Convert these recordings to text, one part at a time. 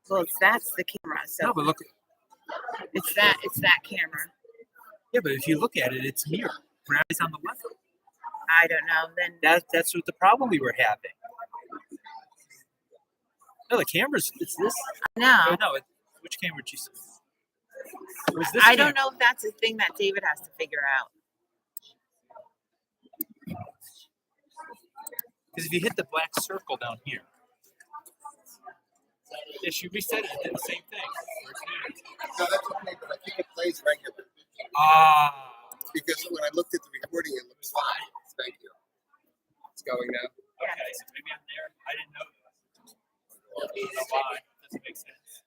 Well, that's the camera. So No, but look. it's that camera. Yeah, but if you look at it, it's mirror. Gravity's on the left. I don't know. Then That's what the problem we were having. No, the camera's. It's this. no. No. Which camera did you see? It was this I don't camera. know if that's a thing that David has to figure out. Because if you hit the black circle down here, if you reset it, it did the same thing. No, that's okay, but I think it plays regularly. Because when I looked at the recording, it looks fine. Thank you. It's going now. Okay, so maybe I'm there. I didn't know that. I don't know why. It doesn't make sense.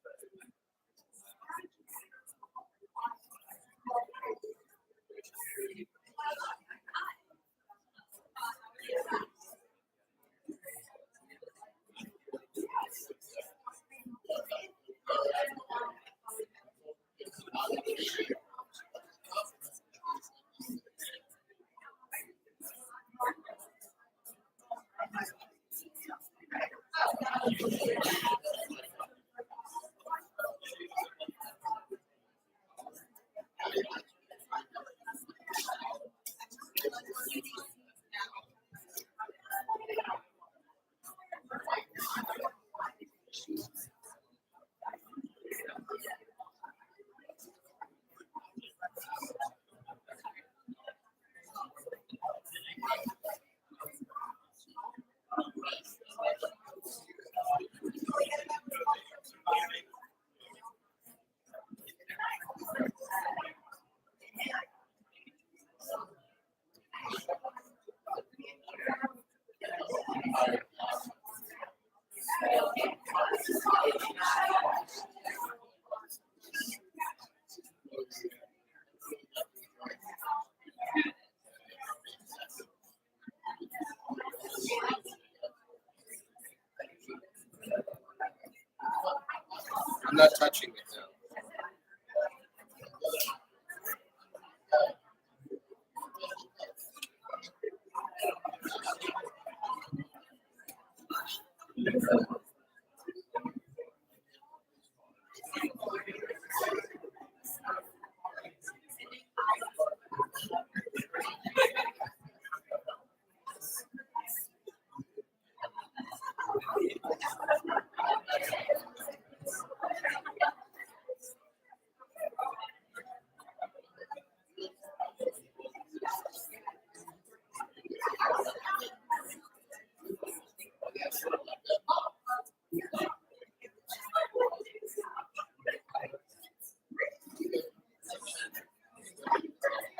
I'm not touching it now.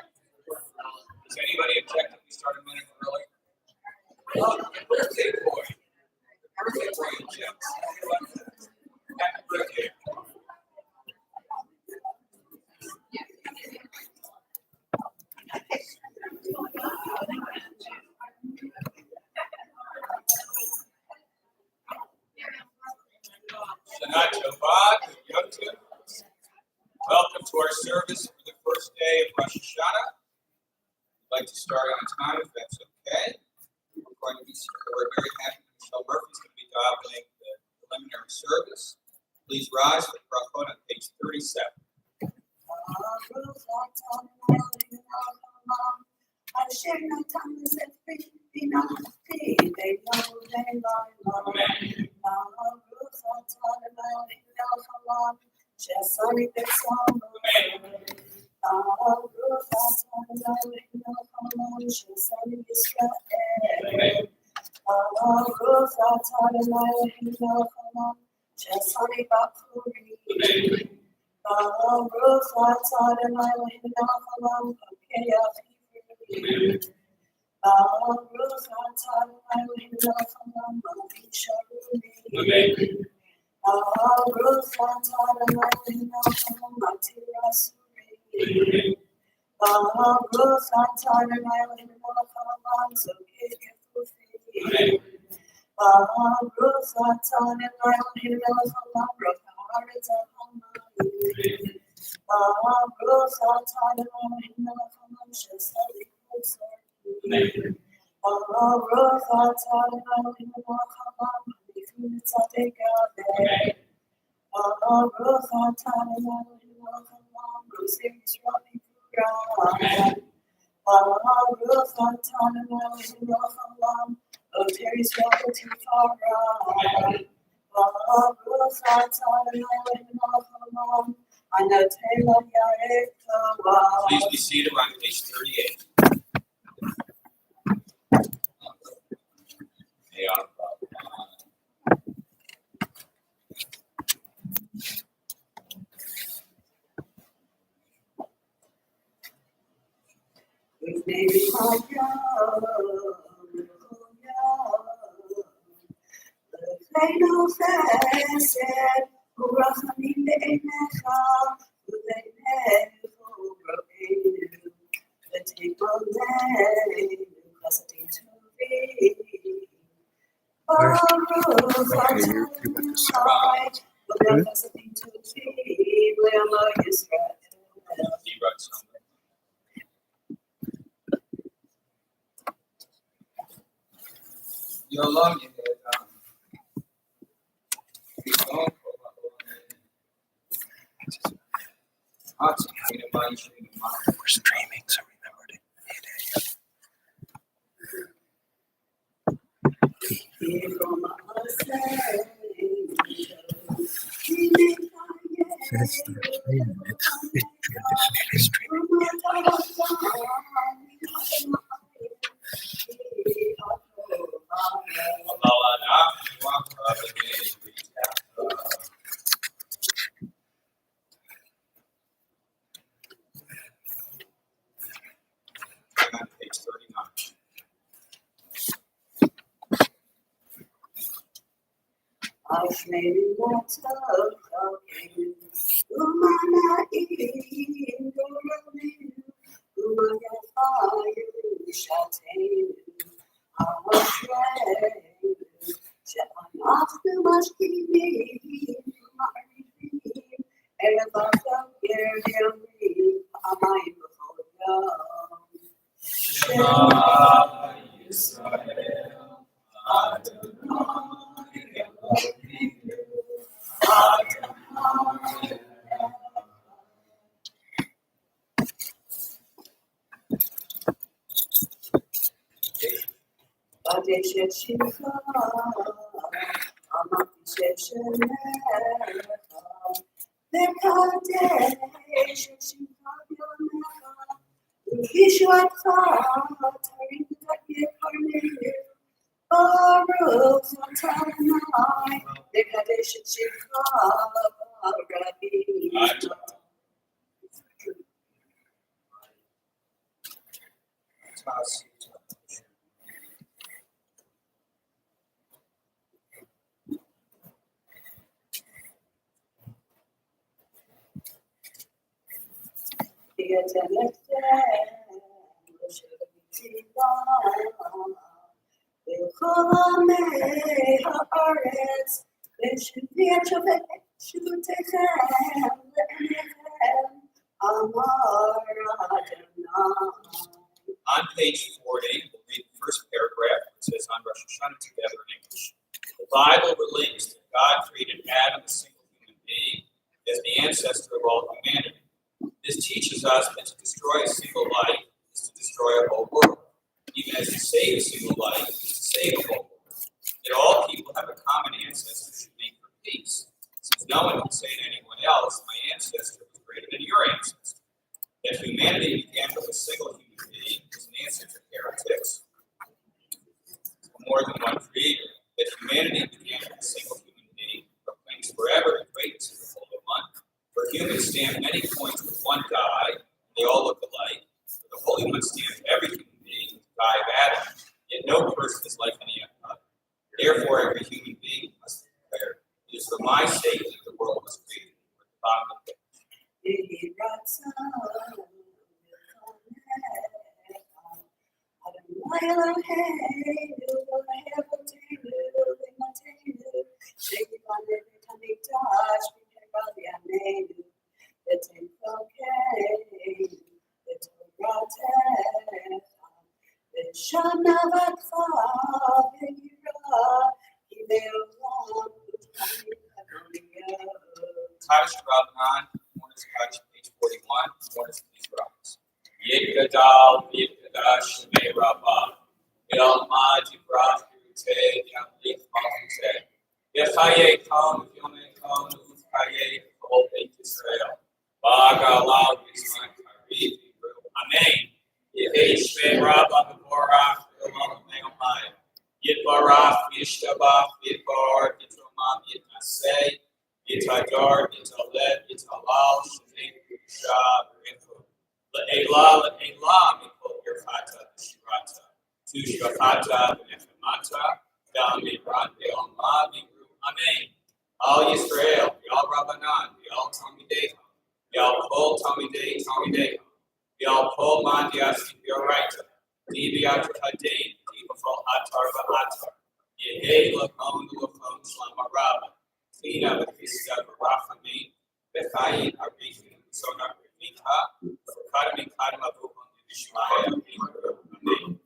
Does anybody object if we start a minute early? Birthday boy. Birthday boy objects. Happy birthday. Shana Tova, Yom. Welcome to our service for the first day of Rosh Hashanah. I'd like to start on time, if that's okay. We're very happy that Michelle Murphy is going to be dominating the preliminary service. Please rise for the brachot on page 37. Please be seated on page 38. We're streaming, so remember to hit Page 39. On page 40, we'll read the first paragraph. It says on Rosh Hashanah together in English. The Bible relates that God created Adam, a single human being, as the ancestor of all humanity. This teaches us that to destroy a single life is to destroy a whole world, even as to save a single life is to save a whole world. Yet all people have a common ancestor should make for peace. Since no one can say to anyone else, my ancestor was greater than your ancestor. That humanity began with a single human being is an answer to heretics. More than one creator. That humanity began with a single human being proclaims forever the greatness of the Holy One. For humans stand many points with one die, and they all look alike. For the Holy One stands every human being with the die of Adam, yet no person is like any other. Therefore, every human being must declare, it is for my sake that the world was created. For the bottom of the Kaddish Rabbanan, Mourner's Kaddish, page 41, Mourner's Please Rise. Yid Gadal, Yid Gadash, Shemei Rabbah, El Madi Brach, Yute, Yamlik, Malchute, Yechaye Kam, Yome Kam, Uchaye, Kol Beit Israel, Baga Lao, Yisman Karim, Amen. Yehei Shmei Rabbah, Bevorach, Elam Me'omai, Yid Barach, Yishtabach, Yid Bar, Yitromam, Yid Naseh, Yitadar, Yitaled, Yitalal, Shemei, Shah, Rinfo. Le'ela, Mikol Yerchata, Shirata, Tu Shachata, Nefemata, Dam Mibran, Be'alma, Mibru, Amen. Al Yisrael, Yal Rabbanan, Yal Talmidei, Yal Kol Talmidei, Yal Kol Mandias, Yoraita, Dibiat Hadain, Dibafal Atar Ba'atar, Yehei Lakon, Lakon, Shlamarabba, Tina, Vista, Barachami, Bethai, Arifin, Sonar, Rivita, Kadami, Kadamabu, Mishmaya, Amen.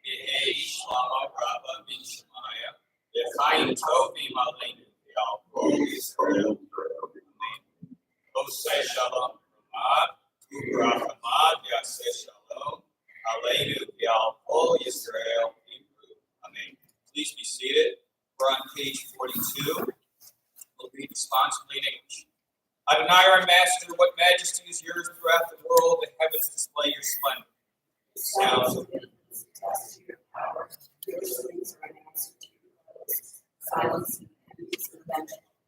Yehei Shlamarabba, Mishmaya, Bethai, Tovi, Malenu, Yal Kol Israel, Amen. Osei Shalom, Ramad, Yaseh Shalom, Aleinu, Yal Kol Yisrael, Amen. Please be seated. We're on page 42. We'll read responsibly in English. Adonai, our Master, what majesty is yours throughout the world? The heavens display your splendor. The sounds of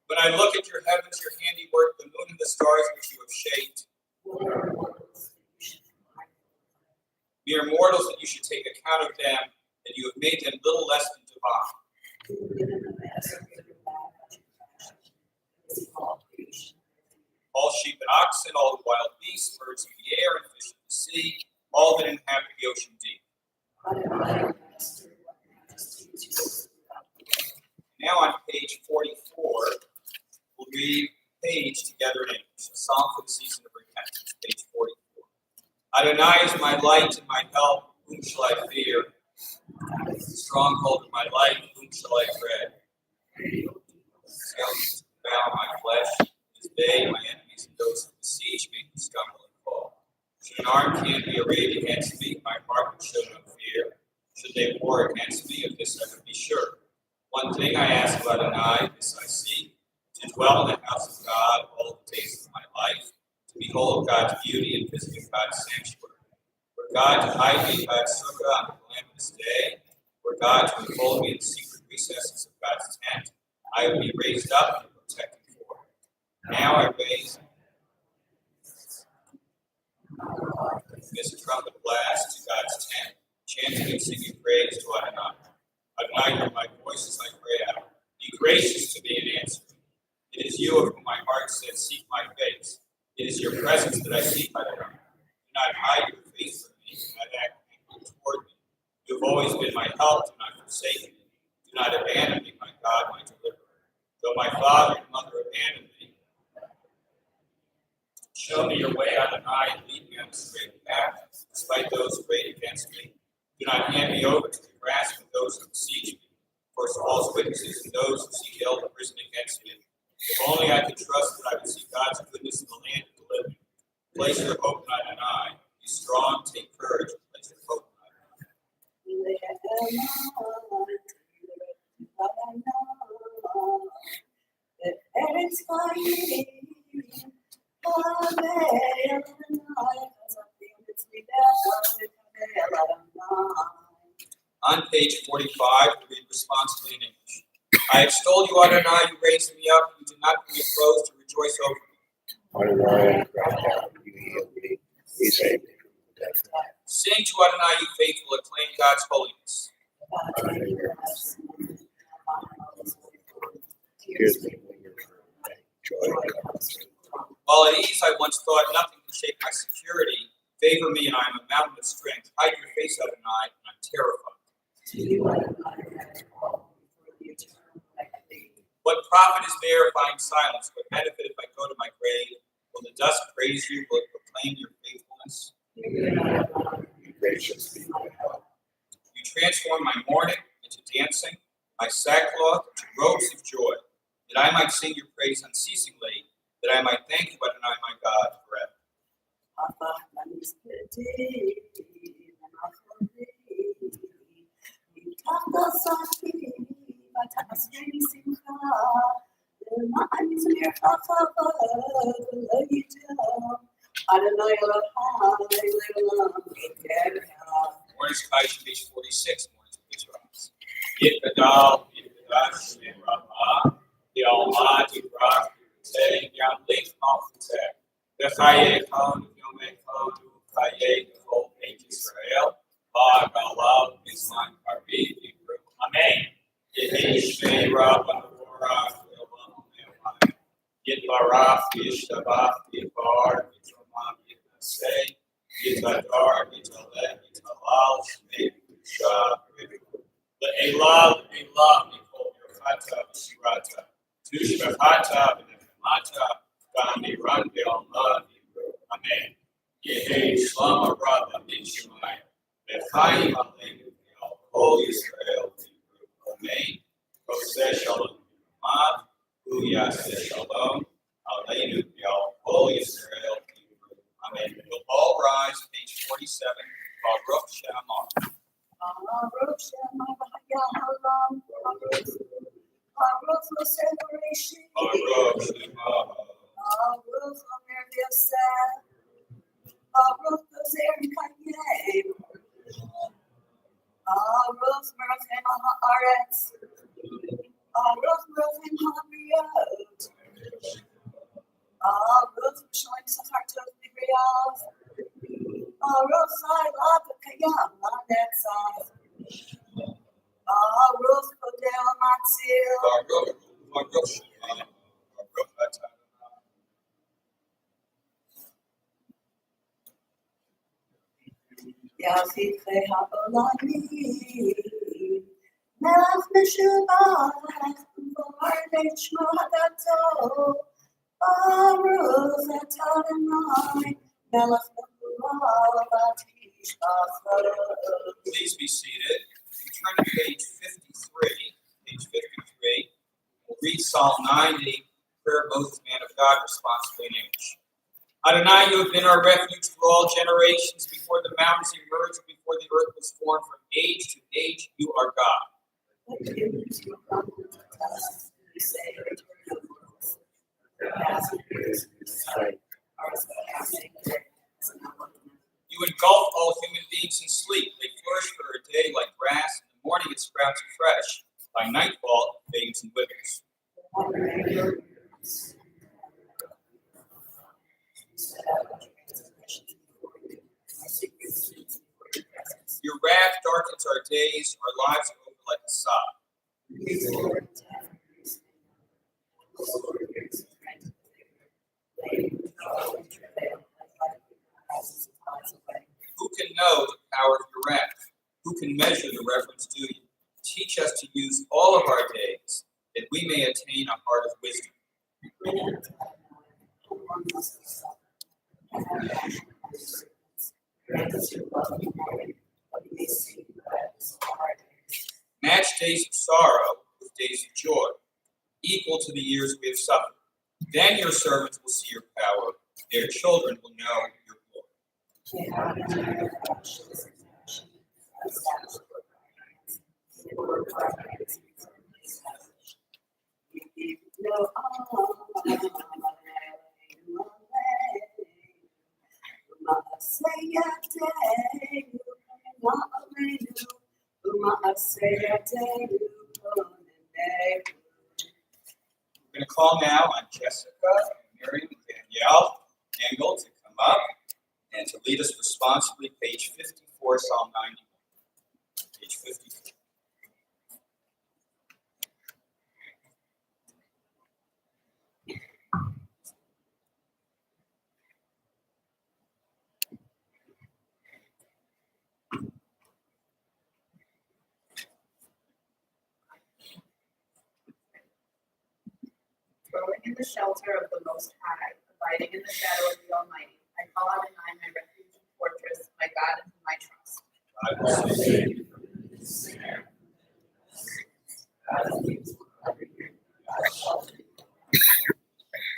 when I look at your heavens, your handiwork, the moon and the stars which you have shaped, mere mortals that you should take account of them, and you have made them little less than divine. All sheep and oxen, all the wild beasts, birds of the air, and fish of the sea, all that inhabit the ocean deep. Now on page 44, we'll read page together in English, a psalm for the season of repentance, page 44. Adonai is my light and my help, whom shall I fear? The stronghold of my life, whom shall I dread? Skeletons devour my flesh, this day my enemies and those who besiege me stumble and fall. Should an arm can be arrayed against me, my heart would show no fear. Should they war against me, of this I would be sure. One thing I ask of Adonai, this I seek, to dwell in the house of God all the days of my life, to behold God's beauty and visit God's sanctuary. For God to hide me in God's sukkah on the calamitous day, for God to enfold me in the secret recesses of God's tent, I would be raised up and protected for. Now I raise this trumpet blast to God's tent, chanting and singing praise to Adonai. Adonai, hear my voice as I pray out. Be gracious to me and answer me. It is you of whom my heart said, seek my face. It is your presence that I seek, Adonai. Do not hide your face from me. Do not act angry toward me. You have always been my help. Do not forsake me. Do not abandon me, my God, my deliverer. Though my father and mother abandoned me, show me your way, Adonai, and lead me on the straight path, despite those who rage against me. Do not hand me over to the grasp of those who besiege me, for false witnesses and those who seek ill have risen against me. If only I could trust that I would see God's goodness in the land of the living. Place your hope in Adonai. Be strong, take courage, and place your hope in On page 45, we read responsibly in English. I have extolled you, Adonai, you raised me up, you did not bring me close to rejoice over me. Adonai, you healed me, you saved me from death. Sing to Adonai, you faithful, acclaim God's holiness. Here's me when you're joy comes. While at ease I once thought nothing could shake my security, favor me and I am a mountain of strength. Hide your face, Adonai, and I'm terrified. What profit is there if I am silence? What benefit if I go to my grave? Will the dust praise you? Will it proclaim your faithfulness? Be gracious, be my help. You transform my mourning into dancing, my sackcloth into robes of joy, that I might sing your praise unceasingly that I might thank you, Adonai, my God, forever. Morning's Kaish, page 46, Morning's page rise. Yitgadal, Yitgadash, Rabah, the Almighty God, saying, Yamlik, Malchutech, the Chaye Khan, Yomei Khan, Chaye, the whole page Israel, Bag Allah, Islam, Kari, Amen. Yehishmei Rabah, Torah, Yitbarach, Yishtabach, Yitbar, Yitromam, Yitnasei, Yitadar, Yitaleh, Yitalal, Shmei, Shah, Le'elal, Le'elal, Mikol, Yerchata, Shirata, Tushbachata, Benefimata, Gandhi, Rande, Allah, Amen. Yehi, Shlama, Rabba, Nishmai, Bechayim, Aleinu, Kol Yisrael, Amen. Roseh, Shalom, Mav, Uyaseh, Shalom, Aleinu, Kol Yisrael, Amen. We'll all rise, page 47, Baruch Shamar. Please be seated. We turn to page 53. Page 53. We'll read Psalm 90, prayer of Moses, man of God, responsibly in English. Adonai, you have been our refuge through all generations. Before the mountains emerged, before the earth was formed, from age to age, you are God. You engulf all human beings in sleep. They flourish for a day like grass. In the morning it sprouts afresh. By nightfall it fades and withers. Your wrath darkens our days. Our lives are over like a sod. Who can know the power of your wrath? Who can measure the reverence due you? Teach us to use all of our days, that we may attain a heart of wisdom. Match days of sorrow with days of joy, equal to the years we have suffered. Then your servants will see your power. Their children will know your glory. We're going to call now on Jessica, Miriam, and Danielle Engel to come up and to lead us responsibly, page 54, Psalm 91. Page 54. Dwelling in the shelter of the Most High, abiding in the shadow of the Almighty, I call Adonai my refuge and fortress, my God in whom I trust.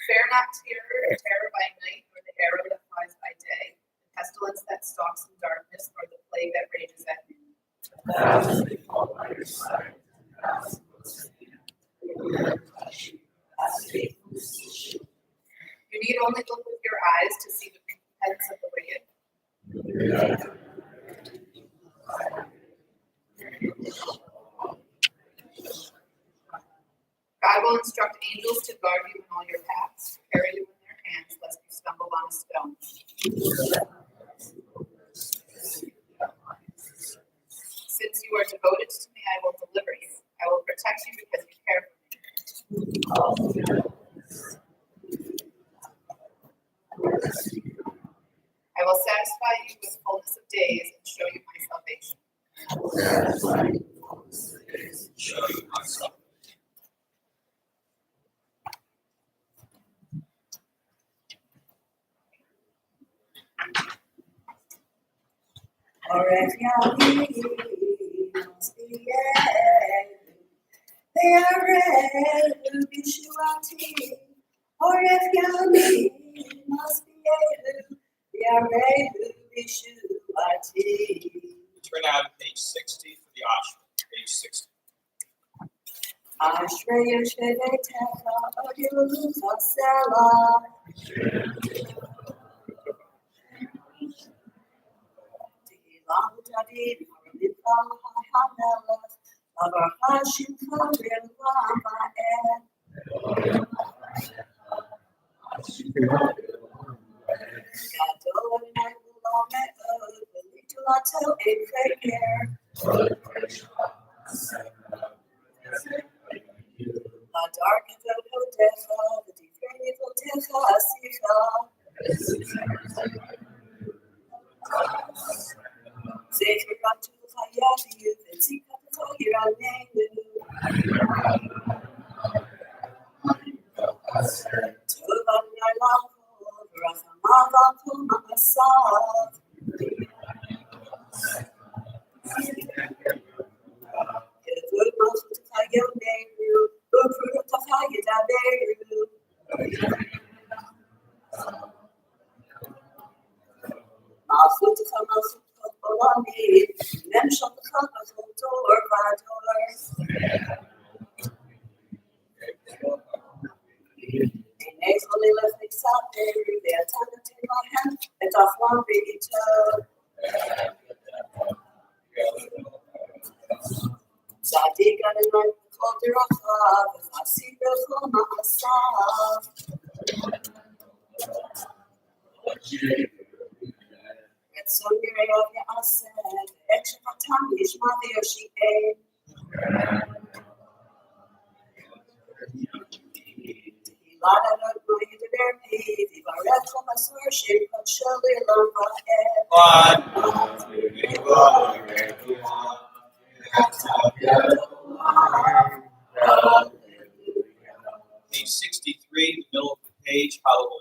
Fear not terror by night, nor the arrow that flies by day, the pestilence that stalks in darkness, nor the plague that rages at noon. You need only look with your eyes to see the recompense of the wicked. God will instruct angels to guard you in all your paths, carry you in their hands, lest you stumble on a stone. Since you are devoted to me, I will deliver you. I will protect you because you care for me. I will satisfy you with fullness of days and show you my salvation. They are ready to be shuati. Or if Yami must be able, they are ready to be shuati. Turn out to page 60 for the Ashram. Page 60. Ashreya Shvedeteka Odilutha Sela. Tihilahu Tadid Haramita Hahamela. Abrahashim Karim Lama En. Gadol and Ulome Belitulato in Kraker. A dark and dodo defa, the defending defa asifa. Sacred up to the Hayati, the Tika Togira Negu. Tuban Yalako, Rafamava Kumasa. The good most of Hayo Negu, good fruit of Hayada Negu. Foot to come out of Bolani, then shut the cup of the door by doors. And eggs only left me out there, they are time to take my hand and off one big toe. Sadi got a knife and called her off, if I see the home of myself. So near of your asset, extra time is mother she ate. Lada not going to their peace, if I read from my worship, but surely love my head. Page 63, the middle of the page, hallelujah.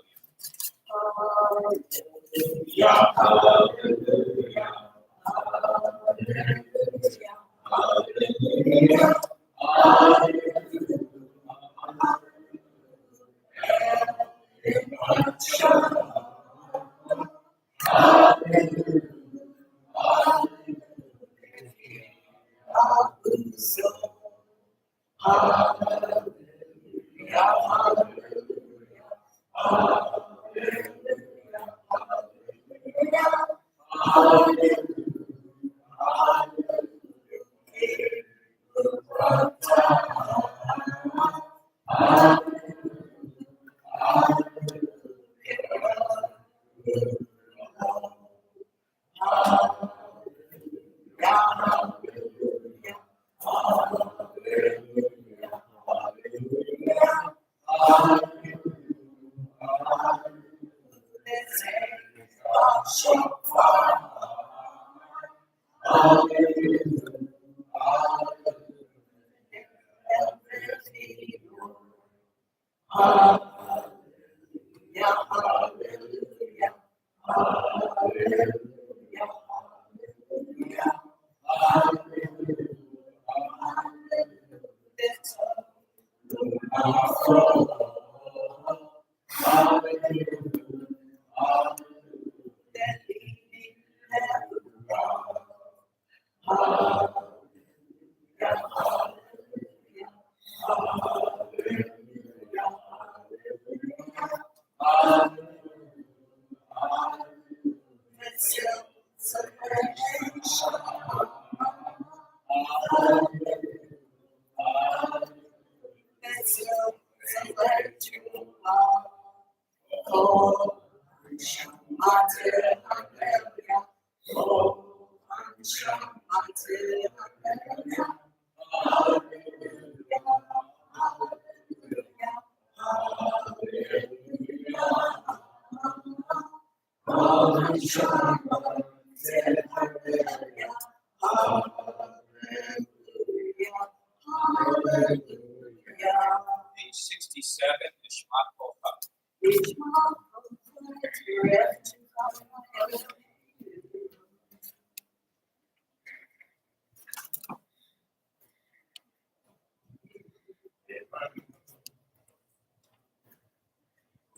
Page 67, Nishmat Kolcha.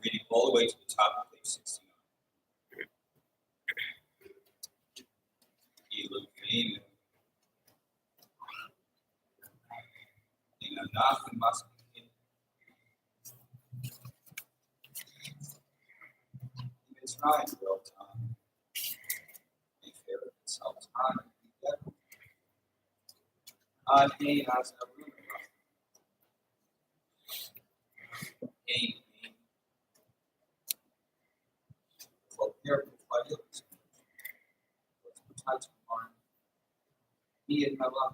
Reading all the way to the top of page 69. Elohim, Inanach Maskin. It's right, real time. My favorite is all time. He has a room. For careful files, touch on he and Mala.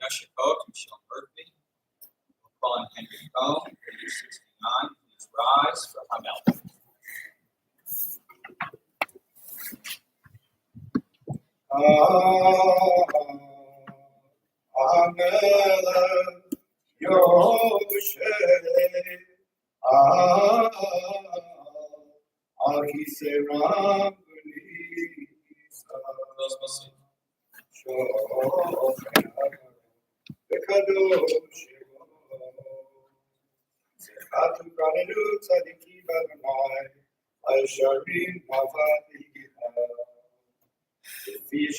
Yashikot, Michelle Berkeley. We'll call on Henry Cohn, page 69. Please rise for Hamel. Those will see. Page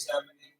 70.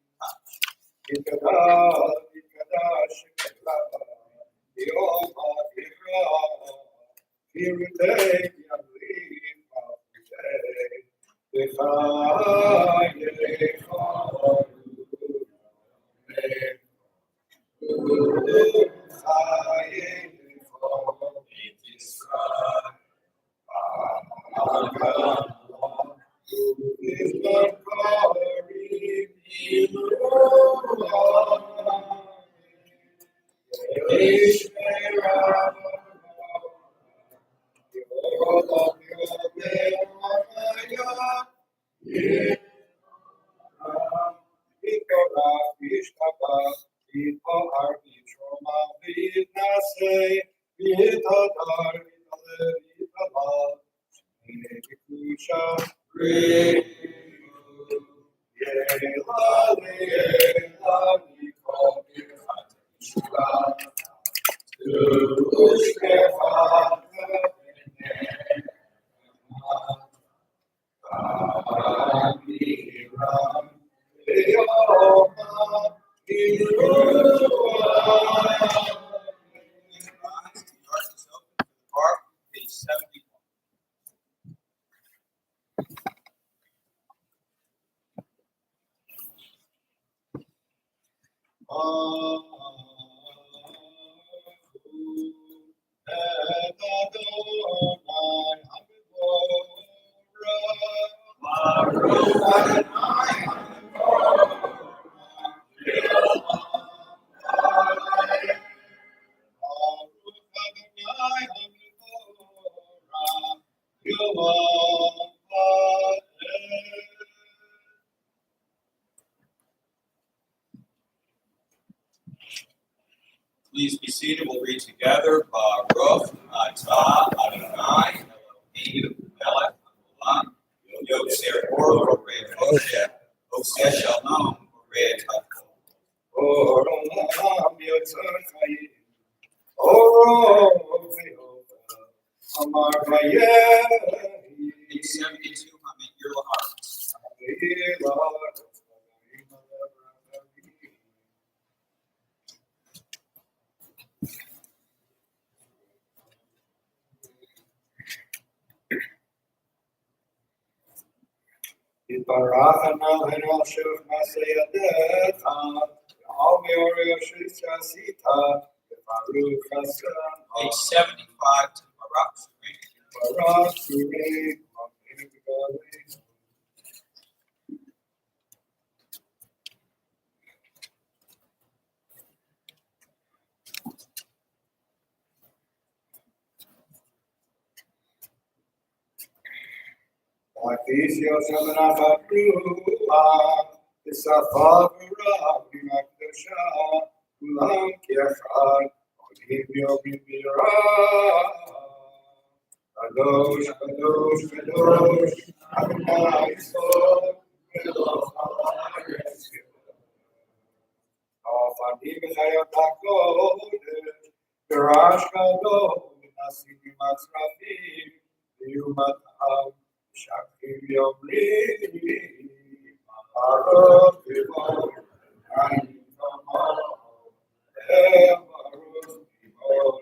Page 71. Please be seated. We'll read together. Baruch atah Adonai Eloheinu melech haolam yotzer or borei Moshe oseh shalom borei Takol. Olam yotzer chayim. Amar Page 72. Hamid Yerla Haaretz. Yibarachana v'noshev ma'aseyadecha, v'al me'orei yoshev shasita, v'baruch Hashem. Page 75 to Baruch Surim. Baruch Surim, Amen v'Galim. Atisio Shamanaka Prua, Isafavura, Bimakdasha, Ulam Kiachad, Olivio Bibira, Kadosh, Kadosh, Kadosh, Adonai Yisrael, Eloh Haaretz. Afadim Chayot HaKodesh, Gerash Kadosh, Nasim Matzrafim, Yumatam. Shakti Yomri, Baruch V'Mor, and V'Mor, Baruch V'Mor,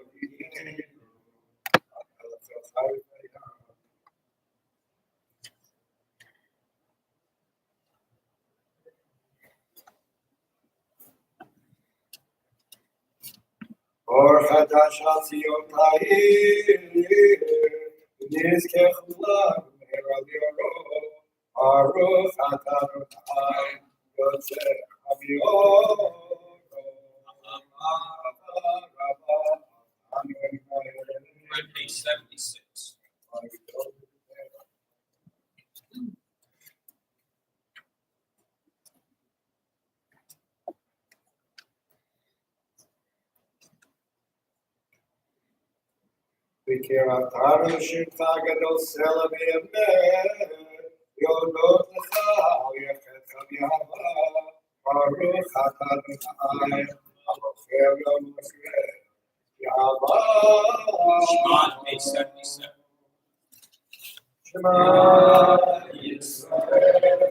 Or Chadash HaTzion Ta'ir, Nizkechula, Baruch atah Adonai yotzer havior. Read page 76. V'kiratar l'shirta gadol sela v'yamer, yodot lecha v'yachetcha v'yahava, Baruch atah Adonai, Alocher v'Moshe, Yahava. Shema, page 77. Shema Yisrael,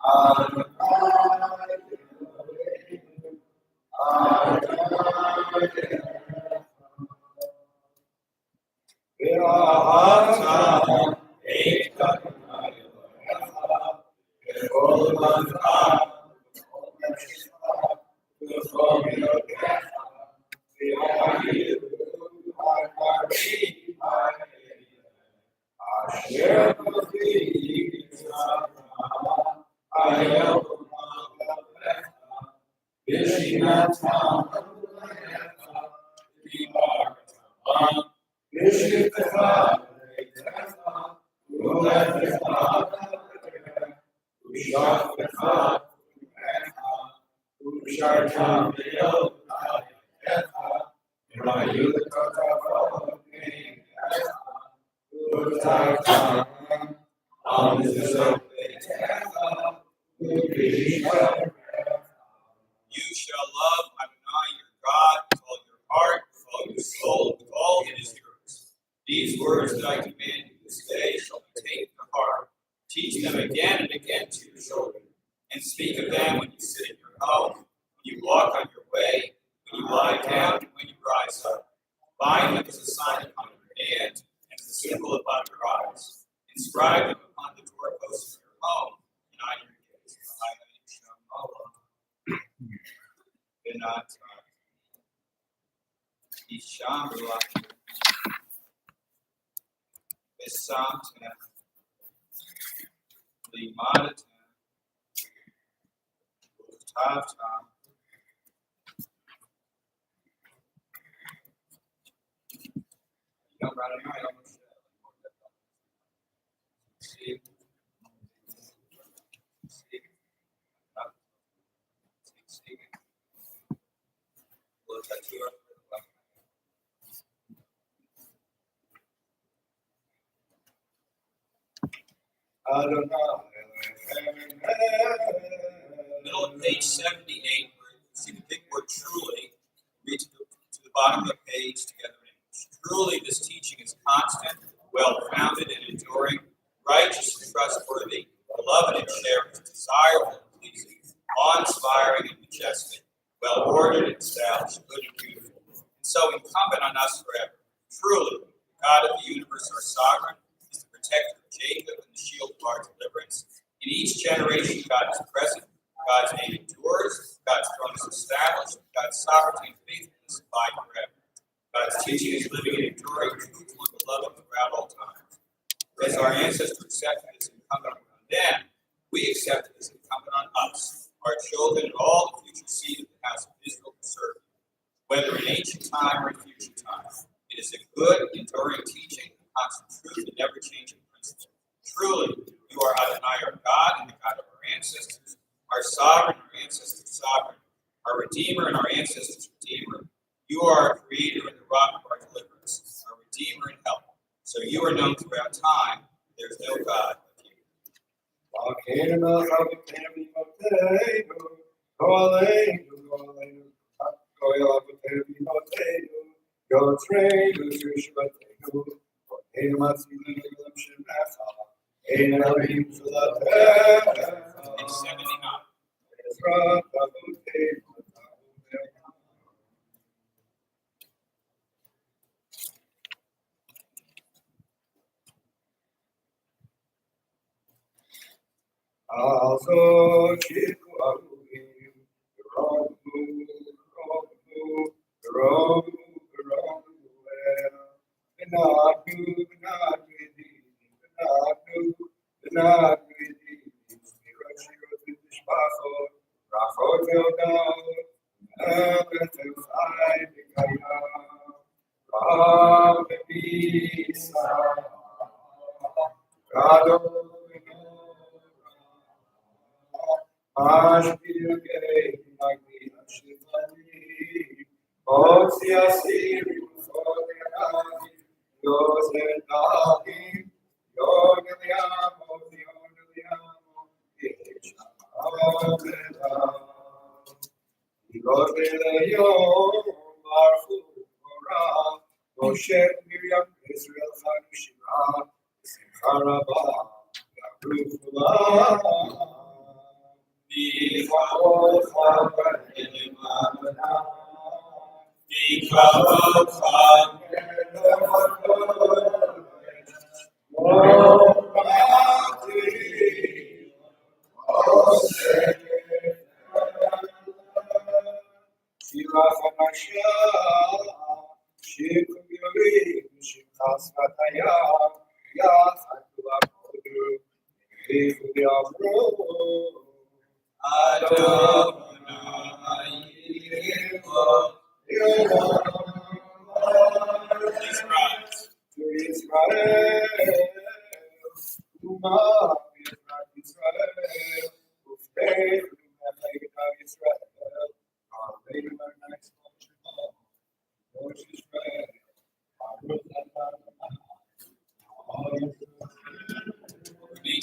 Adonai Eloheinu, Adonai Echad. Ve'ahavta et Adonai Elohecha b'chol lavcha v'chol nafshecha v'chol milotecha v'yahiru ha'karim ha'eleh asher b'chi tzavcha hayom ha'lecha v'shinatam ha'lecha v'bartam V'shivtecha v'leitecha v'uletecha v'shavtecha v'umecha v'sharta v'yod ha'yetecha v'rayu l'kotavot v'neitecha v'utarta You shall love Adonai your God with all your heart, with all your soul, with all that is yours. These words that I command you this day shall be taken to heart. Teach them again and again to your children, and speak of them when you sit in your home, when you walk on your way, when you lie down, and when you rise up. Bind them as a sign upon your hand, and as a symbol upon your eyes. Inscribe them upon the doorposts of your home and on your gates. Middle of page 78, where you see the big word truly. Read to the bottom of the page together in English. Truly, this teaching is constant, well-founded and enduring, righteous and trustworthy, beloved and cherished, desirable and pleasing, awe-inspiring and majestic, well-ordered and established, good and beautiful, and so incumbent on us forever. Truly, the God of the universe, our sovereign, is the protector of Jacob and the shield of our deliverance. In each generation, God is present, God's name endures, God's throne is established, God's sovereignty and faithfulness abide forever. God's teaching is living and enduring, truthful and beloved throughout all times. As our ancestors accepted as incumbent on them, we accept it as incumbent on us, our children, and all the future seed of the house of Israel to serve you, whether in ancient time or in future time. It is a good, enduring teaching, constant truth, and never-changing principle. Truly, you are Adonai, our God, and the God of our ancestors, our sovereign, our ancestors' sovereign, our Redeemer, and our ancestors' Redeemer. You are our Creator and the rock of our deliverance, our Redeemer and helper. So you are known throughout time. There is no God but you. In 79.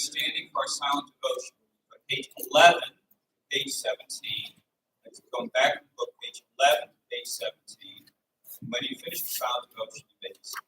standing for our silent devotion. From page 11 to page 17. Let's go back to the book, page 11 to page 17. And when you finish the silent devotion, you may be seated.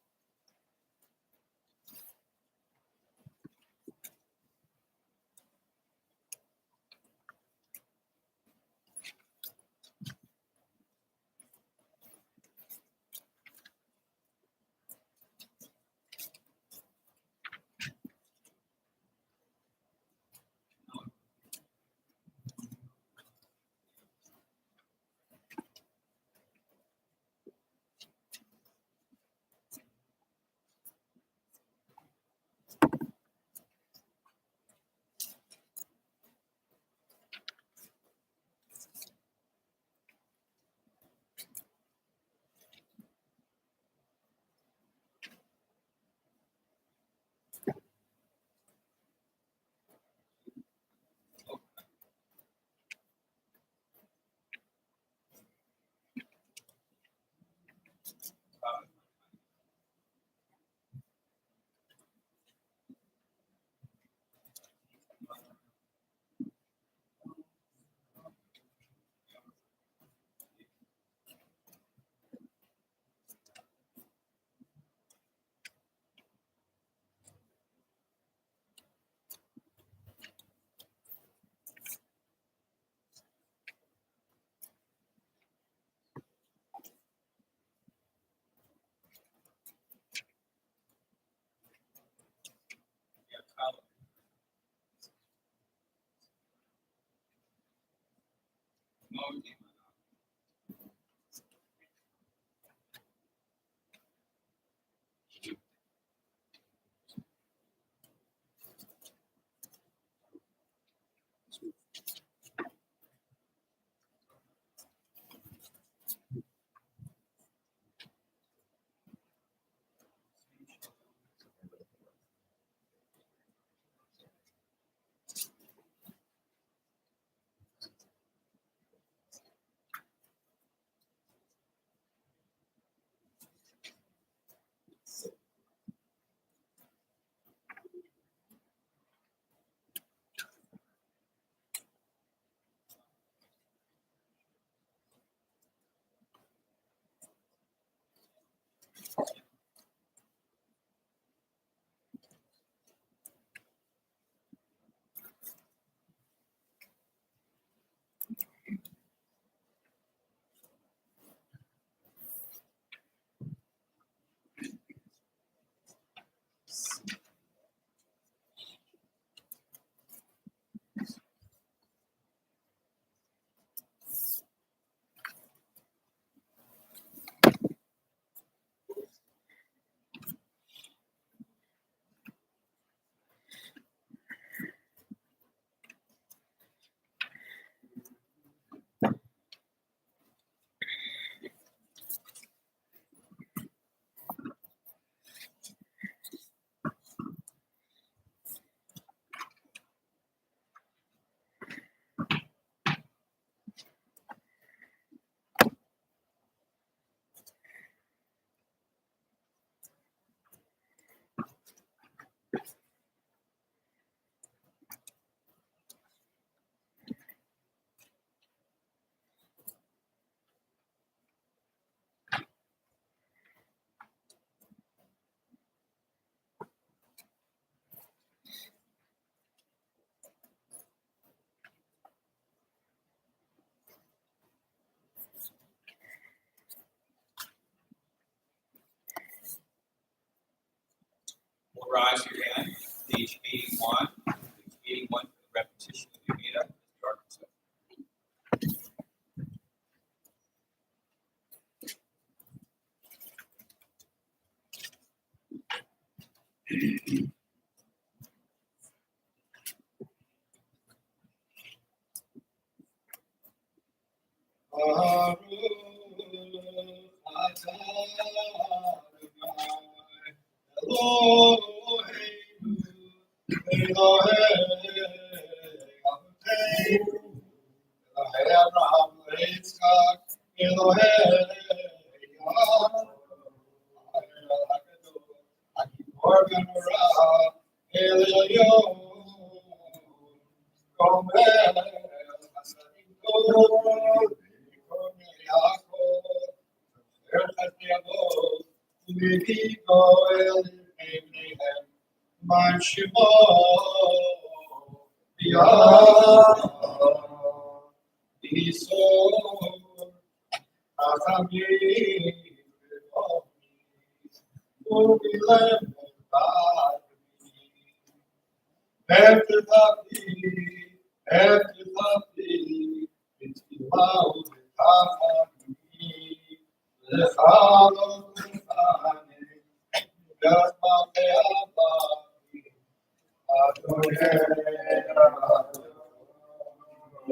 We'll rise again, page 81. Page 81 for the repetition of the Amida.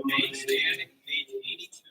Page standing, page 82.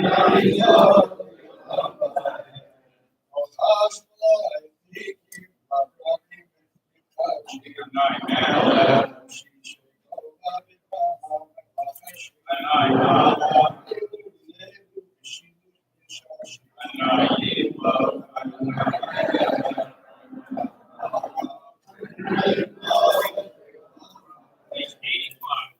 Page 85.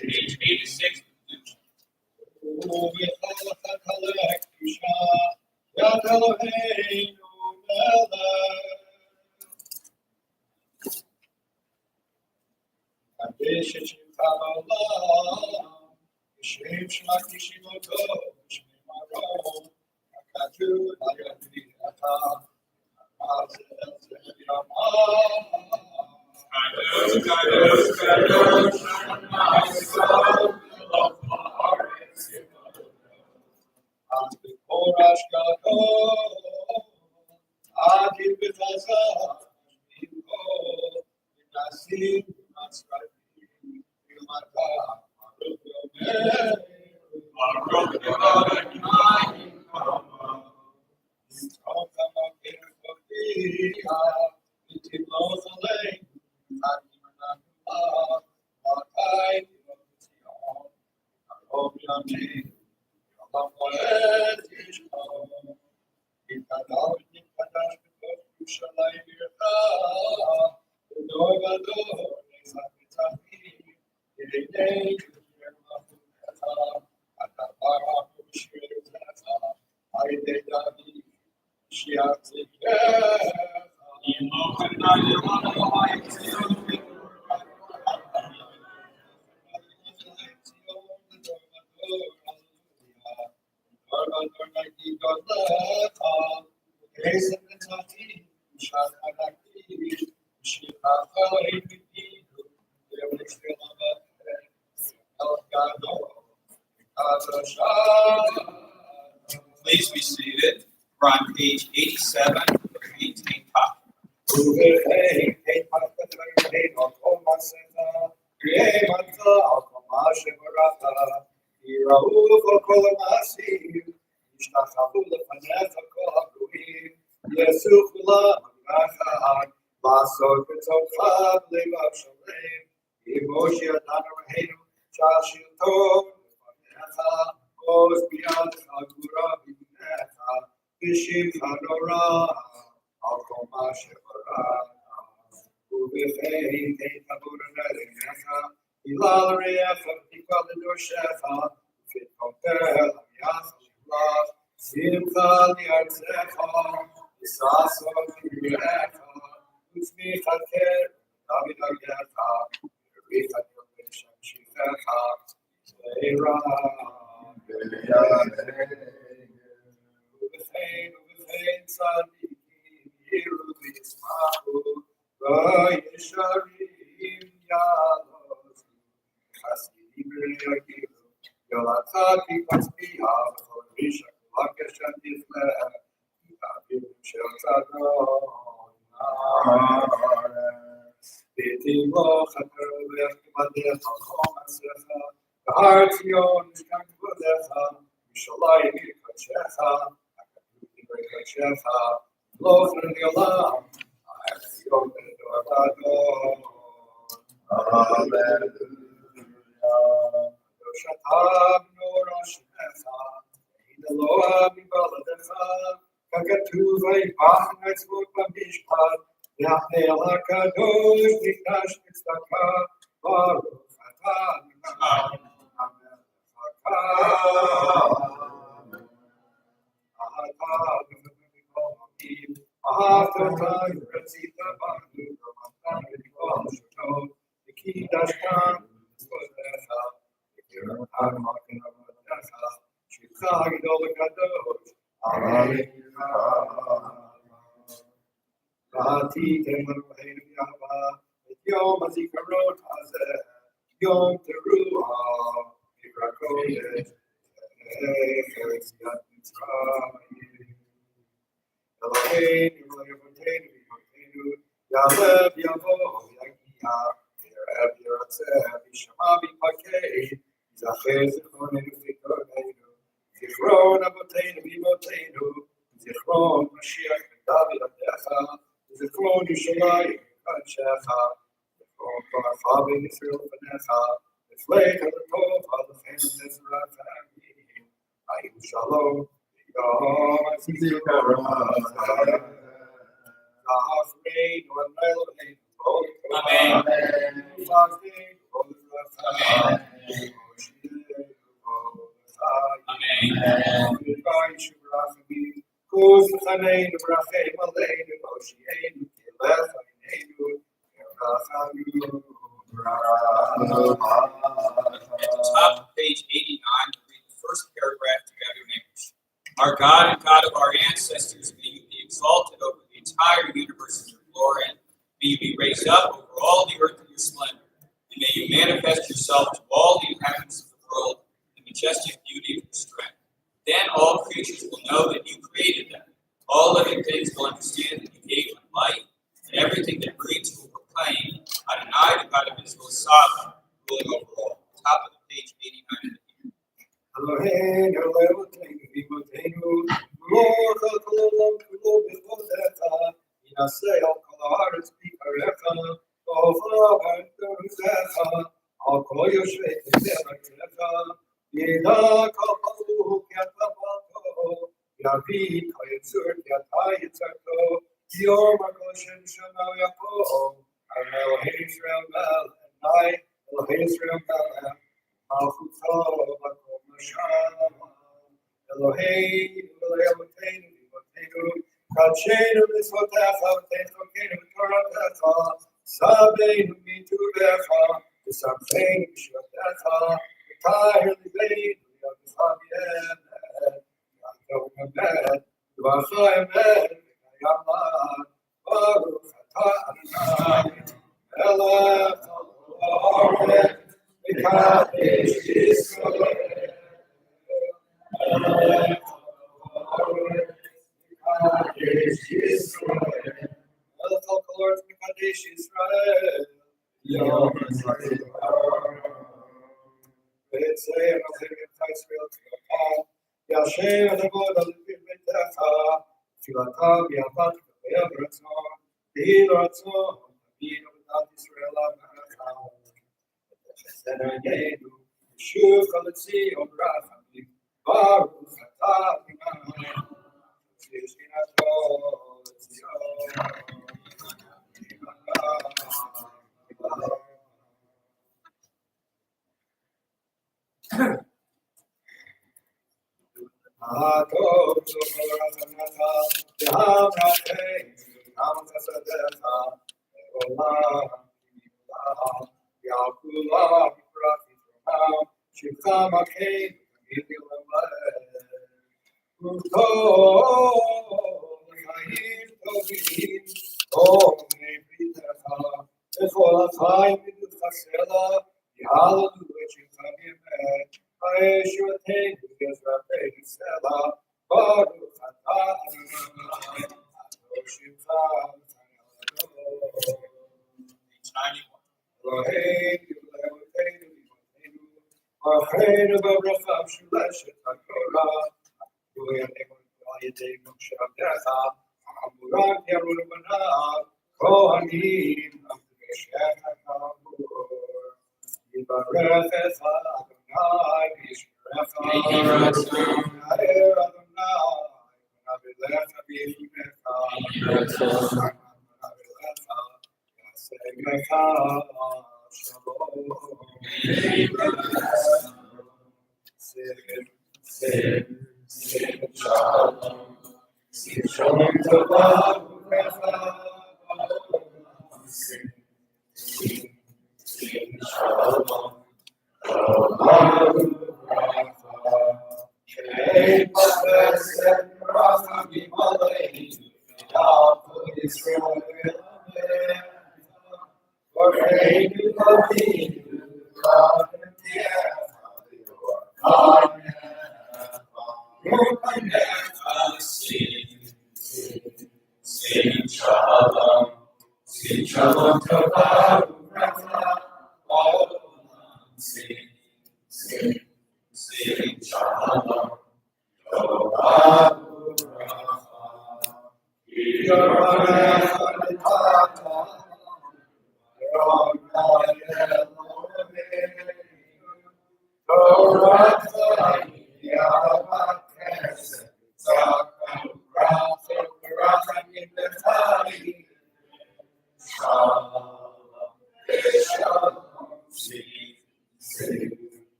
Page 86. Please be seated. We're on page 87 of the maintain copy. Yom Teruah, Mirakoyesh, Eloheinu, Eloheinu, Eloheinu, Yalev, Yavo, Yagia, Yerev, Yeretzeh, Vishama, Vipakei, Yizachem, Zichronenu, Zichronenu, Zichron, Avotenu, Vimoteinu, Zichron, Mashiach, David, Adecha, Zichron, Yushalayim, Kadshecha, Zichron, Koracha, Israel, Vanecha, V'fleit, Halatov, Halachem, Ezra, Famim, Ayu Shalom, Yom Top of page 89, read the first paragraph together in English. Our God and God of our ancestors, may you be exalted over the entire universe in your glory. May you be raised up over all the earth in your splendor. And may you manifest yourself to all the inhabitants of the world in the majestic beauty of your strength. Then all creatures will know that you created them. All living things will understand that you gave them life, and everything that breathes will proclaim, Adonai, the God of Israel, is sovereign, ruling over all. Top of the page 89. Eloheinu, Eloheinu, Vimoteinu, Lord, Kol Bechodecha, Yinaseh al Kol Haaretz Bikarecha, Tova V'Teruzecha, Al Kol Yoshvei Terecha, Yeda Kol Baruch Yatavato, Yavid Kol Yitzur Yata Yitzarto, Yor Makol Shem Shema Yaakov, Eloheinu Yisrael Mel, Enai, Eloheinu Yisrael Mel, Malchutho Bakom Masham, Eloheinu, Eloheinu, Eloheinu, Kachenu Mitzvotecha, V'Teichokenu Toratecha, Sabeinu Miturecha, V'Samcheinu Mishvatecha, V'Tahir Libeinu Yavcha B'Yemet, Ya'atov Emet, V'Acha Emet, V'Yamad, Baruch Atah Adonai, Melech HaOret, V'Kadesh Yisrael, Melech HaOret, V'Kadesh Yisrael, Melech HaOret, V'Kadesh Yisrael, Yom HaZikaron, V'Etzei Elohim Yisrael Tfilatam, Yashem Adavod Alevim B'Techa, Tfilatam Yavad V'Yav Ratzon, V'Hi Ratzon, V'Hi Avidat Yisrael Amelech. Senayenu, Shuv Chaletzi Obrachami, Baruch Atah Imam, Shishinato, Atov Zoratanata, Yam Rachei, Yam Chasadecha, Olam, Yaakov, Yiprachim, Shivcha Makein, Yilam Uto, Chayim Tovim, Om Nevitecha, Echol Achayim V'Chasela, Yahalalu Shivcha Yemet, Ha'eshuateinu Yezrateinu Sela, Baruch Atah Adonai, Shivcha V'Chayim. Eloheinu, Eloheinu, Eloheinu, Archeinu b'Avraham Shuleshet HaTorah, Yuyaneinu V'Ayedei Moshe Avdecha, Amuran Yarunu Banav, Kohanim, Amdei Shem HaTabor, Yivarech Echa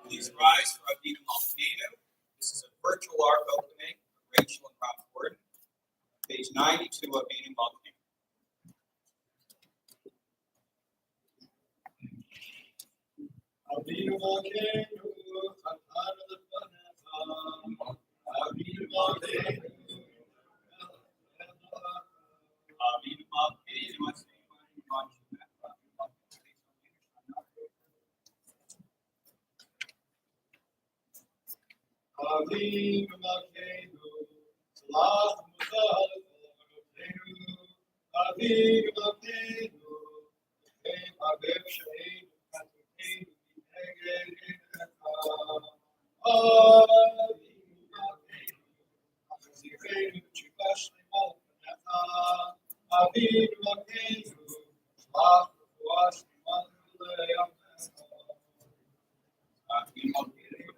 Please rise for Avinu Malkeinu. This is a virtual art opening of Rachel and Rob Gordon. Page 92 of Avinu Malkeinu. Avinu Malkeinu, Atanu Lefanecha. Avinu Malkeinu, Avinu Malkeinu, Avinu Malkeinu, Salat Musar Avinu, Avinu Malkeinu, V'chein Aviv Shein V'chatokeinu V'neged Yinecha. Avinu Malkeinu, Achazikeinu V'tshuvah Shlema L'fanecha. Avinu Malkeinu, Shlach Refuah Shlema L'yamecha. Avinu Malkeinu,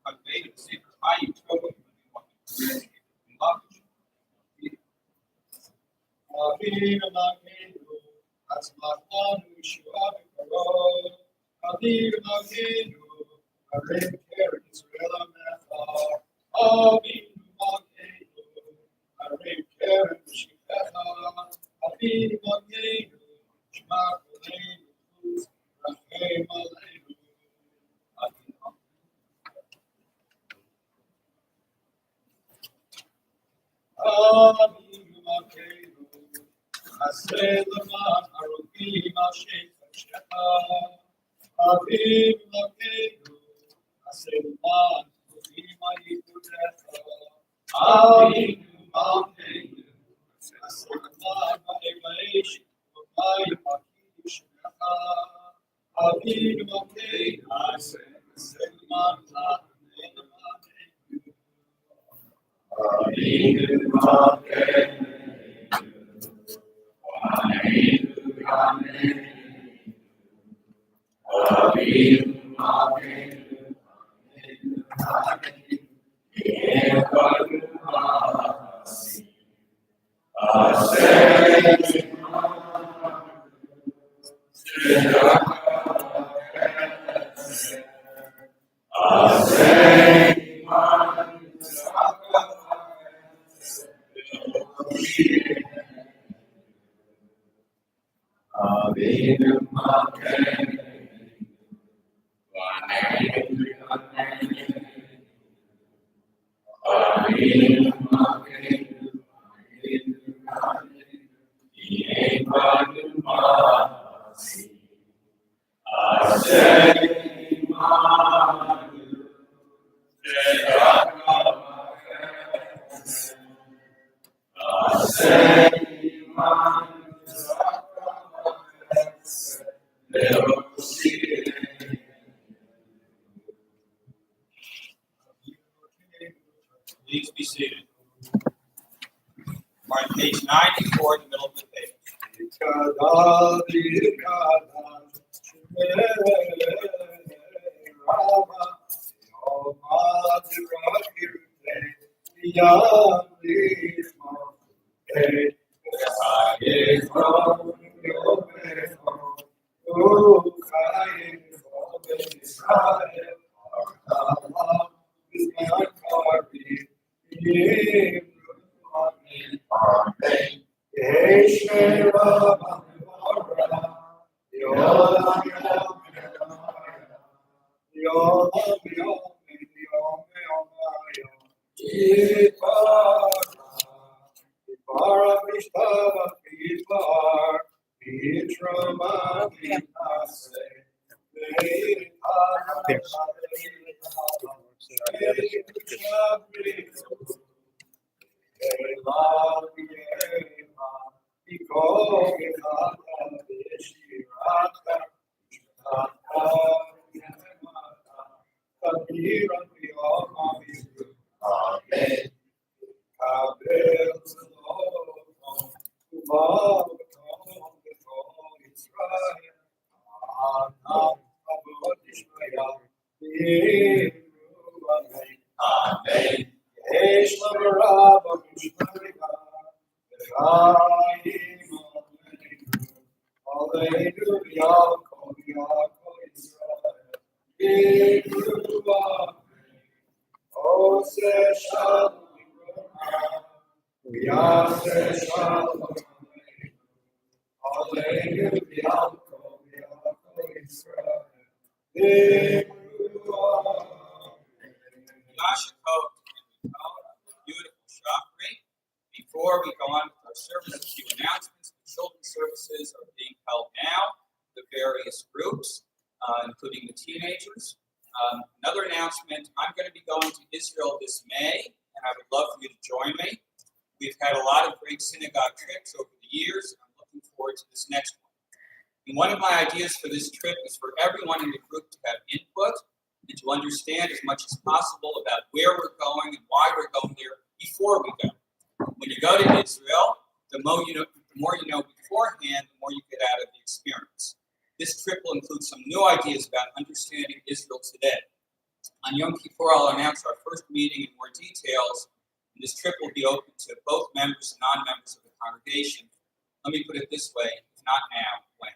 Avinu Sefer Hayim Tov, Avinu Malkeinu, Hatzlachanu Yeshua B'Karov. Avinu Malkeinu, Arei Keren Yisrael Amecha. Avinu Malkeinu, Arei Keren B'Shivecha. Avinu Malkeinu, Shema Koleinu, Rachem Aleinu. Avinu Malkeinu, Aseh Leman Arokim Asher Tashecha. Avinu Malkeinu, Aseh Leman Arokim Ayikutecha. Avinu Malkeinu, Aseh Leman Ma'evaish V'mayim Akidushecha. Avinu Malkeinu, Aseh Leman Please be seated. We're on page 94 in the middle of the page. Beautiful shockery. Before we go on with our service, a few announcements. The children's services are being held now, the various groups, including the teenagers. Another announcement, I'm going to be going to Israel this May, and I would love for you to join me. We've had a lot of great synagogue trips over the years, and I'm looking forward to this next one. And one of my ideas for this trip is for everyone in the group to have input and to understand as much as possible about where we're going and why we're going there before we go. When you go to Israel, the more you know beforehand, the more you get out of the experience. This trip will include some new ideas about understanding Israel today. On Yom Kippur, I'll announce our first meeting in more details, and this trip will be open to both members and non-members of the congregation. Let me put it this way, not now, when.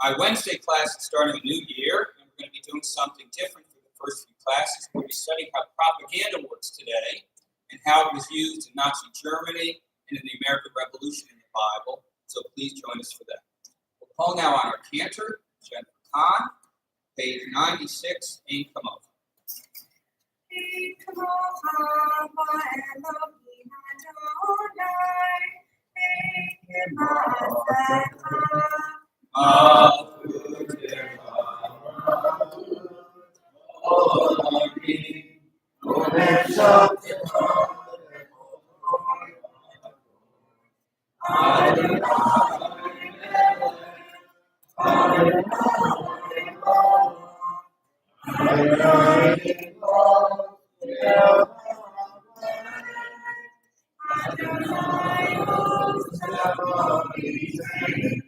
My Wednesday class is starting a new year, and we're going to be doing something different for the first few classes. We'll be studying how propaganda works today and how it was used in Nazi Germany and in the American Revolution in the Bible. So please join us for that. We'll call now on our cantor, Jennifer Kahn, page 96, Ein Kamocha. Please rise.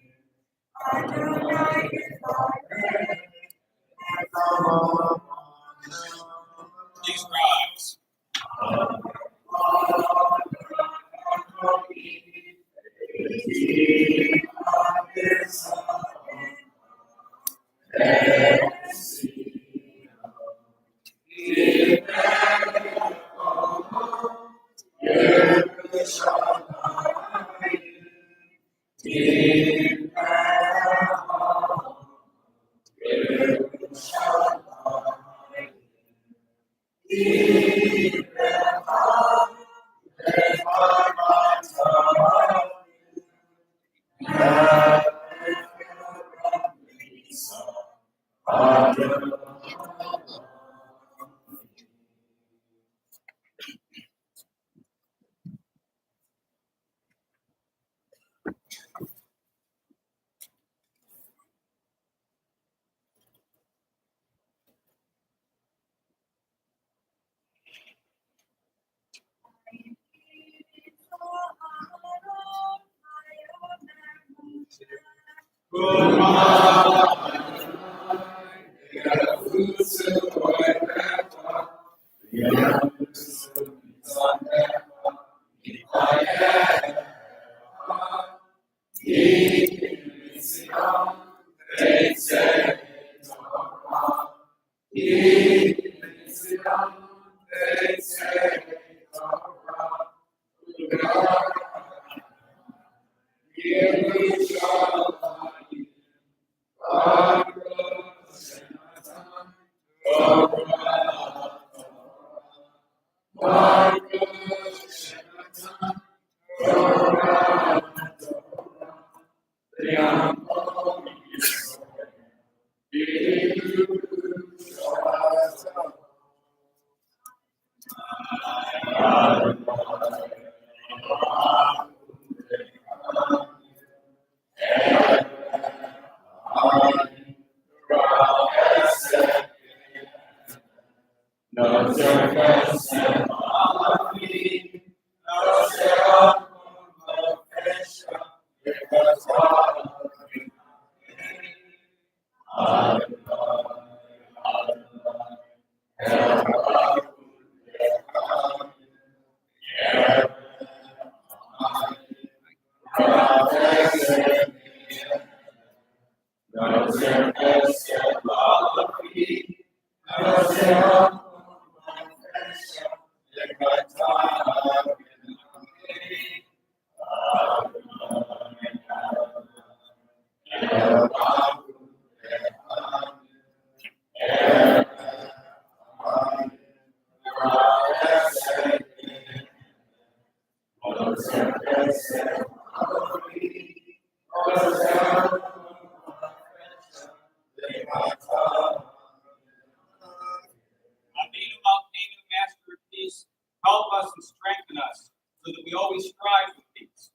Master of Peace, help us and strengthen us so that we always strive for peace.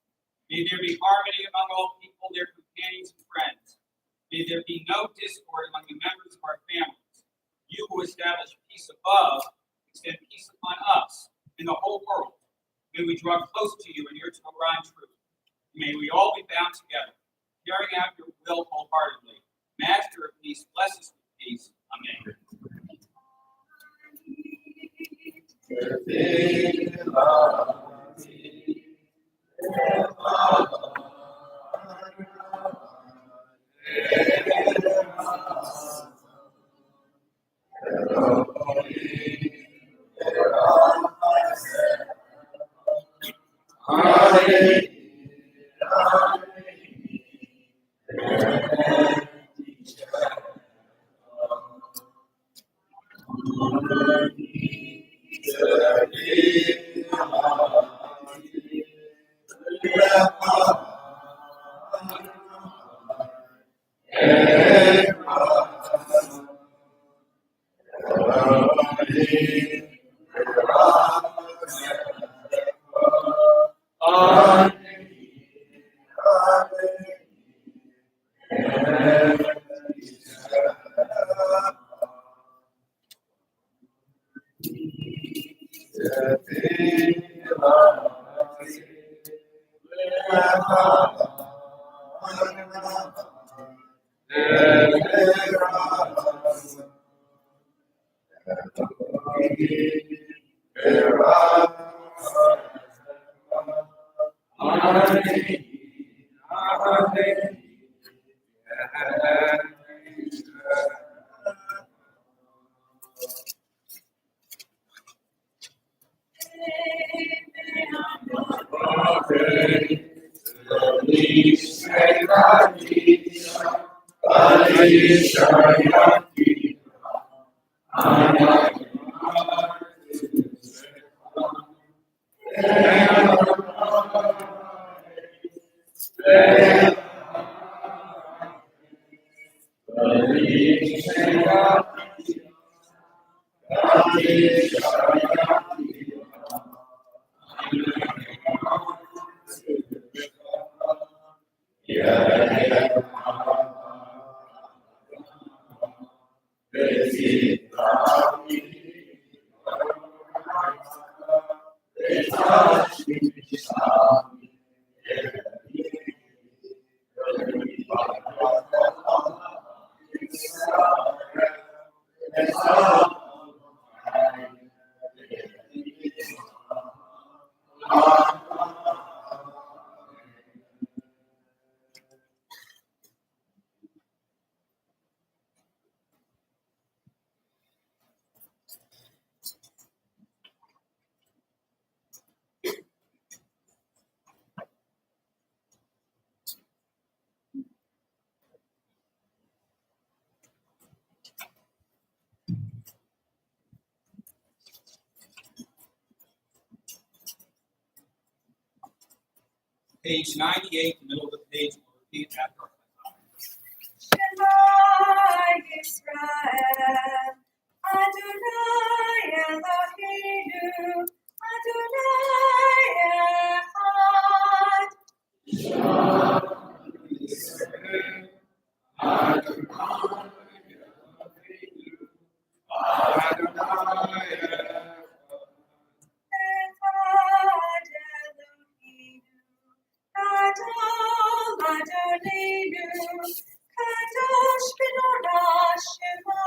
May there be harmony among all people, their companions and friends. May there be no discord among the members of our families. You who establish peace above, extend peace upon us and the whole world. May we draw close to you in your Torah and truth. May we all be bound together, carrying out your will wholeheartedly. Master of Peace, bless us with peace. Amen. Page 98, the middle of the page, will repeat after our Shema Yisrael, Adonai Eloheinu, Adonai Echad. Echad Eloheinu, Gadol Adonenu, Kadosh B'nora Shema.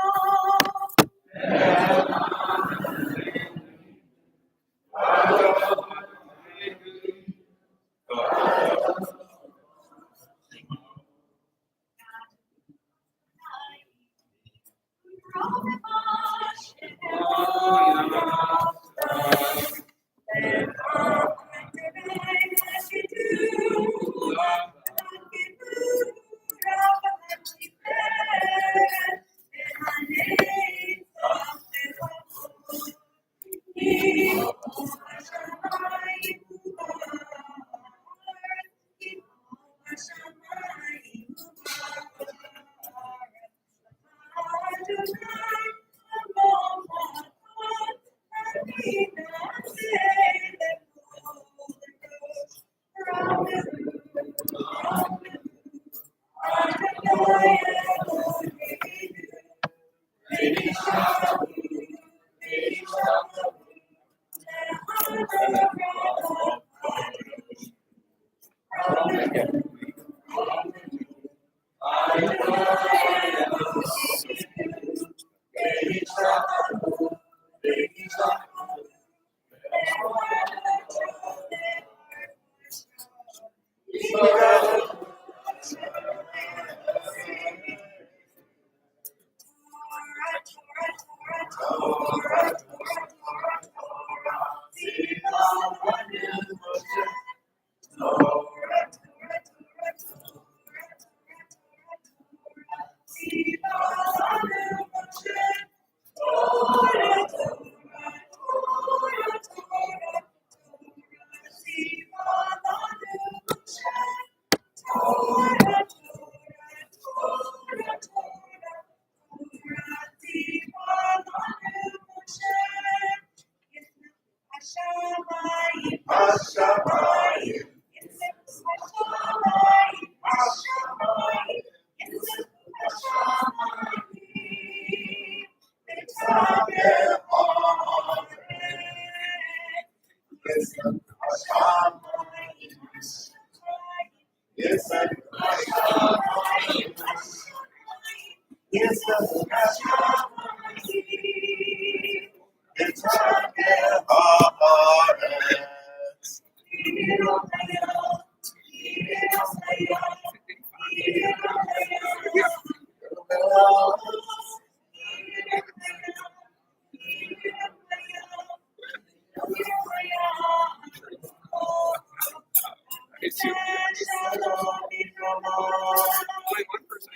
too. Only one person.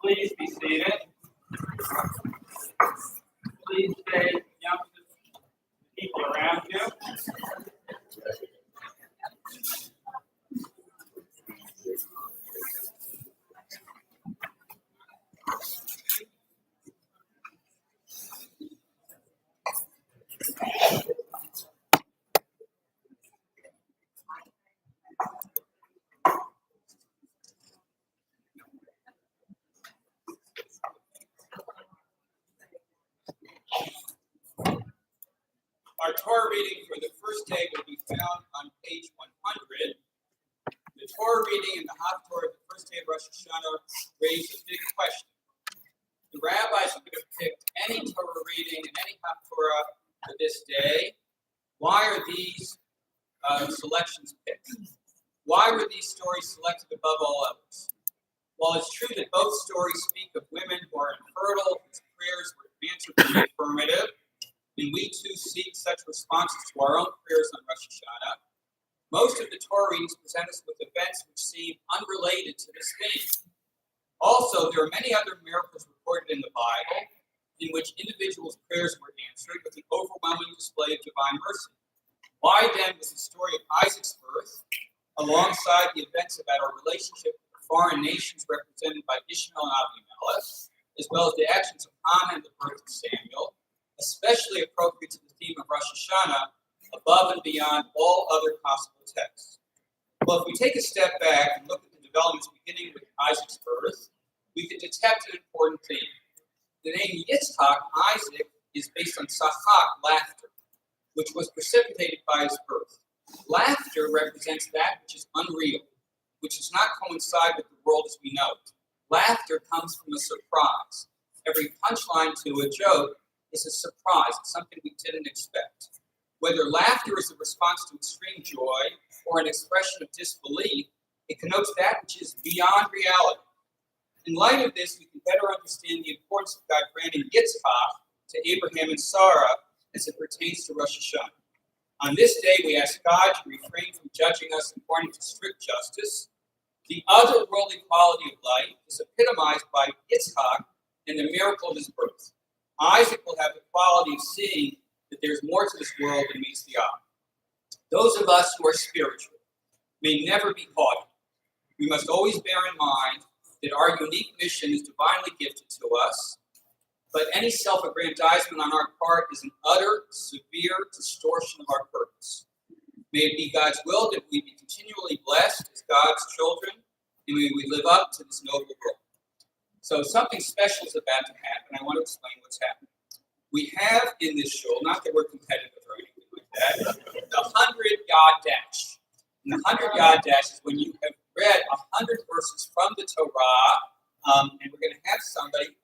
Please be seated. Please stay young to the people around you. Our Torah reading for the first day will be found on page 100. The Torah reading in the Haftorah of the first day of Rosh Hashanah raised a big question. The rabbis could have picked any Torah reading and any Haftorah for this day. Why are these selections picked? Why were these stories selected above all others? While it's true that both stories speak of women who are infertile, whose prayers were answered in the affirmative, and we too seek such responses to our own prayers on Rosh Hashanah, most of the Torah readings present us with events which seem unrelated to this theme. Also, there are many other miracles recorded in the Bible in which individuals' prayers were answered with an overwhelming display of divine mercy. Why then was the story of Isaac's birth, alongside the events about our relationship with the foreign nations represented by Ishmael and Abimelech, as well as the actions of Hannah and the birth of Samuel, especially appropriate to the theme of Rosh Hashanah, above and beyond all other possible texts? Well, if we take a step back and look at the developments beginning with Isaac's birth, we can detect an important theme. The name Yitzhak, Isaac, is based on sachak, laughter, which was precipitated by his birth. Laughter represents that which is unreal, which does not coincide with the world as we know it. Laughter comes from a surprise. Every punchline to a joke is a surprise, it's something we didn't expect. Whether laughter is a response to extreme joy or an expression of disbelief, it connotes that which is beyond reality. In light of this, we can better understand the importance of God granting Yitzhak to Abraham and Sarah as it pertains to Rosh Hashanah. On this day, we ask God to refrain from judging us according to strict justice. The otherworldly quality of life is epitomized by Yitzhak and the miracle of his birth. Isaac will have the quality of seeing that there's more to this world than meets the eye. Those of us who are spiritual may never be caught. We must always bear in mind that our unique mission is divinely gifted to us, but any self-aggrandizement on our part is an utter, severe distortion of our purpose. May it be God's will that we be continually blessed as God's children, and may we live up to this noble goal. So something special is about to happen. I want to explain what's happening. We have in this shul, not that we're competitive or anything like that, the 100-yard dash. And the 100-yard dash is when you have read 100 verses from the Torah, and we're going to have somebody,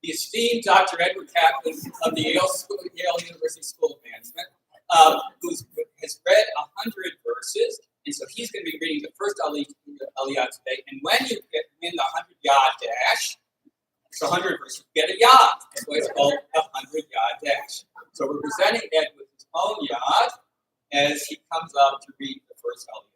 the esteemed Dr. Edward Kaplan of the Yale University School of Management, who has read 100 verses, and so he's going to be reading the first Aliyah today. And when you win the 100-yard dash, it's 100 verses, you get a yad. That's why it's called a 100-yard dash. So we're presenting Ed with his own yad as he comes up to read the first Aliyah.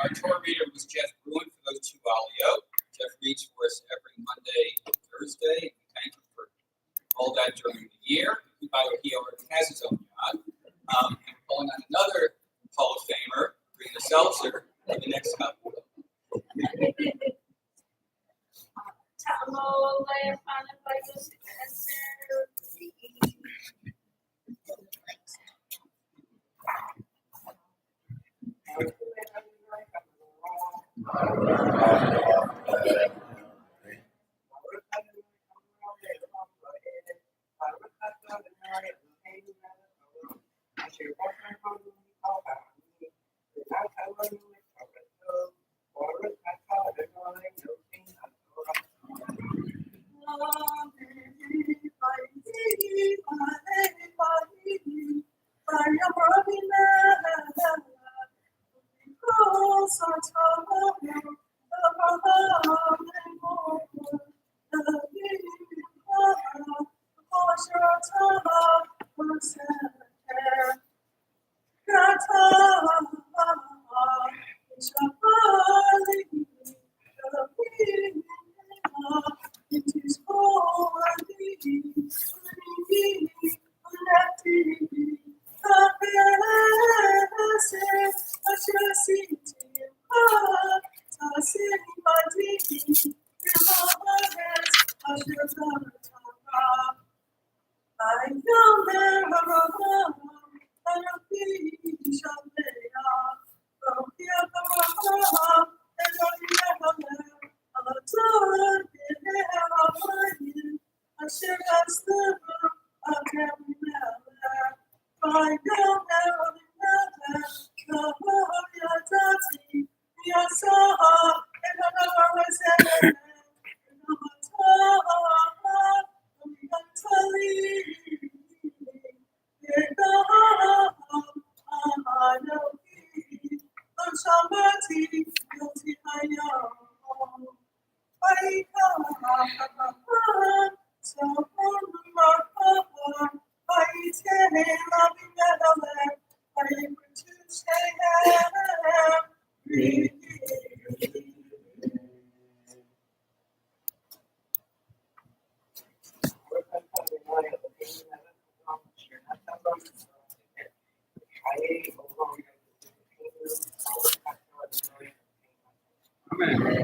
Our Torah reader was Jeff Bruin for those two aliyot. Jeff reads for us every Monday and Thursday. We thank him for all that during the year. By the way, he already has his own yard. And pulling on another Hall of Famer, Rena Seltzer, for the next couple.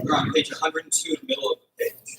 We're on page 102, the middle of the page.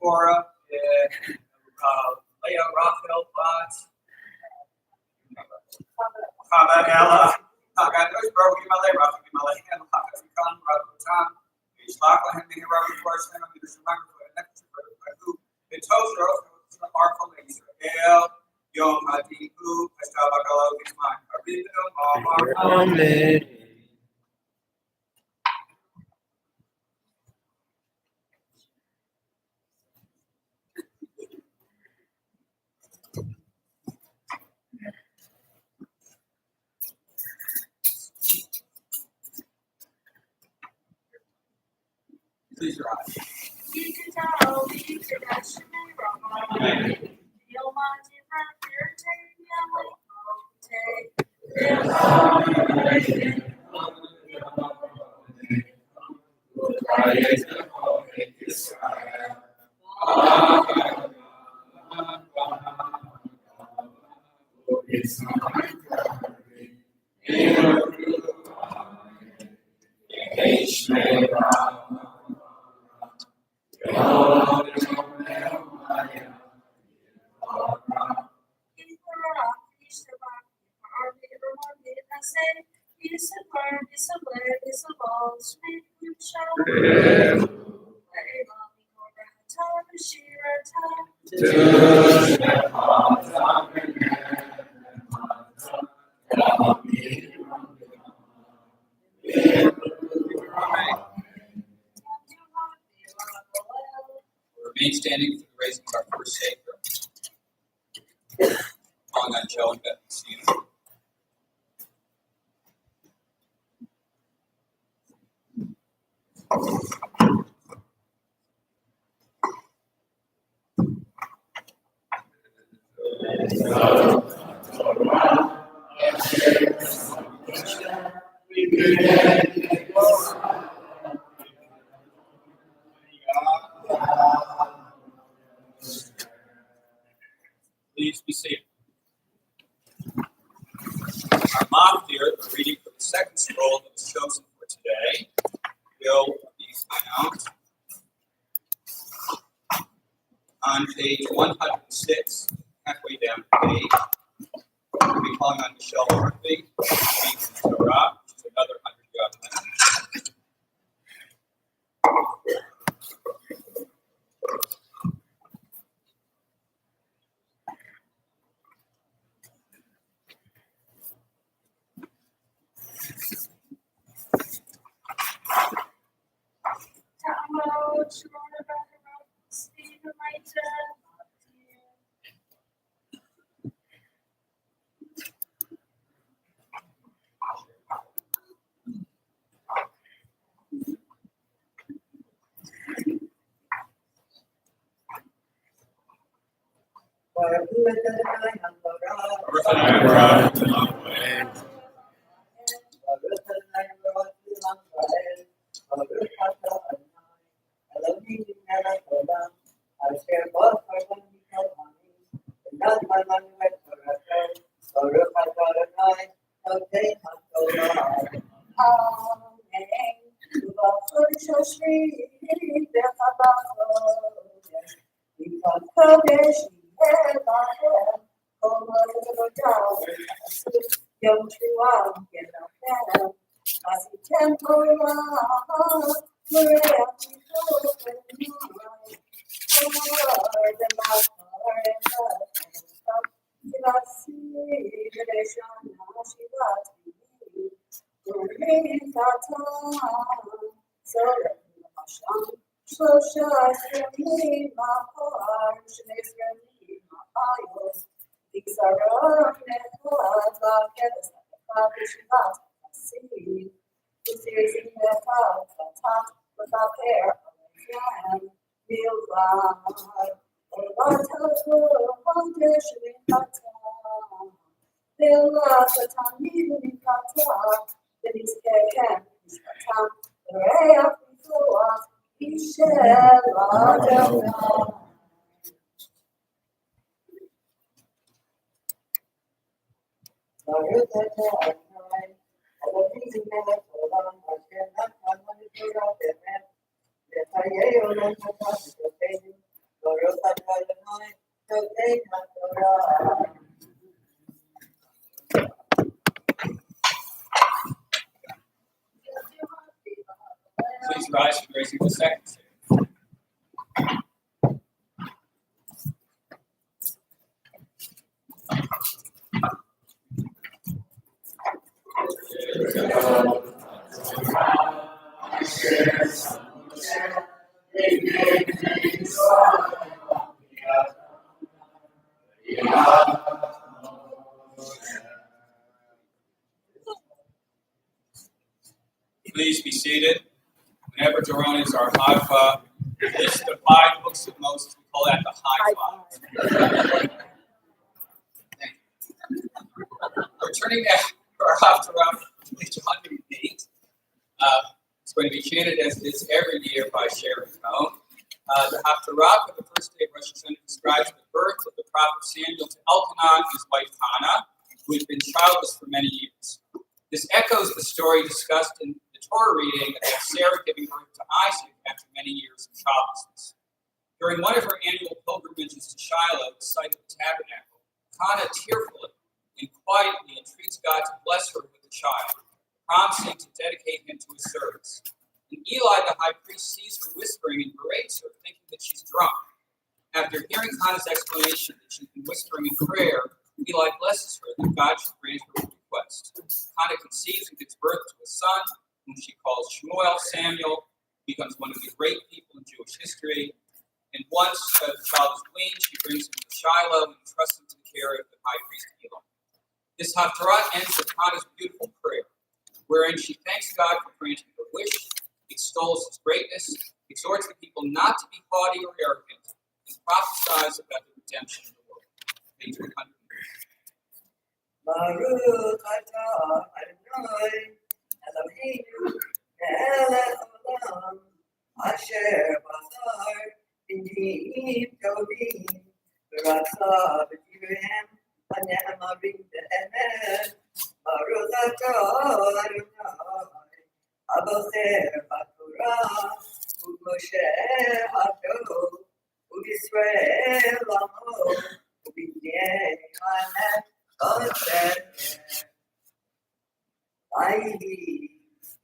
Torah, Leah, Raphael, Bat, Kabbalah, Hagadosh, Baruch Yimaleh, Raphael Yimaleh, and Hagadosh, Raphael, Yishlach Lahem Mehirav, Torah, and the Shemach, the Tosher, Archon Israel, Yom Hadiku, Estabagalo, Ismail, Amen. Please rise. Remain standing for the raising of our first sacred. Calling on Joe and Bethany. Please be seated. Our mom here, the reading for the second scroll that was chosen for today, will be found on page 106, halfway down the page. We'll be calling on Michelle Murphy, reading from Torah, which is another 100-yard limit. Please rise for raising the second stage. Please be seated. Whenever Doronis are have list of 5 books of Moses, we call that the high five. Thank you. We're turning now to our Haftarah, page 108. It's going to be chanted as it is every year by Sharon Cohn. The Haftarah for the first day of Rosh Hashanah describes the birth of the prophet Samuel to Elkanah and his wife Hannah, who had been childless for many years. This echoes the story discussed in the Torah reading about Sarah giving birth to Isaac after many years of childlessness. During one of her annual pilgrimages to Shiloh, the site of the tabernacle, Hannah tearfully and quietly entreats God to bless her with a child, promising to dedicate him to his service. And Eli, the high priest, sees her whispering and berates her, thinking that she's drunk. After hearing Hannah's explanation that she's been whispering in prayer, Eli blesses her that God should grant her request. Hannah conceives and gives birth to a son, whom she calls Shmuel. Samuel becomes one of the great people in Jewish history. And once the child is weaned, she brings him to Shiloh and entrusts him to the care of the high priest Eli. This Haftarah ends with Hannah's beautiful prayer, wherein she thanks God for granting her wish, extols his greatness, exhorts the people not to be haughty or arrogant, and prophesies about the redemption of the world. Page 100. Baruch atah Adonai Eloheinu melech haolam asher basar b'dim tovim v'ratzah b'divrei hane'emarim be'emet. Baruch atah Adonai abocher b'Torah u'Moshe ato u'Yisrael amo u'b'nei hanet Vayhi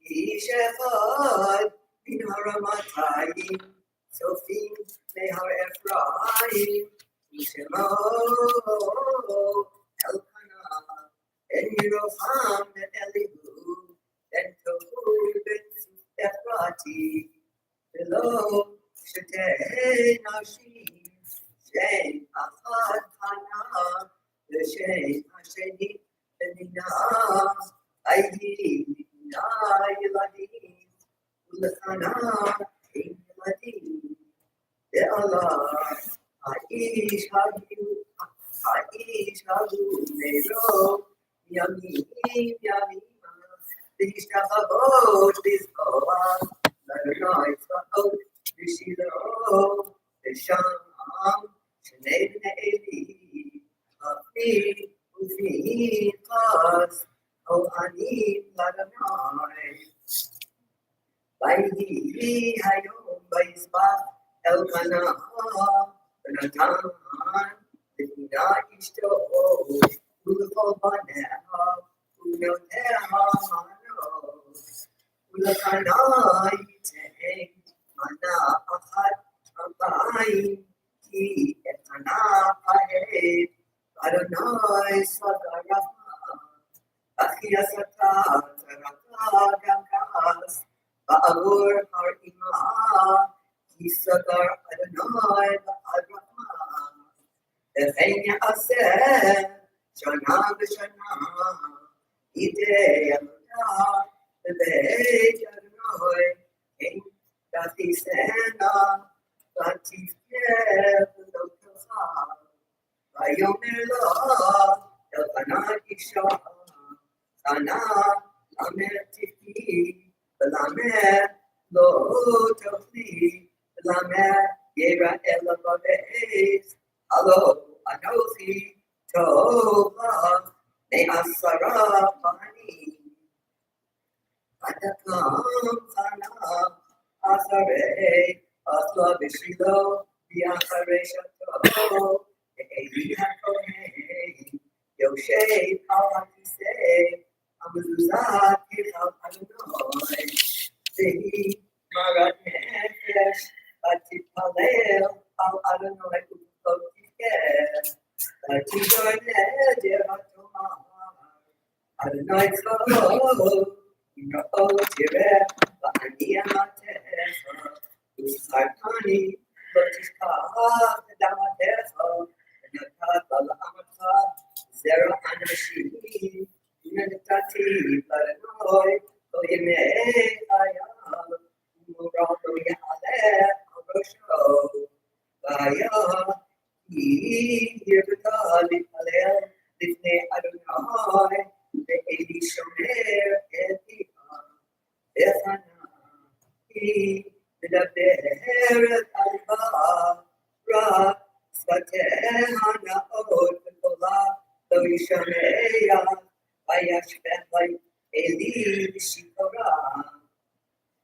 ish echad min haramatayim Sofim mehar Ephraim Shemo Elkanah Ben Yeroham Ben Elihu Ben Tohu Ben Ephrati Below Shetei Nashim Shem Achad Hannah L'shem hasheni b'nina aydi b'nina yeladim u'lechana ein yeladim ve'ala ha'ish hagu meiro yamim yamima v'hishtachavot v'zkoah Adonai Tzvaot V'Shilo V'Sham Shnei B'nei Eli Afi U'Finchas Kohanim L'Adonai Vayhi Hayom Vayizbach Elkanah V'Natan V'Tina Ishto U'Lechol Baneha U'Noteha Mano U'Lekanah Yiteh Mana Achat Abayim Ki Elkanah Pahed Adonai Sagarama Achiyasata Tarata Gamkas Ba'avur Har Imah Yisagar Adonai Ba'adrama V'chein Ya'aseh Shana V'Shana Idei Avodah V'beit Adonai Ein V'tisena V'tifkeh V'lotocha Vayomer Lo Elkanah Isha Sana Lamer Tifki V'lamer Lo Tochli V'lamer Yera Ela B'beis Alo Anochi Tova Me'asara Bani Atakam Sana Asarei Asla B'Shilo V'Acharei Shato E'eli HaKohen Yoshev Al HaKisei Amezuzah Kichal Adonai Vehi Marat Nefesh Vatipalel Al Adonai U'Kol Tifkeh Vatidor Neder HaTomar Adonai Tzvaot Yimra'o Tireh V'ani Amatecha U'Sartani Lo Tishkach Damatecha V'Natat Ba'La'amatcha Zera Anashim Meditati Adonai Lo Yemei Hayam U'Morah Lo Ya'aleh Al Rosho V'Haya Yirvata L'Palel L'Fnei Adonai Ve'eli Shomer Etika V'Chana V'Daberet Alba Ra Sfateha Na'od V'Kola Lo Yishameya Vayashpeh Eli Shikora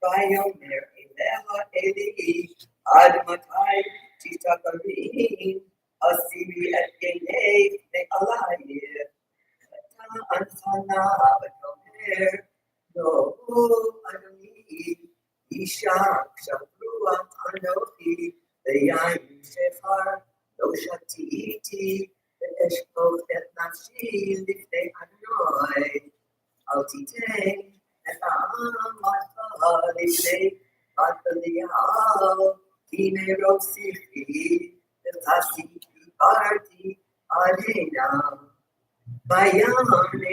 Vayomer Eleha Eli Ad Matai Titakarim Asiri Et Genei Ve'alayir Antana V'Yomer Lo Adoni Ishak Shavrua Anochi Ve'yayin Shefar Lo Shatiti Ve'eshkot Et Nafshi L'Ifnei Adonai Al Titei Et Ha'amatcha L'Ifnei Batalial Kine Rosichi V'Tasi Parti Adinam Vayomer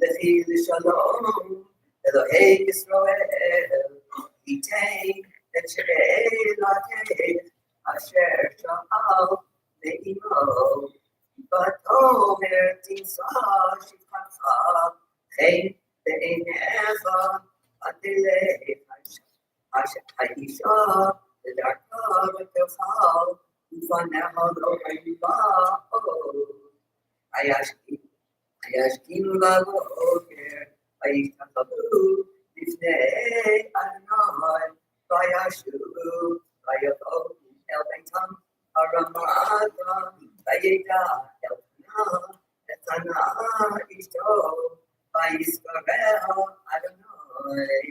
Lechi L'Shalom Elohei Yisrael Yitei Et Sherei Latei Asher Sha'al Me'imo Vatomer Tisa Shivchacha Chen Ve'enecha Atilei Ha'isha V'darka V'tofal Ufanecha Lo Hayiba'o Ayashkim Lavoker Ayishtachavu Lifnei Adonai Vayashu Vayavo El Beitam Aramata Vayeda Elkanah Etana Ishto Vayisrael Adonai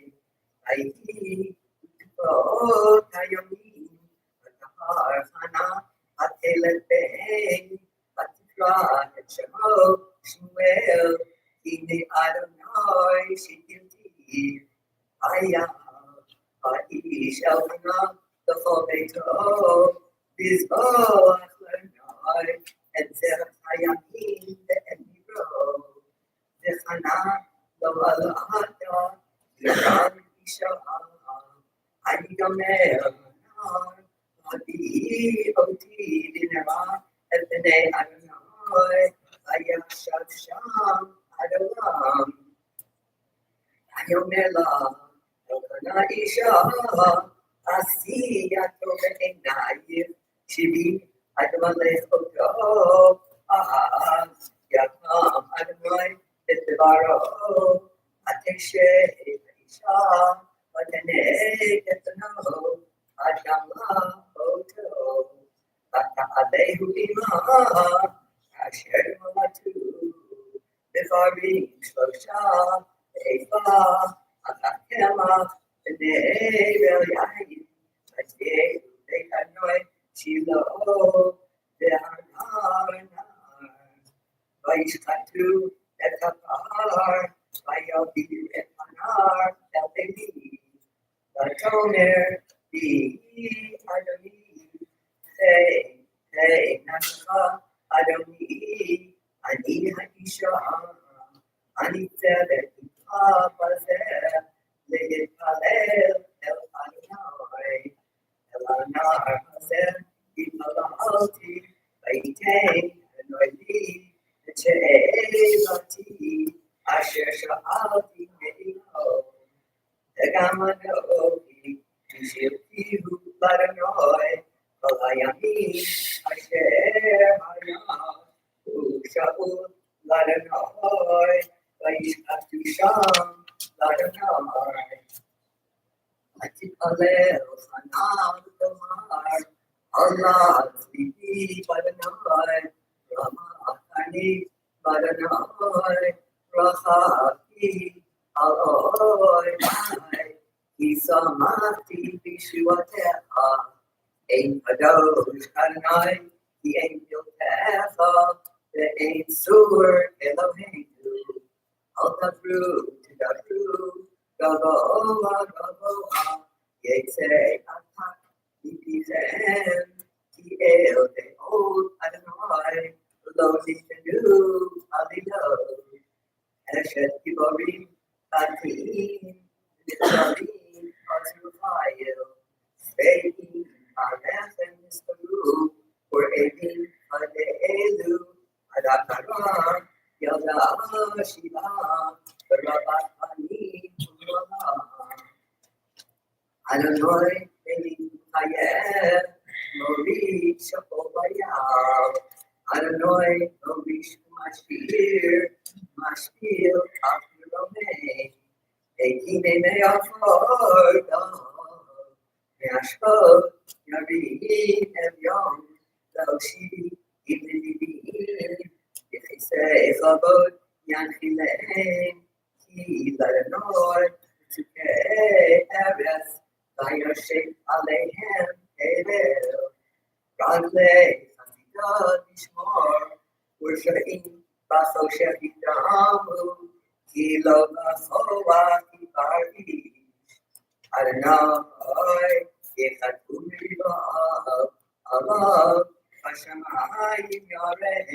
Vayhi Utikot Hayomim Vatahar Chana Atelet Bein Vatikra Et Shemo Shmuel Kine Adonai Shikilti Aya Aish Elkanah L'Chol Beito Bizbo Achlanai Et Zerach Hayamim Ve'et Niro V'Chana Lo Alahata L'Ram Isha Ani Gomer Adi Oti Dinera Et B'nei Adonai Vayashav Sham Adolam Hayomer La Isha, Asiya Tobenayim, Shibi, Adamalechoto, Yakam, Adamai, Etibaro, Ateshe, Isha, Atene, Etano, Adama, Oto, Ata Alehu Ima, Asher Malatu, Befari, Shosha, Eva, Atakema, Nevel Yahin, Ate, Bekanoi, Shilo, Dehanar, Vaishkatu, Etapar, Vayobi, Etanar, Elbeni, Vatoner, Di, Adoni, Hey, Naka, Adoni, Ani Hadisha, Ani Tebet, Pazel, Legit Palel, El Adonai, Elanar Hazel, Imalati, Vaitain, Anoidi, Cheelati, Asher Sha'alti, Medino, Tegamanoki, Shilpihu, Ladanoi, Kalayami, Asher Hayam, Ushaul, Ladanoi, Vaishkatu Sham, Ladanoi, Atikale, Hanan, Damar, Allah, Bibi, Ladanoi, Ramahani, Ladanoi, Rahati, Aloi, Isamati, Bishuateha, Ein Kadosh Adonai, the angel Tefa, the Ein Sur Eloheinu, Altavru, Tidavru, Gavoa, Yetze Atak, Yipizem, Ki El Deod Adonai, Lo Nitenu, Alilo, Eshet Giborim, Atim, Nitzarim, Azrufayel, Speaking, Alephem Nisparu, or Evin, Adeelu, Adakaran, Yada Shiva, Rabbatani, Adonai, Eli Hayel, Mori, Shakobayal, Adonai, Mori, Mashpil, Kapilome, Ekine Meaforda, Yashko, Yari, Evion, Loshi, Ibn, if he say, Chabot, Yanchilem, Ki, Ladanor, Tuke, Eres, Vayoshe, Alehem, Evel, Radle, Hatidad, Mishmor, Worshaim, Baso Shehidamu, Kilo, Basoa, Kipari, Adonai, Yechatu Mibav, Allah, Hashemayim Yareh,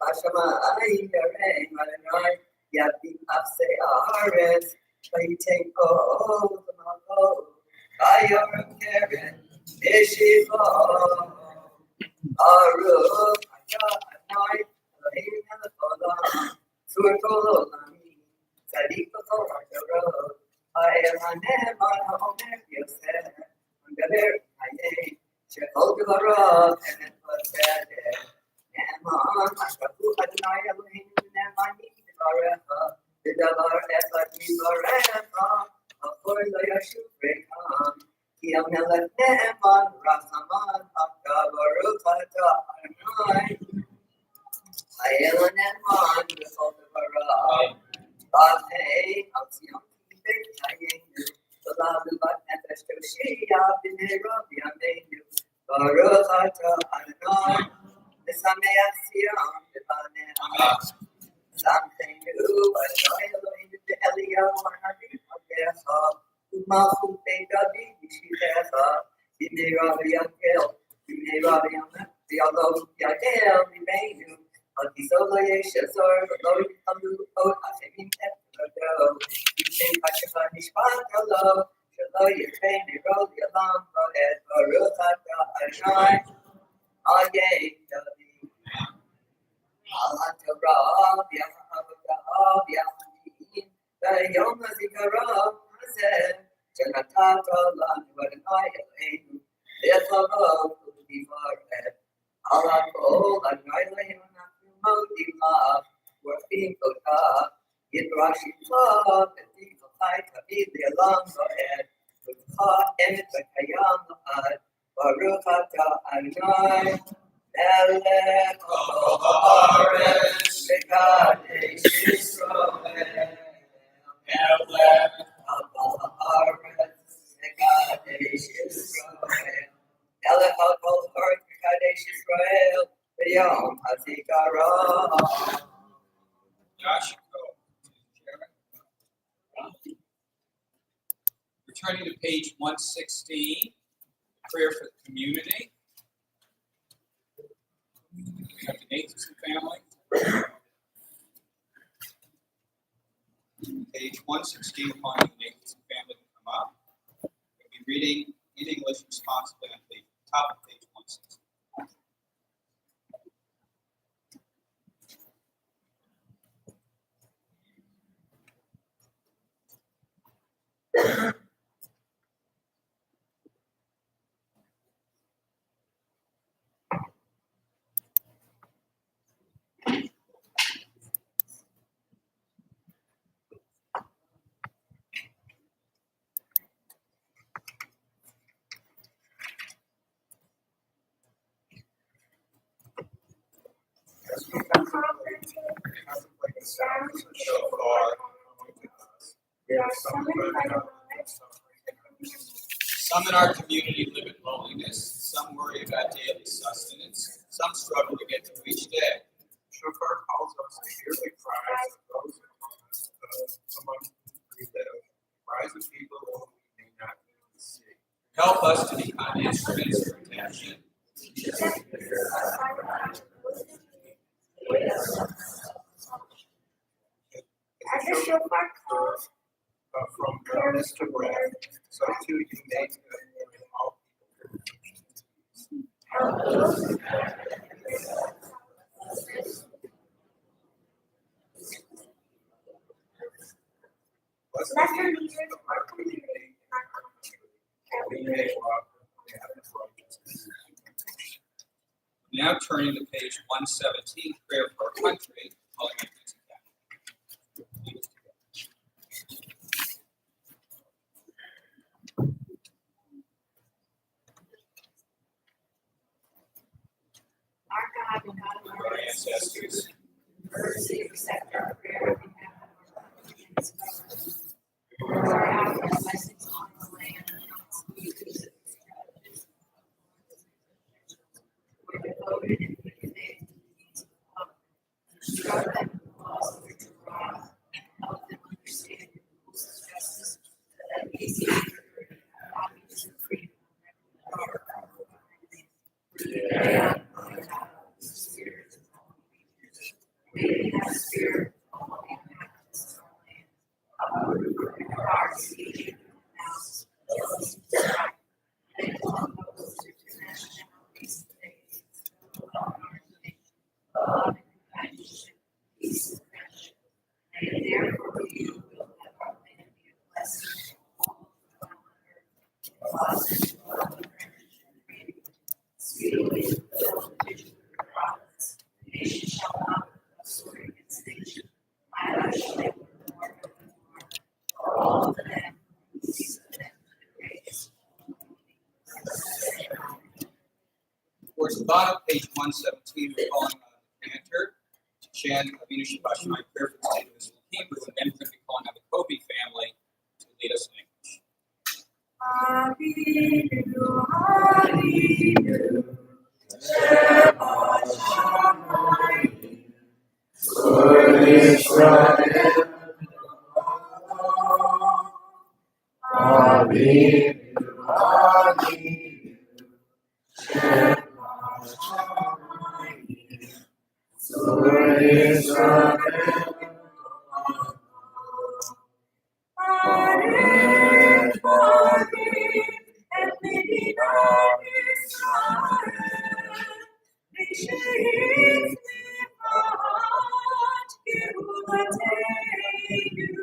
Hashemayim Yareh, Adonai, Yadim Afse Aharetz, Vayitain Kol, V'Malkol, Vayoram Keren, Nishiva, Aruch, Adonai, Elohim Melech Sur Kol Olamim, Tzadik B'Kol HaTorot, Ha'elanem HaOmer Yosef, Ungaber Hayei, Shekol Gevarav, Emet V'Tzedek, Ne'eman, Ashkafu Adonai Elohim, Ne'emani V'Varecha, V'Davar Echad V'Varecha, Achor Lo Yashuv Rekam, Ki HaMelech Ne'eman, Rachaman, Hafka Baruch Atah Adonai, Ha'elanem V'Chol Gevarav, B'Hei, Al-Tziyam Kibet Hayenu, V'Lavu Bat Nefesh Toshia, B'nei Rav Yameinu, Baruch Atah Adonai, V'Sameach Tziyam B'Banei Something new, Adonai Elohim B'Eliyahu Hanavi Hagecha, U'Malchut Beit David Yishitecha, B'nei Rav Yakel, B'nei Rav Yamek, V'Yalov Yadel B'Meinu, Al-Kisola Yeshazor, V'lo Yikalu Od Achemim Etzodo, Yishem Hashem Nishpat Yalo, Shelo Yirfei Nirol Yalam V'Ed Baruch Atah Adonai, Agei David. Allah Torah, Yahweh, Yahweh, Yom HaZikaron Hazeh, Shenatata Lanu Adonai Eloheinu, Le'echavav U'Divareh, Ala Kol Adonai Eloheinu Anachnu Modim Lav, Worfim Kotah, Yidrashim Lav, V'Tikva Chai Tamid Le'Olam Va'ed, V'Tcha Emet V'Kayam La'ad, Baruch Atah Adonai, Melech HaOretz, Mekadesh Yisrael, Melech HaOretz, Mekadesh Yisrael, Melech HaOretz, Mekadesh Yisrael, V'Yom HaZikaron. Yashiko. Returning to page 116, prayer for the community. We have the Nathanson family. Page 116, calling the Nathanson family to come up. We'll be reading in English responsibly on the top of page 116. As we contemplate the sounds of shofar coming to us, we are summoned by God and suffering in our community. Some in our community live in loneliness, some worry about daily sustenance, some struggle to get through each day. Shofar calls us to hear the cries of those among whom we live, cries of people whom we may not really see. Help us to be kind instruments of redemption. As the shofar calls from darkness to bread, so too you make all Blessed are the leaders of our community, and we may walk in the path of righteousness. Now turning to page 117, prayer for our country, calling our country back. Our God and God of Our ancestors, mercy, accept our prayer on behalf of our country's government. For our African blessings on the land and on speakers. We're devoted and we faith to the needs of the public. Instruct them in the laws of the Torah. Help them understand the rules of justice so that peace and security, happiness and freedom will never let our spirit of all creatures. May that spirit of all inhabitants of our land. Uproot in our hearts the hatred and malice, jealousy, strife, and among those who nationalities and faiths, love our nation, love and companionship, peace and friendship. And therefore you will have our land be a blessing to all who dwell on earth, blossom to love and friendship and freedom. Speedily fulfill the vision of the prophets. Nation shall not put sword against nation. Neither shall they put war against war. For all of them, peace of them, and grace. towards the bottom, page 117, we're calling on the cantor to chant Avinu Shabbat Shemai prayer for the state of Israel in Hebrew, and then we're going to be calling on the Kobe family to lead us in English. Avinu, Avinu, Shabbat Shamayim, Zor Yisrael, Avinu, Avinu, Shabbat Shamayim, Zor Yisrael, Aret Morim, et Medinat Israel, Misheis Nifat Geulateinu,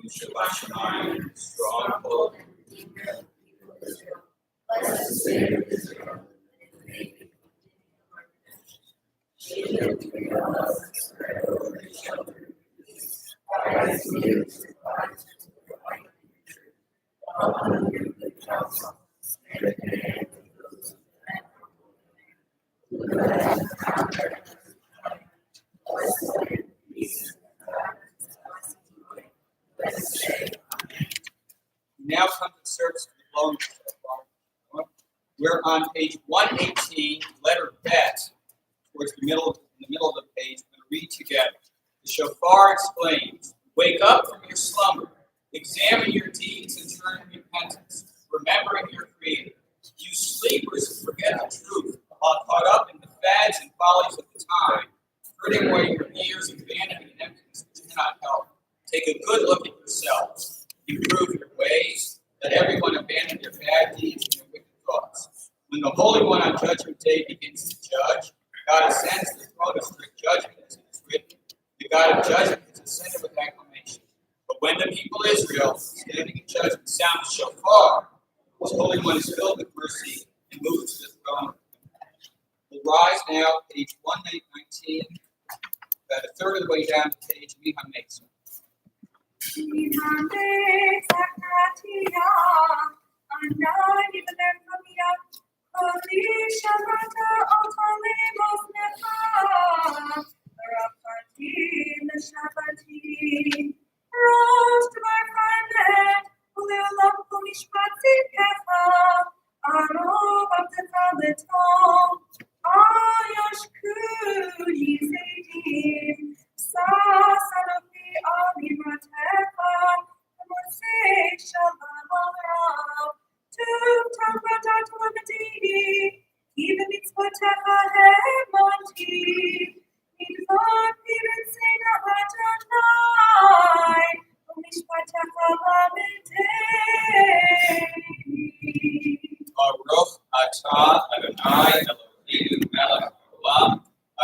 Shabbat Shemayim, stronghold. Now come to the service of the Longest. We're on page 118, letter Bet, towards the middle of the page. We're going to read together. The shofar exclaims, "Wake up from your slumber, examine your deeds and turn in repentance, remembering your Creator. You sleepers who forget the truth, all caught up in the fads and follies of the time, hurting away your years of vanity and emptiness which cannot help. Take a good look at yourselves. Improve your ways. Let everyone abandon their bad deeds and their wicked thoughts. When the Holy One on Judgment Day begins to judge, God ascends the throne of strict judgment, as it is written. The God of judgment has ascended with acclamation. But when the people Israel, standing in judgment, sound the shofar, the Holy One is filled with mercy and moves to the throne. We'll rise now, page 119, about a third of the way down the page, Miha makes it. Baruch atah Adonai Eloheinu melech haolam,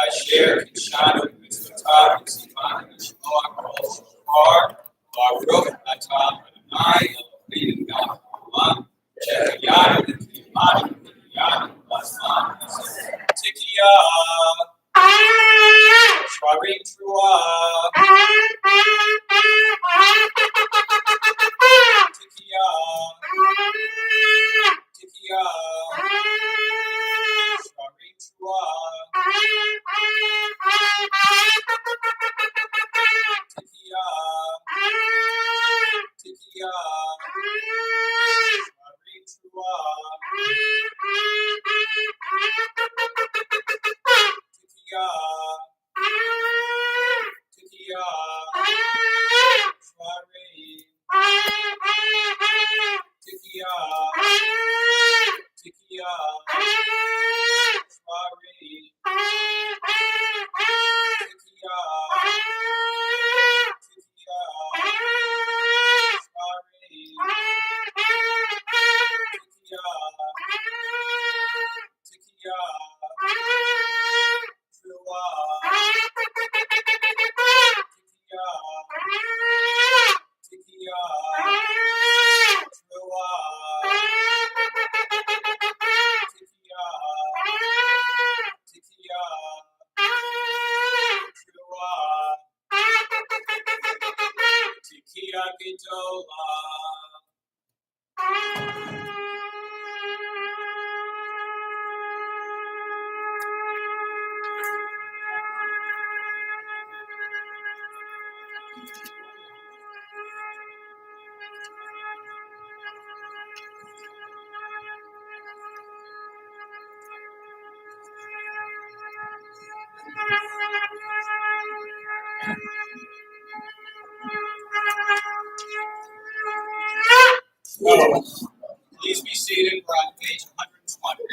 asher kishanu b'mitzvotav v'tzivanu l'shmoah kol shofar. Baruch atah Adonai Eloheinu melech haolam, shehayanu v'kivanu v'yanu v'asman tikiyah. Shvarim truah. Tikiyah. Please be seated. We're on page 120.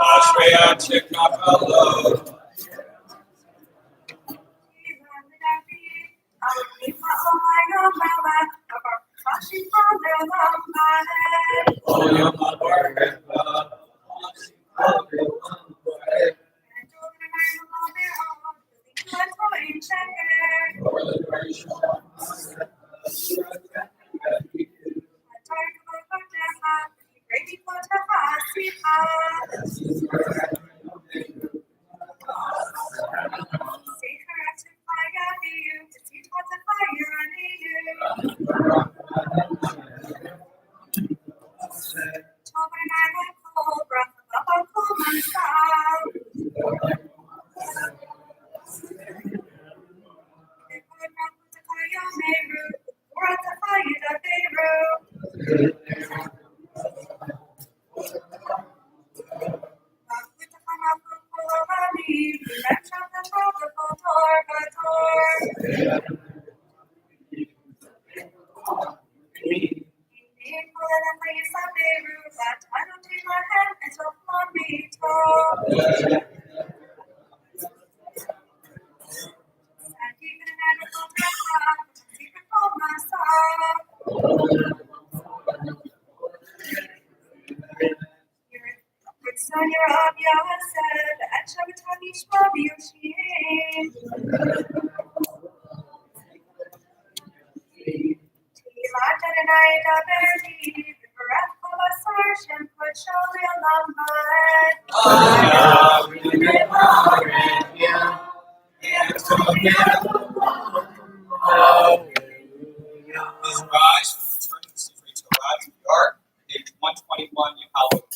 Ashreya Chekapalo. Please rise for the returning to free Torah in the Ark, page 121, Yahweh.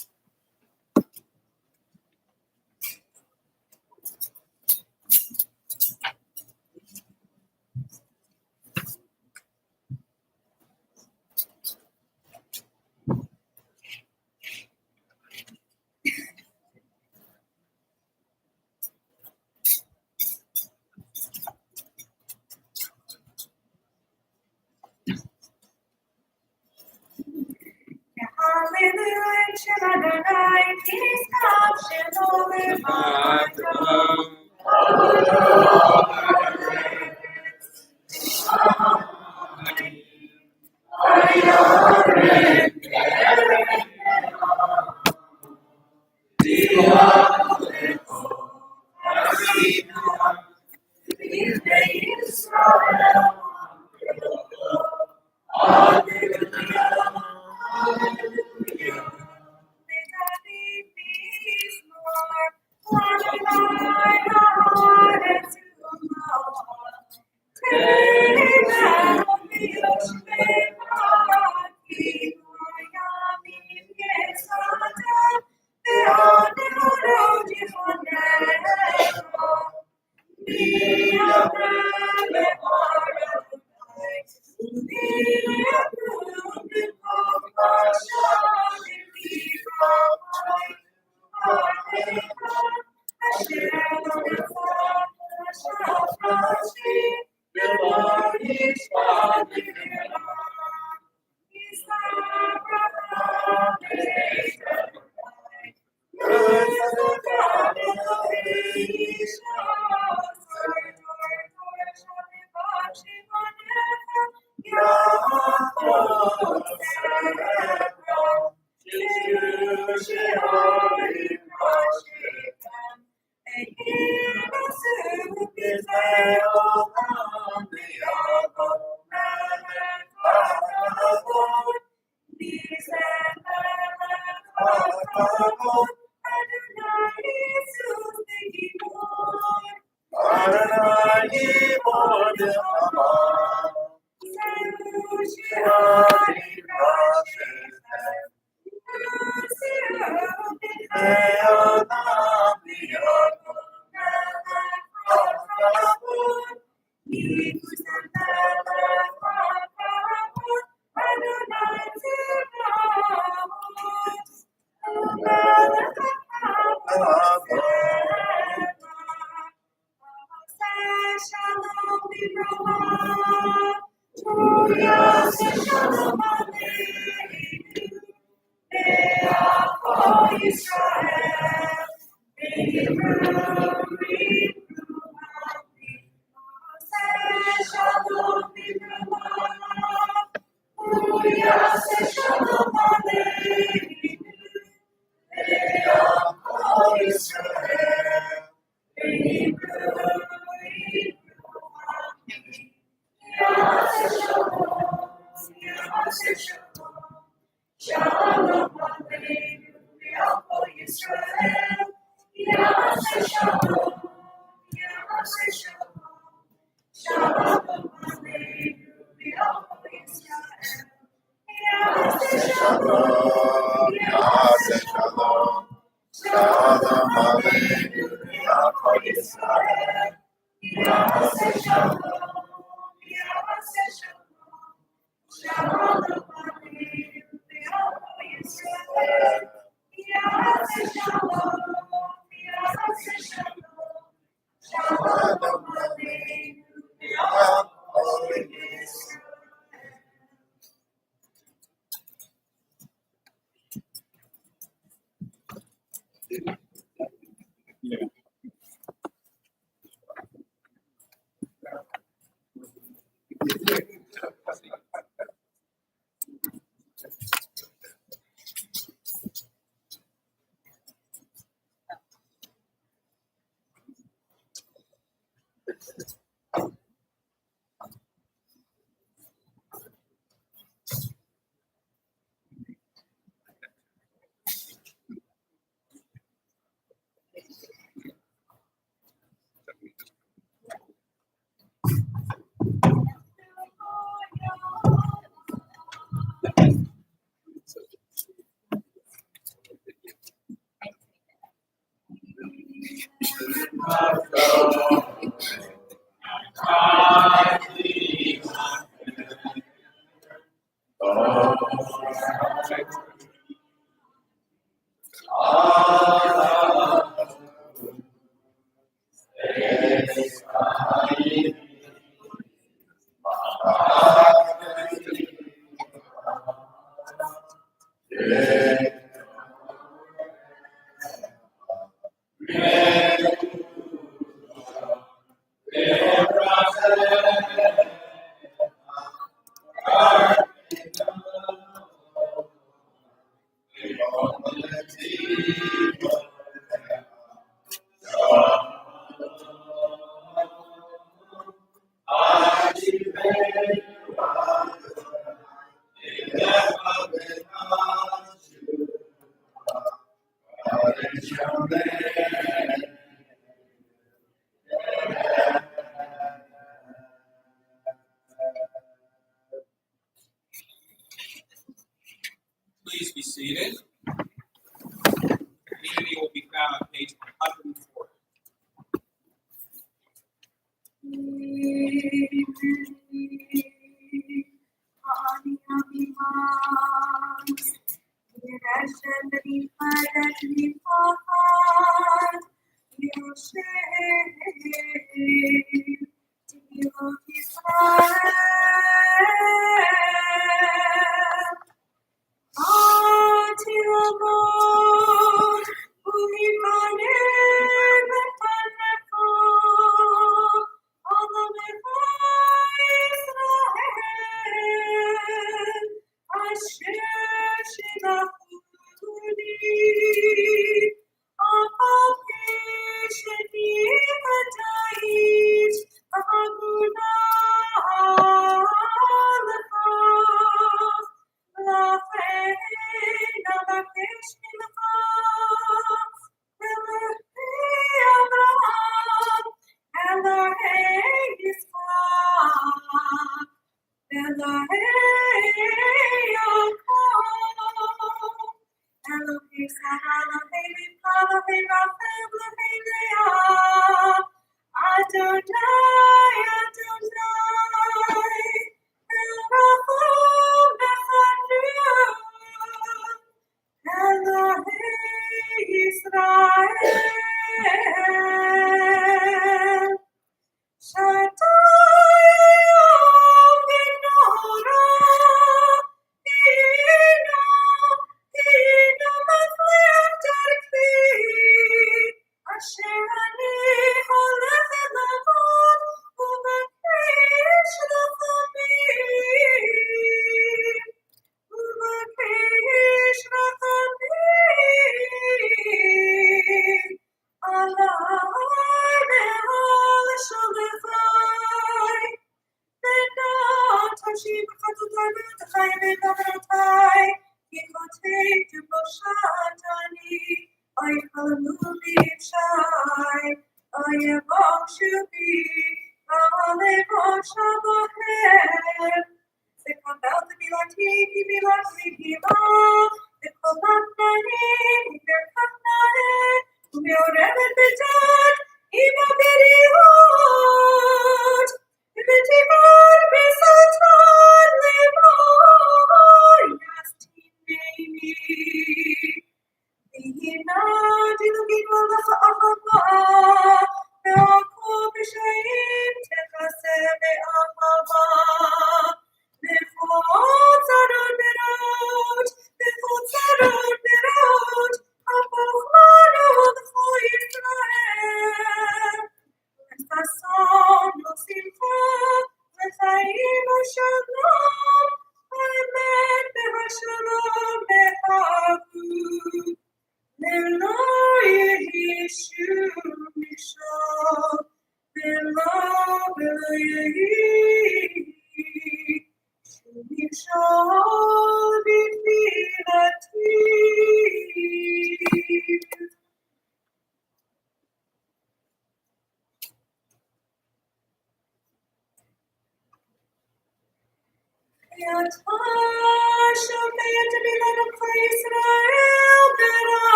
Please be seated. Community will be found on page 104.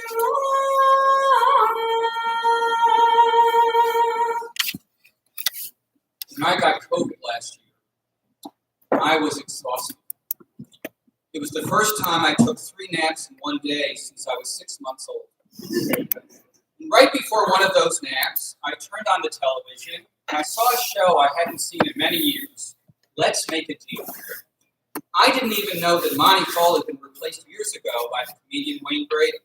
Israel. When I got COVID last year, I was exhausted. It was the first time I took 3 naps in one day since I was 6 months old. And right before one of those naps, I turned on the television and I saw a show I hadn't seen in many years, Let's Make a Deal. I didn't even know that Monty Hall had been replaced years ago by the comedian Wayne Brady.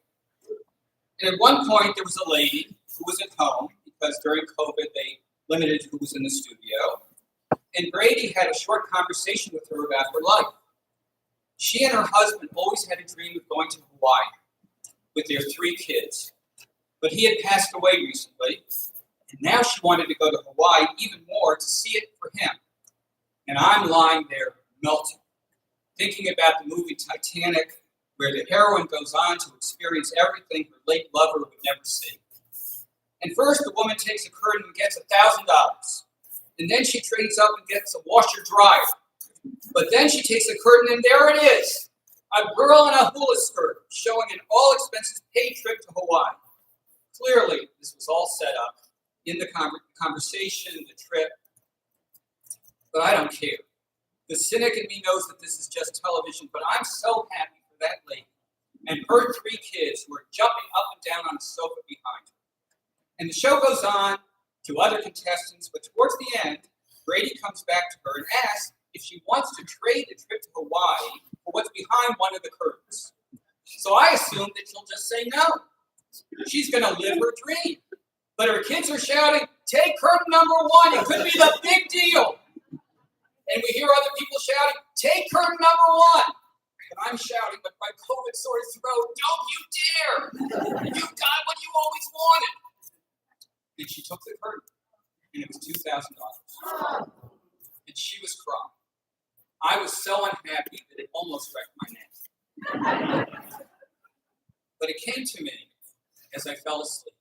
And at one point, there was a lady who was at home because during COVID, they limited who was in the studio. And Brady had a short conversation with her about her life. She and her husband always had a dream of going to Hawaii with their 3 kids. But he had passed away recently, and now she wanted to go to Hawaii even more to see it for him. And I'm lying there melting, thinking about the movie Titanic, where the heroine goes on to experience everything her late lover would never see. And first, the woman takes a curtain and gets $1,000. And then she trades up and gets a washer-dryer. But then she takes a curtain, and there it is, a girl in a hula skirt showing an all-expenses-paid trip to Hawaii. Clearly, this was all set up in the conversation, the trip. But I don't care. The cynic in me knows that this is just television, but I'm so happy for that lady and her 3 kids who are jumping up and down on the sofa behind her. And the show goes on to other contestants, but towards the end, Brady comes back to her and asks if she wants to trade the trip to Hawaii for what's behind one of the curtains. So I assume that she'll just say no. She's going to live her dream. But her kids are shouting, "Take curtain number 1, it could be the big deal." And we hear other people shouting, "Take curtain number 1." And I'm shouting, but my COVID sore throat, "Don't you dare! You've got what you always wanted." And she took the curtain, and it was $2,000. And she was crying. I was so unhappy that it almost wrecked my neck. But it came to me, as I fell asleep,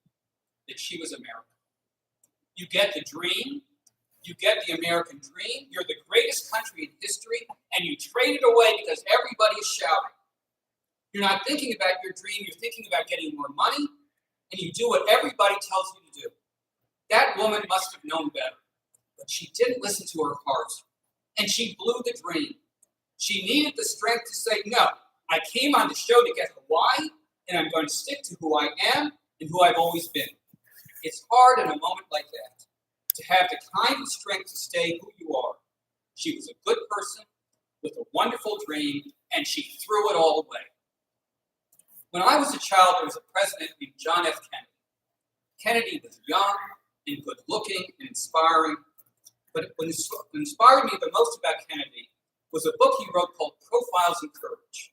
that she was American. You get the dream, You get the American dream. You're the greatest country in history, and you trade it away because everybody is shouting. You're not thinking about your dream. You're thinking about getting more money, and you do what everybody tells you to do. That woman must have known better, but she didn't listen to her heart, and she blew the dream. She needed the strength to say, no, I came on the show to get Hawaii, and I'm going to stick to who I am and who I've always been. It's hard in a moment like that to have the kind of strength to stay who you are. She was a good person with a wonderful dream, and she threw it all away. When I was a child, there was a president named John F. Kennedy. Kennedy was young and good-looking and inspiring, but what inspired me the most about Kennedy was a book he wrote called Profiles in Courage.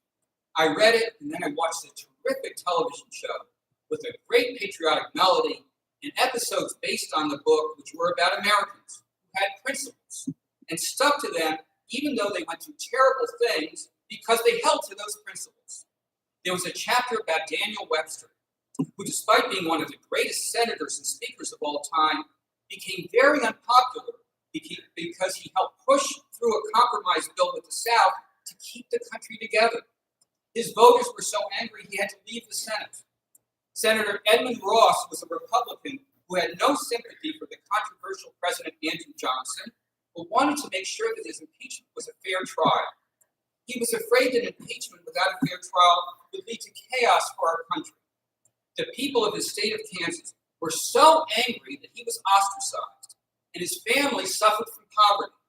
I read it, and then I watched a terrific television show with a great patriotic melody and episodes based on the book, which were about Americans who had principles and stuck to them even though they went through terrible things because they held to those principles. There was a chapter about Daniel Webster, who, despite being one of the greatest senators and speakers of all time, became very unpopular because he helped push through a compromise bill with the South to keep the country together. His voters were so angry he had to leave the Senate. Senator Edmund Ross was a Republican who had no sympathy for the controversial President Andrew Johnson, but wanted to make sure that his impeachment was a fair trial. He was afraid that impeachment without a fair trial would lead to chaos for our country. The people of the state of Kansas were so angry that he was ostracized, and his family suffered from poverty.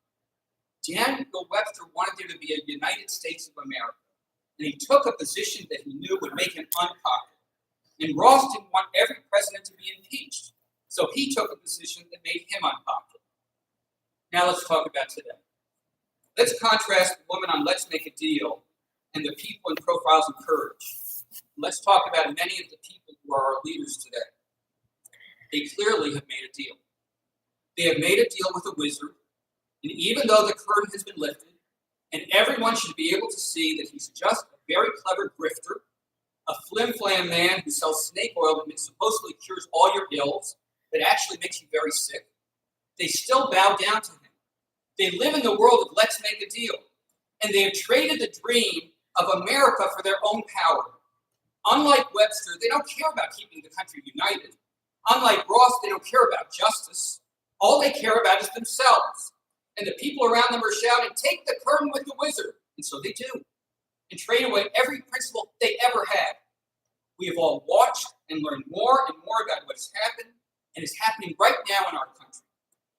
Daniel Webster wanted there to be a United States of America, and he took a position that he knew would make him unpopular. And Ross didn't want every president to be impeached, so he took a position that made him unpopular. Now let's talk about today. Let's contrast the woman on Let's Make a Deal and the people in Profiles in Courage. Let's talk about many of the people who are our leaders today. They clearly have made a deal. They have made a deal with a wizard, and even though the curtain has been lifted, and everyone should be able to see that he's just a very clever grifter, a flim-flam man who sells snake oil that supposedly cures all your ills, but actually makes you very sick, they still bow down to him. They live in the world of Let's Make a Deal, and they have traded the dream of America for their own power. Unlike Webster, they don't care about keeping the country united. Unlike Ross, they don't care about justice. All they care about is themselves. And the people around them are shouting, take the curtain with the wizard. And so they do, and trade away every principle they ever had. We have all watched and learned more and more about what has happened and is happening right now in our country,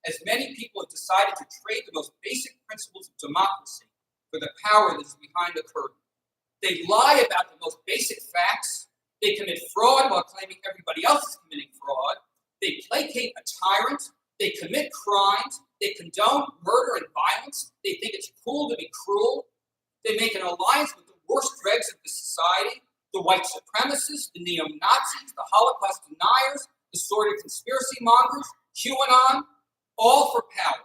as many people have decided to trade the most basic principles of democracy for the power that is behind the curtain. They lie about the most basic facts. They commit fraud while claiming everybody else is committing fraud. They placate a tyrant. They commit crimes. They condone murder and violence. They think it's cool to be cruel. They make an alliance with the worst dregs of the society, the white supremacists, the neo-Nazis, the Holocaust deniers, the sordid conspiracy mongers, QAnon, all for power.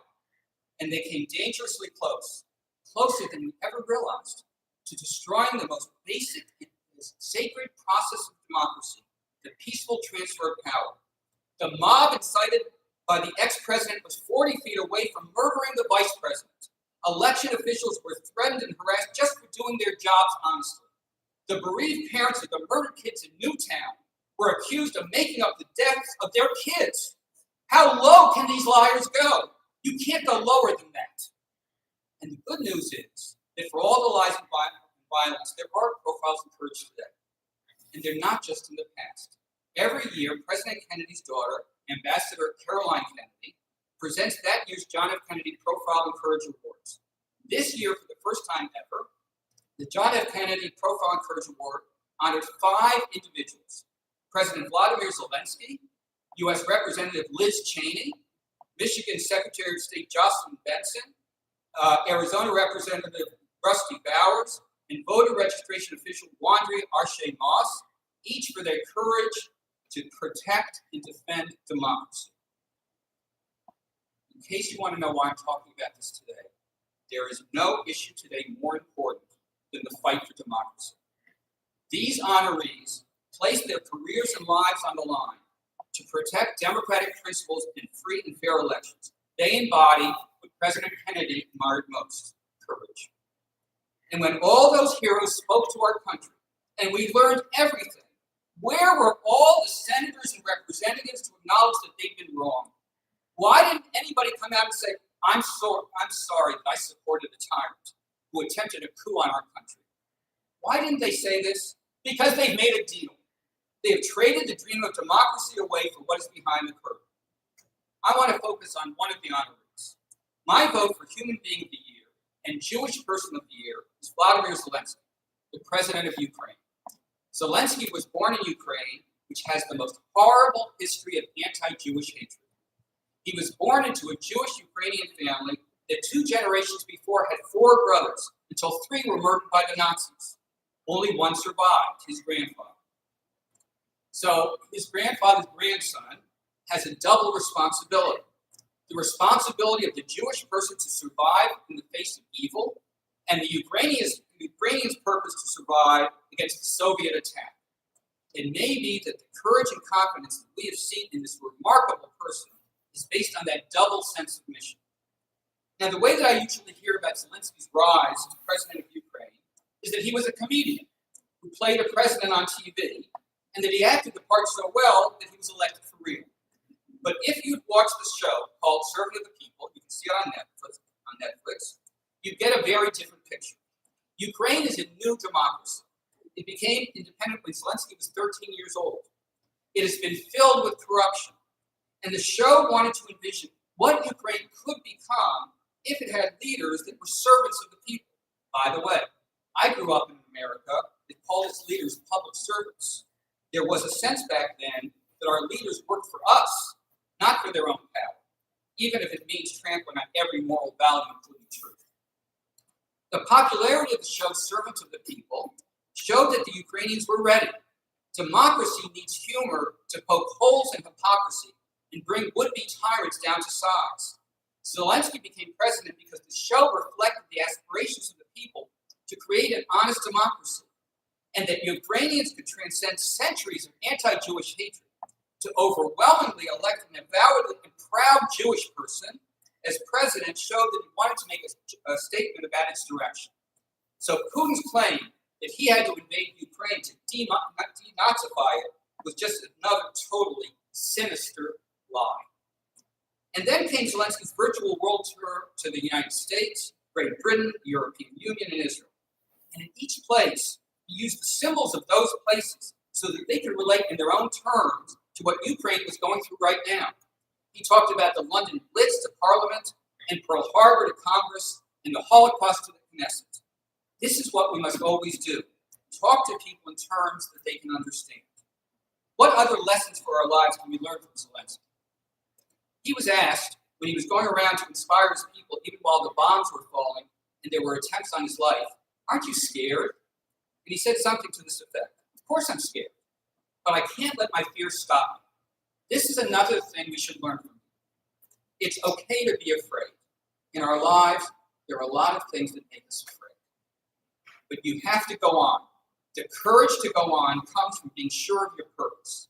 And they came dangerously close, closer than we ever realized, to destroying the most basic and sacred process of democracy, the peaceful transfer of power. The mob incited by the ex-president was 40 feet away from murdering the vice president. Election officials were threatened and harassed just for doing their jobs honestly. The bereaved parents of the murdered kids in Newtown were accused of making up the deaths of their kids. How low can these liars go? You can't go lower than that. And the good news is that for all the lies and violence, there are profiles in courage today. And they're not just in the past. Every year, President Kennedy's daughter, Ambassador Caroline Kennedy, presents that year's John F. Kennedy Profile in Courage Awards. This year, for the first time ever, the John F. Kennedy Profile in Courage Award honored 5 individuals: President Vladimir Zelensky, U.S. Representative Liz Cheney, Michigan Secretary of State Jocelyn Benson, Arizona Representative Rusty Bowers, and voter registration official Wandria Arshay Moss, each for their courage to protect and defend democracy. In case you want to know why I'm talking about this today, there is no issue today more important than the fight for democracy. These honorees place their careers and lives on the line to protect democratic principles in free and fair elections. They embody what President Kennedy admired most, courage. And when all those heroes spoke to our country, and we learned everything, where were all the senators and representatives to acknowledge that they'd been wrong? Why didn't anybody come out and say, I'm sorry that I supported a tyrant who attempted a coup on our country? Why didn't they say this? Because they've made a deal. They have traded the dream of democracy away for what is behind the curtain. I want to focus on one of the honorees. My vote for Human Being of the Year and Jewish Person of the Year is Vladimir Zelensky, the president of Ukraine. Zelensky was born in Ukraine, which has the most horrible history of anti-Jewish hatred. He was born into a Jewish Ukrainian family that 2 generations before had 4 brothers, until 3 were murdered by the Nazis. Only one survived, his grandfather. So his grandfather's grandson has a double responsibility. The responsibility of the Jewish person to survive in the face of evil, and the Ukrainians' purpose to survive against the Soviet attack. It may be that the courage and confidence that we have seen in this remarkable person is based on that double sense of mission. Now, the way that I usually hear about Zelensky's rise to president of Ukraine is that he was a comedian who played a president on TV, and that he acted the part so well that he was elected for real. But if you'd watched the show called Servant of the People, you can see it on Netflix, you get a very different picture. Ukraine is a new democracy. It became independent when Zelensky was 13 years old. It has been filled with corruption. And the show wanted to envision what Ukraine could become if it had leaders that were servants of the people. By the way, I grew up in America that called its leaders public servants. There was a sense back then that our leaders worked for us, not for their own power, even if it means trampling on every moral value, including truth. The popularity of the show Servants of the People showed that the Ukrainians were ready. Democracy needs humor to poke holes in hypocrisy and bring would-be tyrants down to size. Zelensky became president because the show reflected the aspirations of the people to create an honest democracy, and that Ukrainians could transcend centuries of anti-Jewish hatred to overwhelmingly elect an avowedly and proud Jewish person as president showed that he wanted to make a statement about its direction. So Putin's claim that he had to invade Ukraine to denazify it was just another totally sinister lie. And then came Zelensky's virtual world tour to the United States, Great Britain, the European Union, and Israel. And in each place, he used the symbols of those places so that they could relate in their own terms to what Ukraine was going through right now. He talked about the London Blitz to Parliament, and Pearl Harbor to Congress, and the Holocaust to the Knesset. This is what we must always do. Talk to people in terms that they can understand. What other lessons for our lives can we learn from Zelensky? He was asked, when he was going around to inspire his people, even while the bombs were falling and there were attempts on his life, aren't you scared? And he said something to this effect. Of course I'm scared, but I can't let my fears stop me. This is another thing we should learn from him. It's okay to be afraid. In our lives, there are a lot of things that make us afraid. But you have to go on. The courage to go on comes from being sure of your purpose.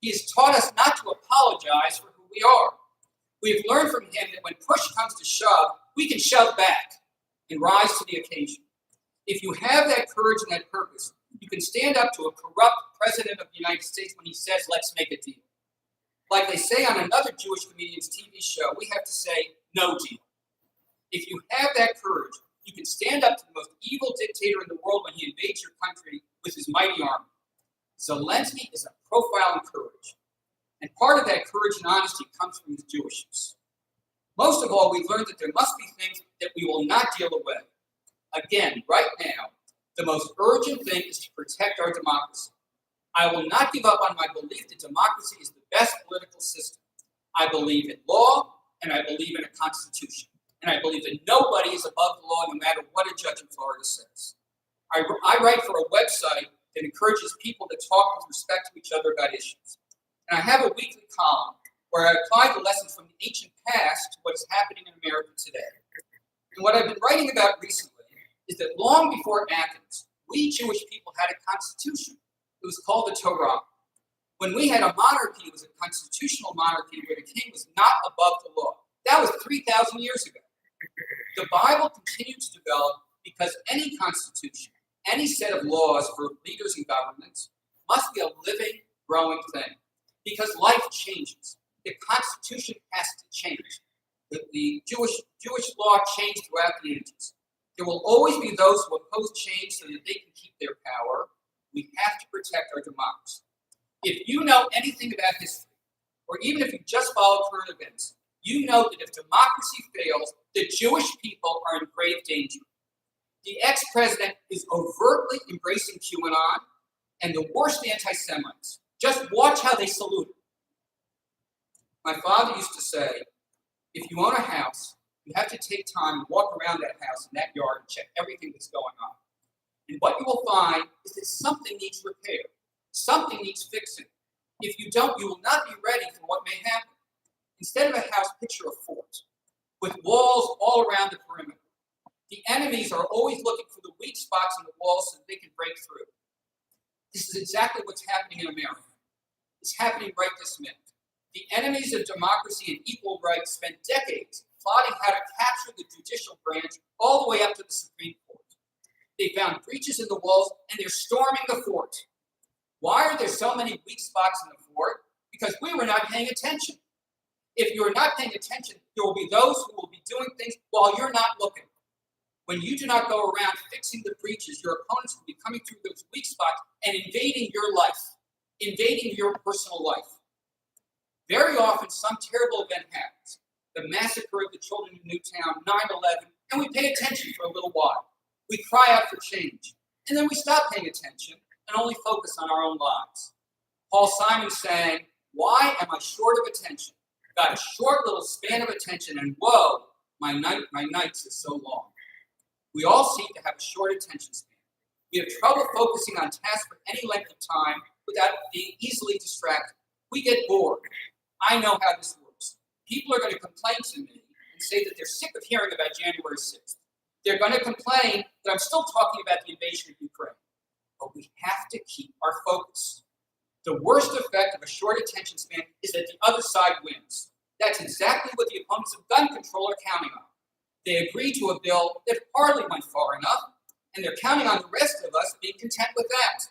He has taught us not to apologize for who we are. We have learned from him that when push comes to shove, we can shove back and rise to the occasion. If you have that courage and that purpose, you can stand up to a corrupt president of the United States when he says, let's make a deal. Like they say on another Jewish comedian's TV show, we have to say, no deal. If you have that courage, you can stand up to the most evil dictator in the world when he invades your country with his mighty army. Zelensky is a profile in courage. And part of that courage and honesty comes from his Jewishness. Most of all, we've learned that there must be things that we will not deal away. Again, right now, the most urgent thing is to protect our democracy. I will not give up on my belief that democracy is the best political system. I believe in law, and I believe in a constitution. And I believe that nobody is above the law, no matter what a judge in Florida says. I write for a website that encourages people to talk with respect to each other about issues. And I have a weekly column where I apply the lessons from the ancient past to what is happening in America today. And what I've been writing about recently is that long before Athens, we Jewish people had a constitution. It was called the Torah. When we had a monarchy, it was a constitutional monarchy where the king was not above the law. That was 3,000 years ago. The Bible continued to develop because any constitution, any set of laws for leaders and governments must be a living, growing thing. Because life changes. The Constitution has to change. The Jewish law changed throughout the ages. There will always be those who oppose change so that they can keep their power. We have to protect our democracy. If you know anything about history, or even if you just follow current events, you know that if democracy fails, the Jewish people are in grave danger. The ex-president is overtly embracing QAnon and the worst anti-Semites. Just watch how they salute him. My father used to say, if you own a house, you have to take time and walk around that house and that yard and check everything that's going on. And what you will find is that something needs repair. Something needs fixing. If you don't, you will not be ready for what may happen. Instead of a house, picture a fort with walls all around the perimeter. The enemies are always looking for the weak spots in the walls so that they can break through. This is exactly what's happening in America. It's happening right this minute. The enemies of democracy and equal rights spent decades plotting how to capture the judicial branch all the way up to the Supreme Court. They found breaches in the walls and they're storming the fort. Why are there so many weak spots in the fort? Because we were not paying attention. If you're not paying attention, there will be those who will be doing things while you're not looking. When you do not go around fixing the breaches, your opponents will be coming through those weak spots and invading your life, invading your personal life. Very often, some terrible event happens. The massacre of the children in Newtown, 9/11, and we pay attention for a little while. We cry out for change, and then we stop paying attention and only focus on our own lives. Paul Simon sang, "Why am I short of attention? Got a short little span of attention, and whoa, my nights are so long." We all seem to have a short attention span. We have trouble focusing on tasks for any length of time without being easily distracted. We get bored. I know how this works. People are going to complain to me and say that they're sick of hearing about January 6th. They're going to complain that I'm still talking about the invasion of Ukraine. But we have to keep our focus. The worst effect of a short attention span is that the other side wins. That's exactly what the opponents of gun control are counting on. They agreed to a bill that hardly went far enough, and they're counting on the rest of us being content with that.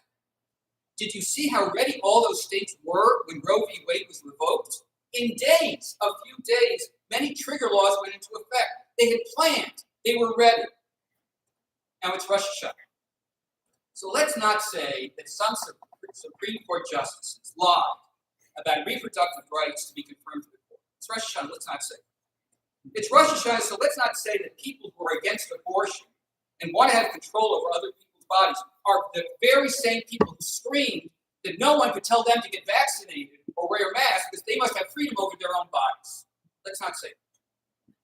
Did you see how ready all those states were when Roe v. Wade was revoked? In days, a few days, many trigger laws went into effect. They had planned. They were ready. Now it's Rosh Hashanah. So let's not say that some Supreme Court justices lied about reproductive rights to be confirmed to the court. It's Rosh Hashanah. Let's not say. It's Rosh Hashanah, so let's not say that people who are against abortion and want to have control over other people's bodies are the very same people who screamed that no one could tell them to get vaccinated or wear a mask because they must have freedom over their own bodies. Let's not say that.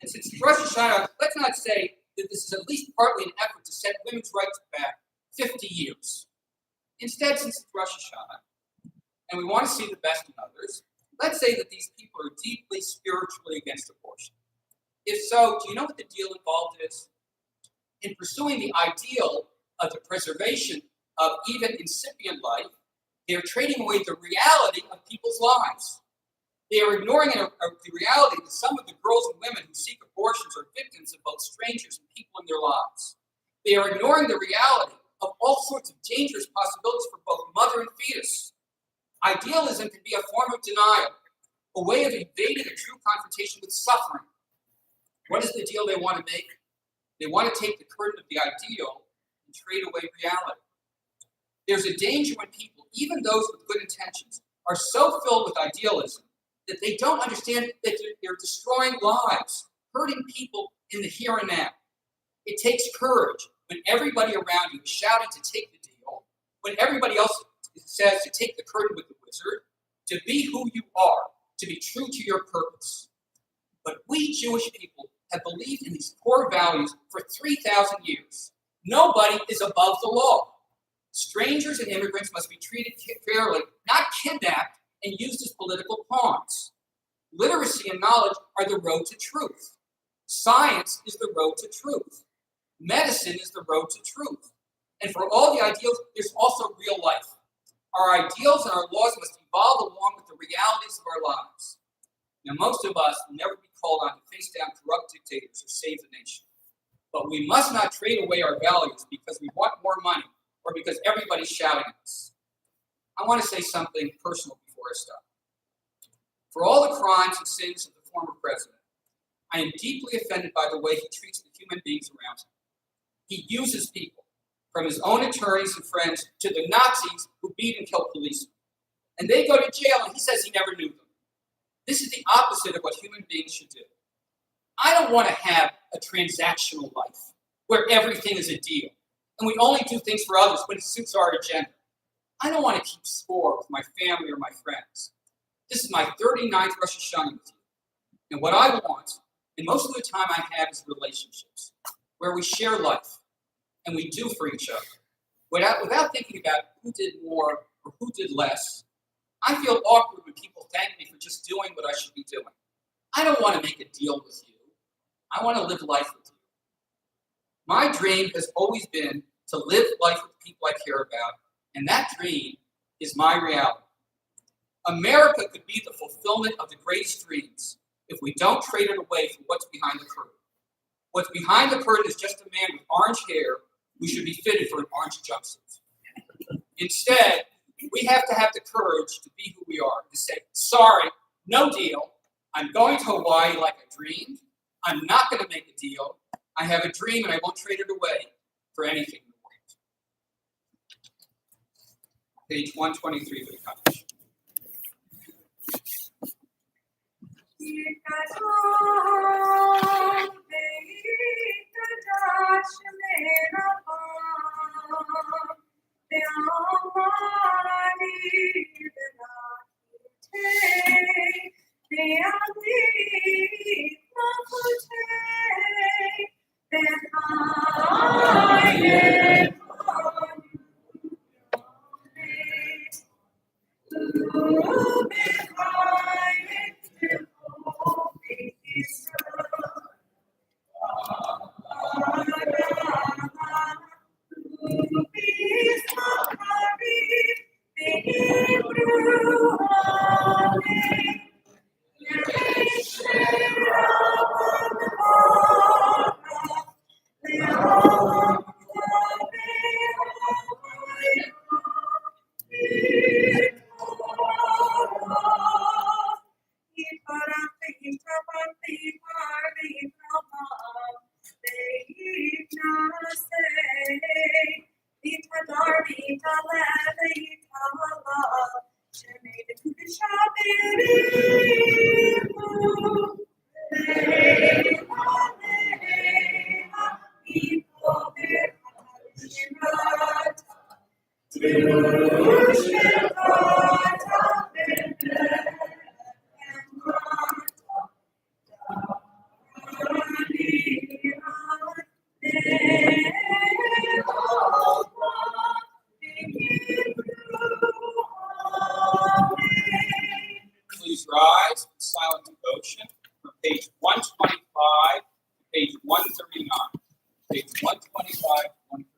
And since it's Rosh Hashanah, let's not say that this is at least partly an effort to set women's rights back 50 years. Instead, since it's Rosh Hashanah, and we want to see the best in others, let's say that these people are deeply spiritually against abortion. If so, do you know what the deal involved is? In pursuing the ideal of the preservation of even incipient life, they are trading away the reality of people's lives. They are ignoring the reality that some of the girls and women who seek abortions are victims of both strangers and people in their lives. They are ignoring the reality of all sorts of dangerous possibilities for both mother and fetus. Idealism can be a form of denial, a way of evading a true confrontation with suffering. What is the deal they want to make? They want to take the curtain of the ideal and trade away reality. There's a danger when people, even those with good intentions, are so filled with idealism that they don't understand that they're destroying lives, hurting people in the here and now. It takes courage when everybody around you is shouting to take the deal, when everybody else says to take the curtain with the wizard, to be who you are, to be true to your purpose. But we Jewish people have believed in these core values for 3,000 years. Nobody is above the law. Strangers and immigrants must be treated fairly, not kidnapped and used as political pawns. Literacy and knowledge are the road to truth. Science is the road to truth. Medicine is the road to truth. And for all the ideals, there's also real life. Our ideals and our laws must evolve along with the realities of our lives. Now, most of us will never be called on to face down corrupt dictators or save the nation. But we must not trade away our values because we want more money or because everybody's shouting at us. I want to say something personal before I stop. For all the crimes and sins of the former president, I am deeply offended by the way he treats the human beings around him. He uses people, from his own attorneys and friends to the Nazis who beat and killed policemen. And they go to jail and he says he never knew them. This is the opposite of what human beings should do. I don't want to have a transactional life where everything is a deal and we only do things for others when it suits our agenda. I don't want to keep score with my family or my friends. This is my 39th Rosh Hashanah with you. And what I want, and most of the time I have, is relationships where we share life and we do for each other without thinking about who did more or who did less. I feel awkward when people thank me for just doing what I should be doing. I don't want to make a deal with you. I want to live life with you. My dream has always been to live life with the people I care about, and that dream is my reality. America could be the fulfillment of the greatest dreams if we don't trade it away for what's behind the curtain. What's behind the curtain is just a man with orange hair who should be fitted for an orange jumpsuit. Instead, we have to have the courage to be who we are, to say, sorry, no deal. I'm going to Hawaii like I dreamed. I'm not going to make a deal. I have a dream and I won't trade it away for anything in the world. Page 123 for the copy. Please rise in silent devotion from page 125 to page 139. Page 125 to 139.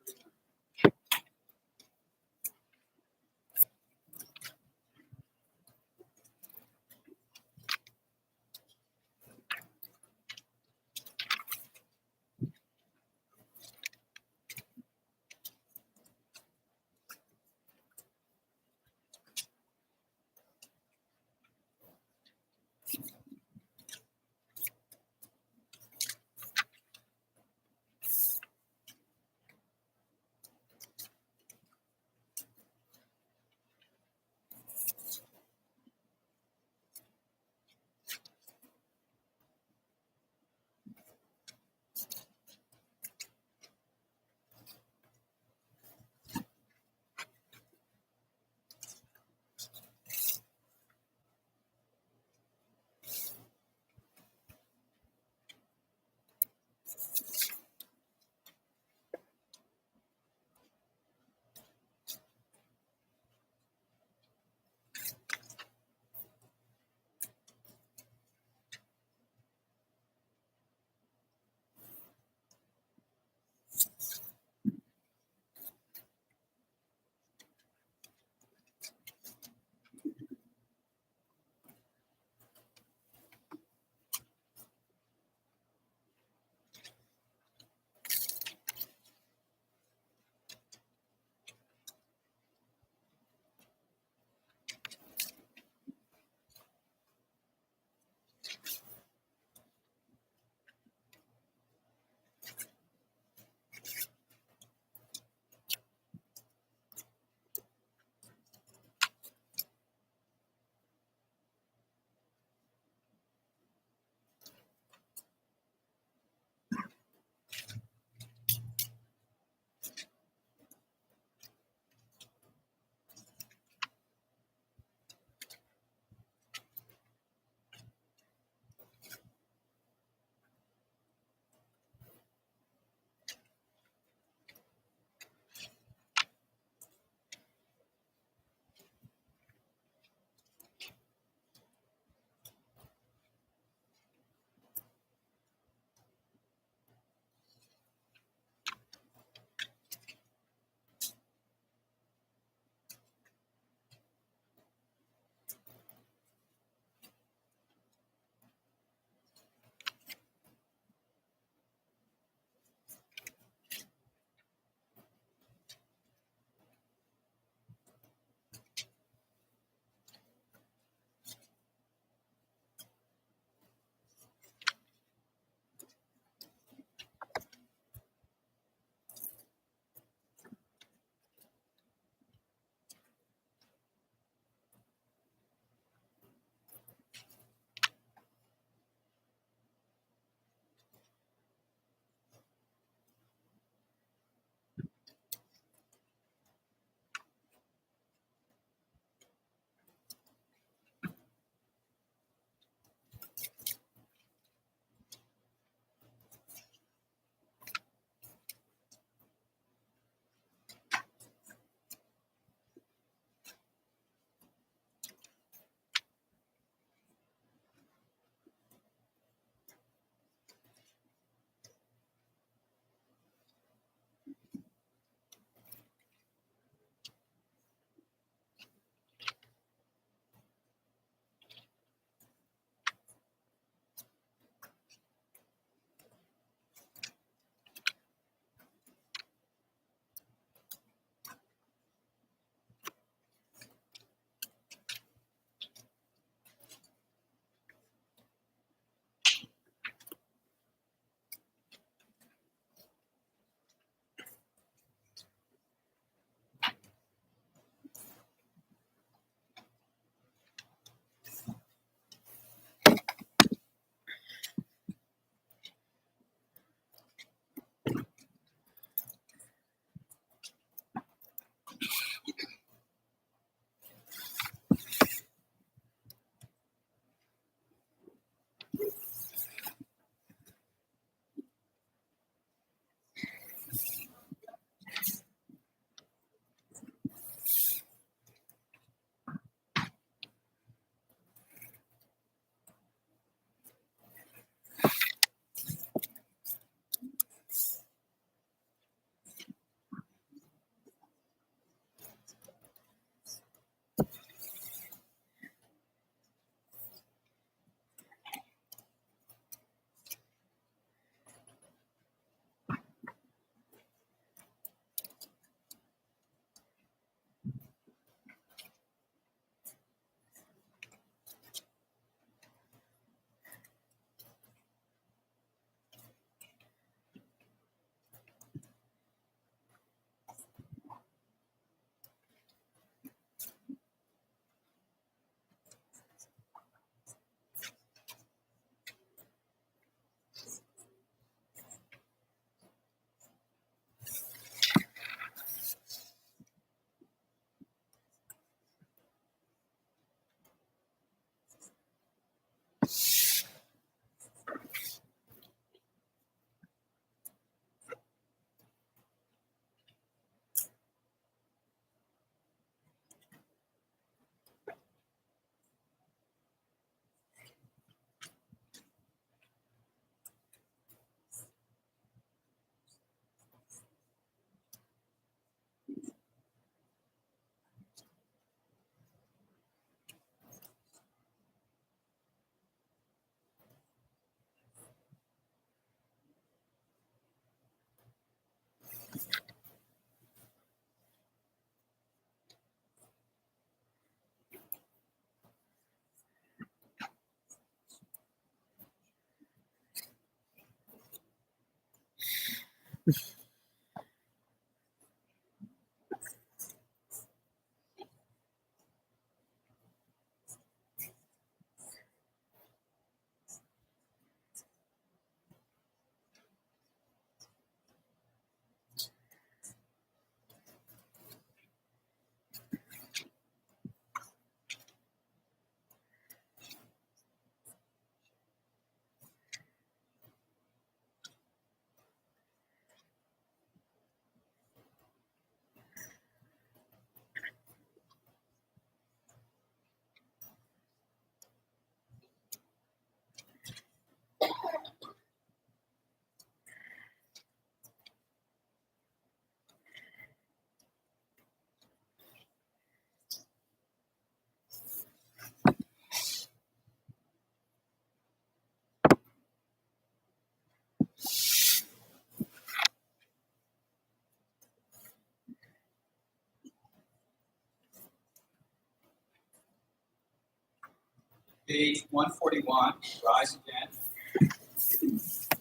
Page 141, rise again.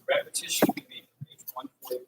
Repetition can be page 141.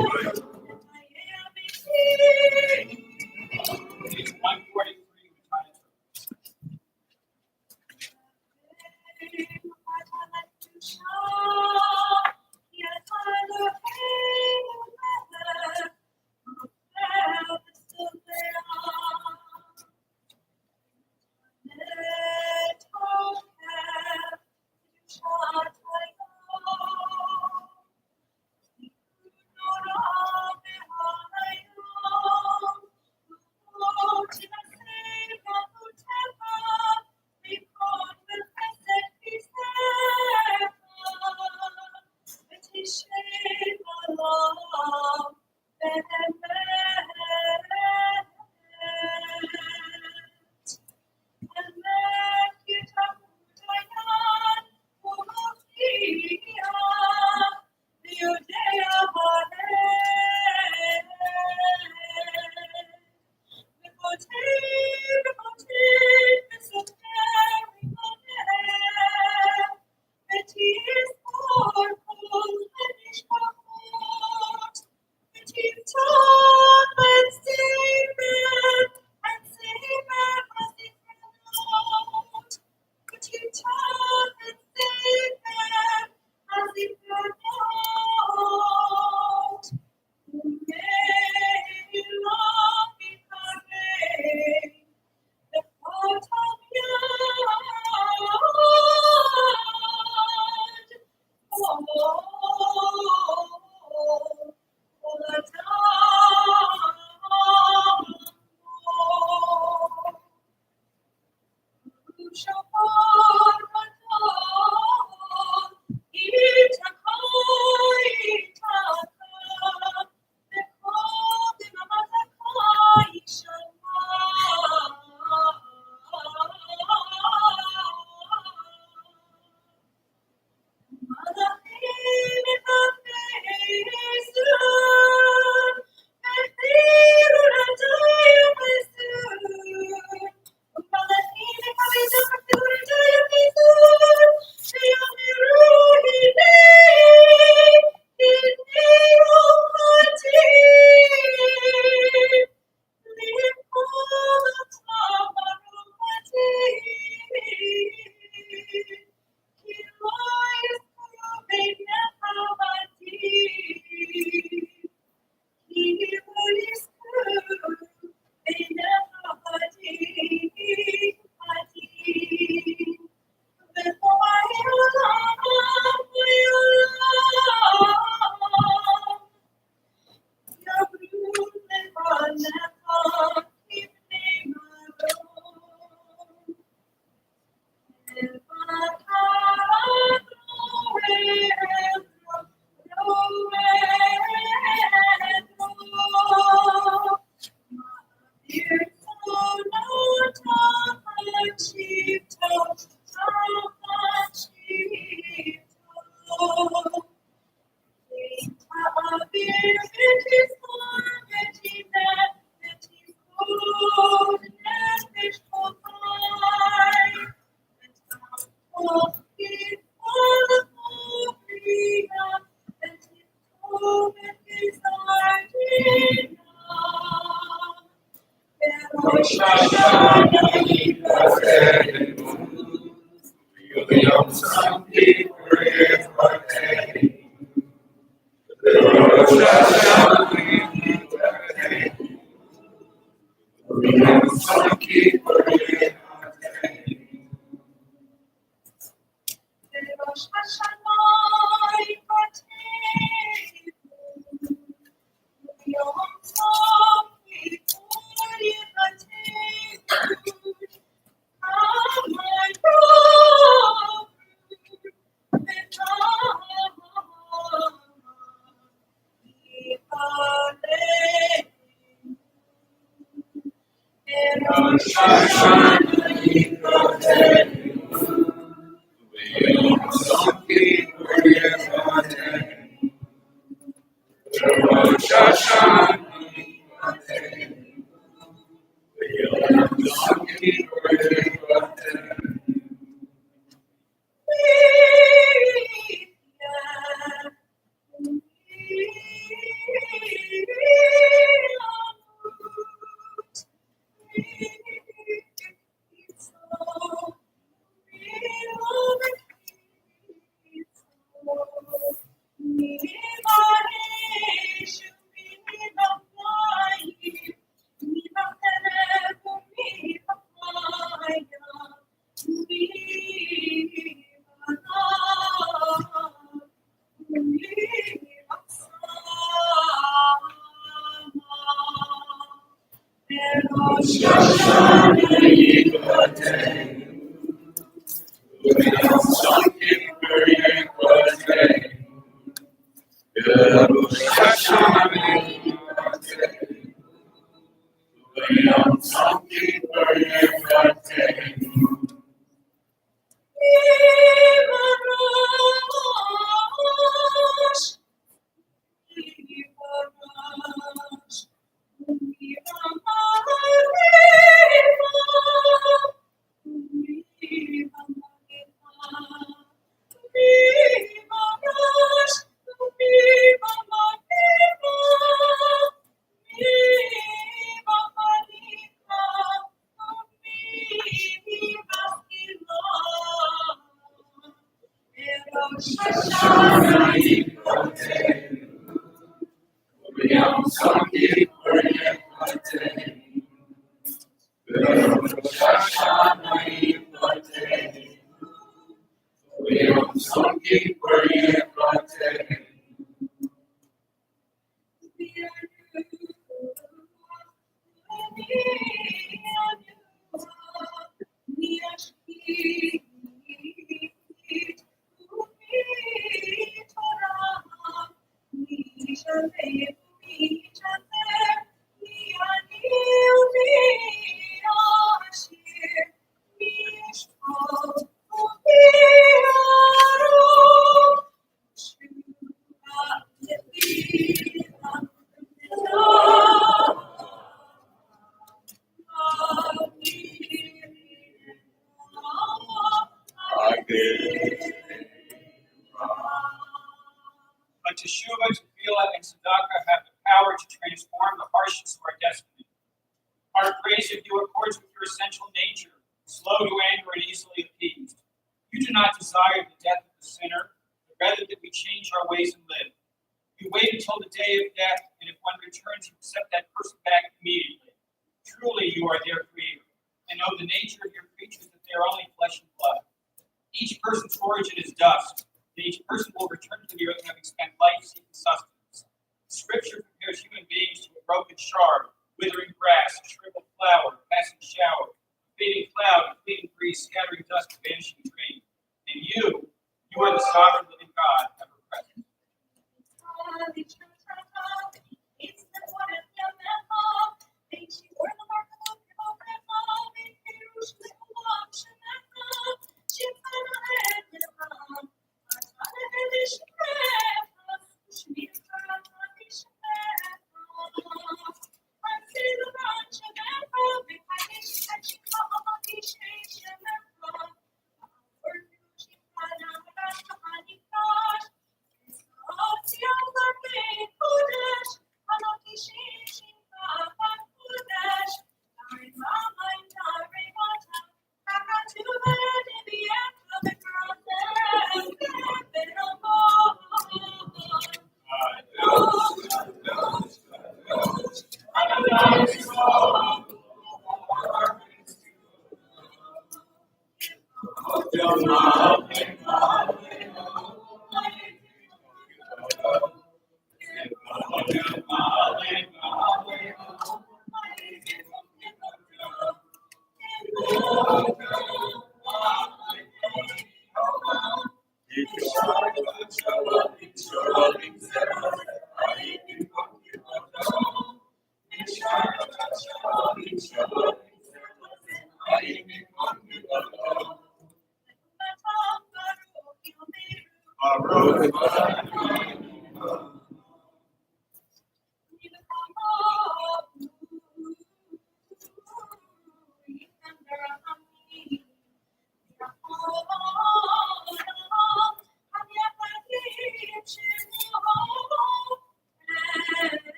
Page 143, retired. Rosh Hashanah, Yom Tov, But Teshuvah, Tefillah, and Tzedakah have the power to transform the harshness of our destiny. Our praise of you accords with your essential nature, slow to anger and easily appeased. You do not desire the death of the sinner, but rather that we change our ways and live. You wait until the day of death, and if one returns, you accept that person back immediately. Truly, you are their creator, and know the nature of your creatures, that they are only flesh and blood. Each person's origin is dust, and each person will return to the earth having spent life seeking sustenance. The scripture compares human beings to a broken shard, withering grass, a shriveled flower, a passing shower, a fading cloud, a fleeting breeze, scattering dust, a vanishing dream. And you are the sovereign living God, ever present.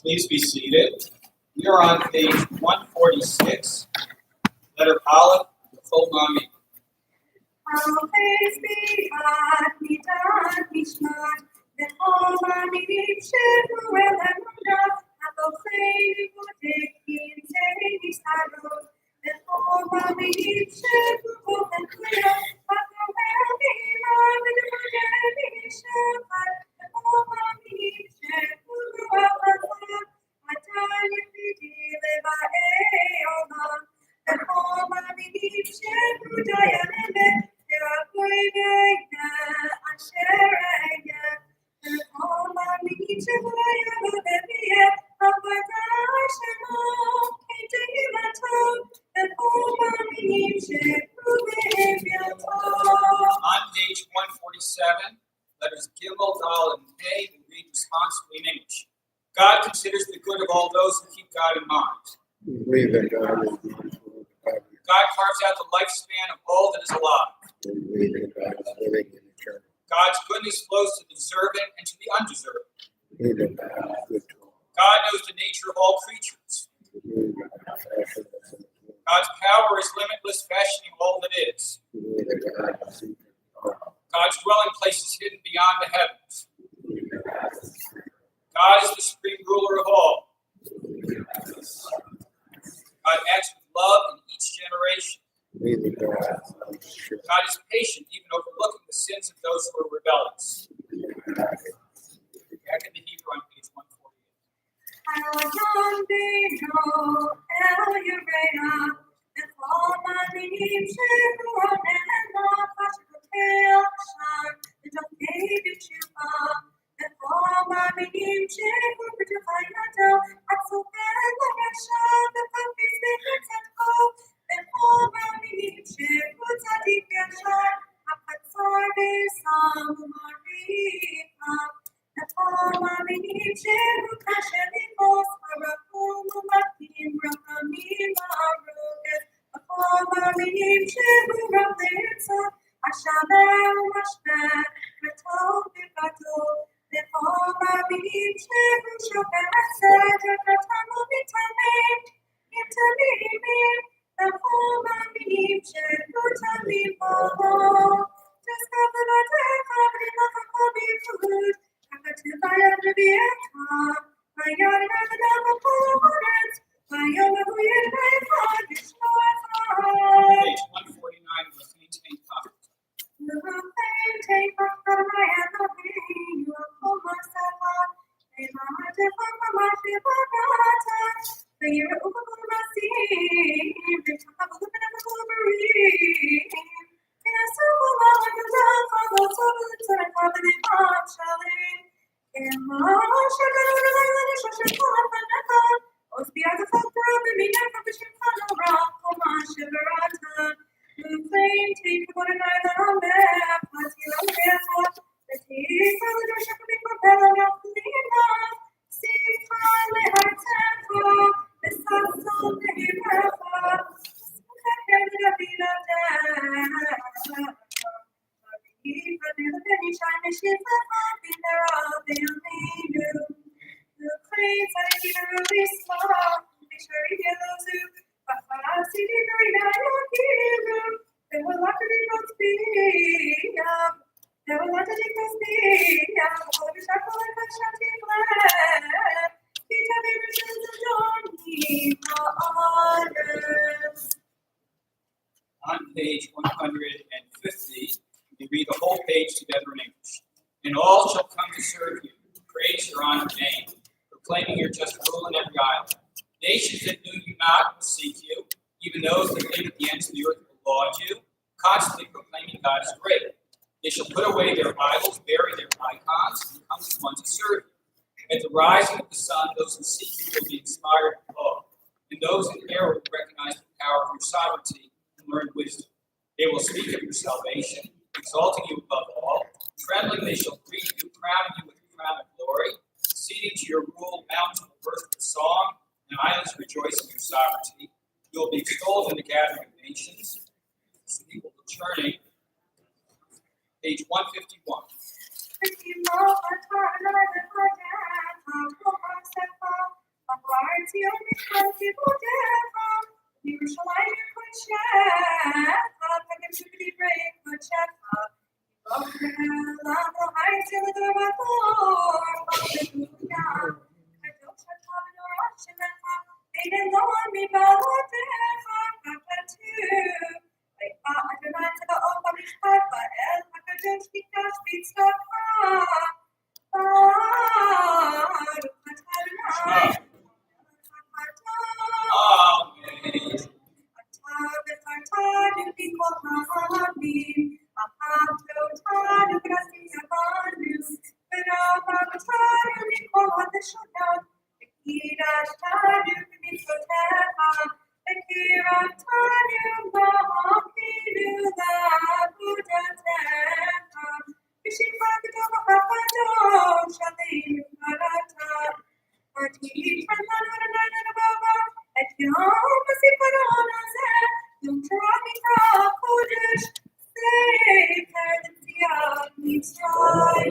Please be seated. We are on page 146, letter Aleph, the full Mami. Praise be God, be done, be smart, that all my needs should well and enough. I will say, in take sorrow, that all my needs should well and enough. But the well be love and redemption, that all my needs should well and enough. I die if we live by Allah, that all my needs should die and live. On page 147, letters Gimel, Dal, and Hey, we read responsibly in English. God considers the good of all those who keep God in mind. We believe that God is mindful of the poverty. God carves out the lifespan of all that is alive. We believe that God is living and eternal. God's goodness flows to the deserving and to the undeserving. We believe that God is good to all. God knows the nature of all creatures. We believe that God fashions us in the world. God's power is limitless, fashioning all that is. We believe that God is secret in all. God's dwelling place is hidden beyond the heavens. We believe that God is secret. God is the supreme ruler of all. God acts with love in each generation. We believe that God is omniscient. God is patient, even overlooking the sins of those who are rebellious. Back in the Hebrew on page 148. Page 149 was maintained copy. On page 150, you read the whole page together in English. And all shall come to serve you, praise your honor name, proclaiming your just rule in every island. Nations that knew you not will seek you, even those that live at the ends of the earth will laud you, constantly proclaiming God is great. They shall put away their idols, bury their icons, and come to one to serve you. At the rising of the sun, those who seek you will be inspired with awe, and those in error will recognize the power of your sovereignty and learn wisdom. They will speak of your salvation, exalting you above all. Trembling, they shall greet you, crowning you with a crown of glory. Ceding to your rule, mountains will burst with song, and islands rejoice in your sovereignty. You will be extolled in the gathering of nations. People returning. Page 151.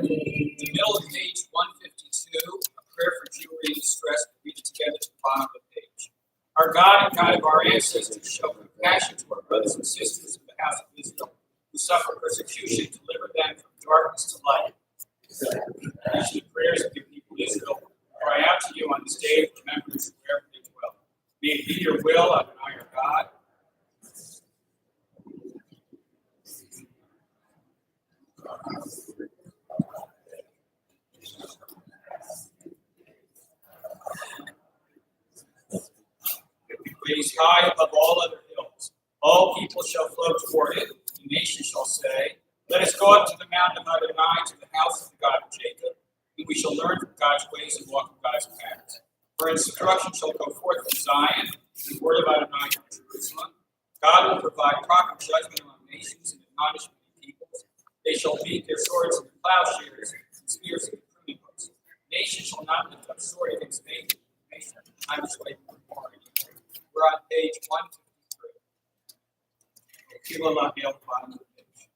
In the middle of page 152, a prayer for Jewry in distress, we read it together to the bottom of the page. Our God and God of our ancestors, show compassion to our brothers and sisters of the house of Israel who suffer persecution, deliver them from darkness to light. These are the prayers of your people Israel. Cry out to you on this day of remembrance wherever they dwell. May it be your will, Adonai our God. Raised high above all other hills. All people shall flow toward it. The nation shall say, let us go up to the mountain of Adonai, to the house of the God of Jacob, and we shall learn from God's ways and walk in God's paths. For instruction shall go forth from Zion, and the word of Adonai from Jerusalem. God will provide proper judgment among nations and admonish many peoples. They shall beat their swords into plowshares and spears into pruning hooks. Nation shall not lift up sword against nation. I was waiting for more. We're on page 153. Kila la Hiel, bottom of the page.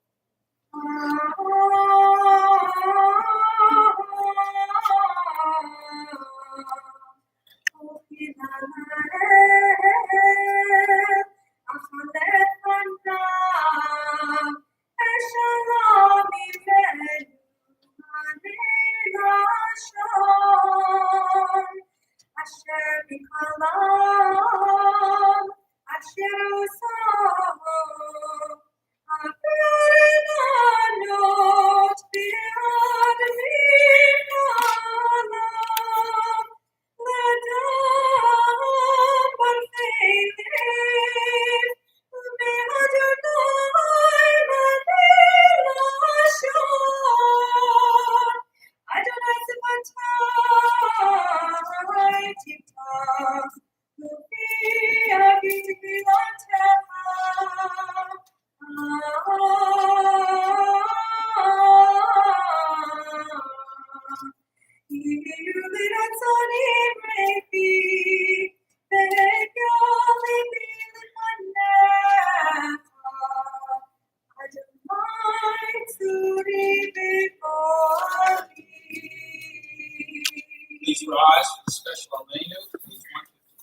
rise for the special Alenu, page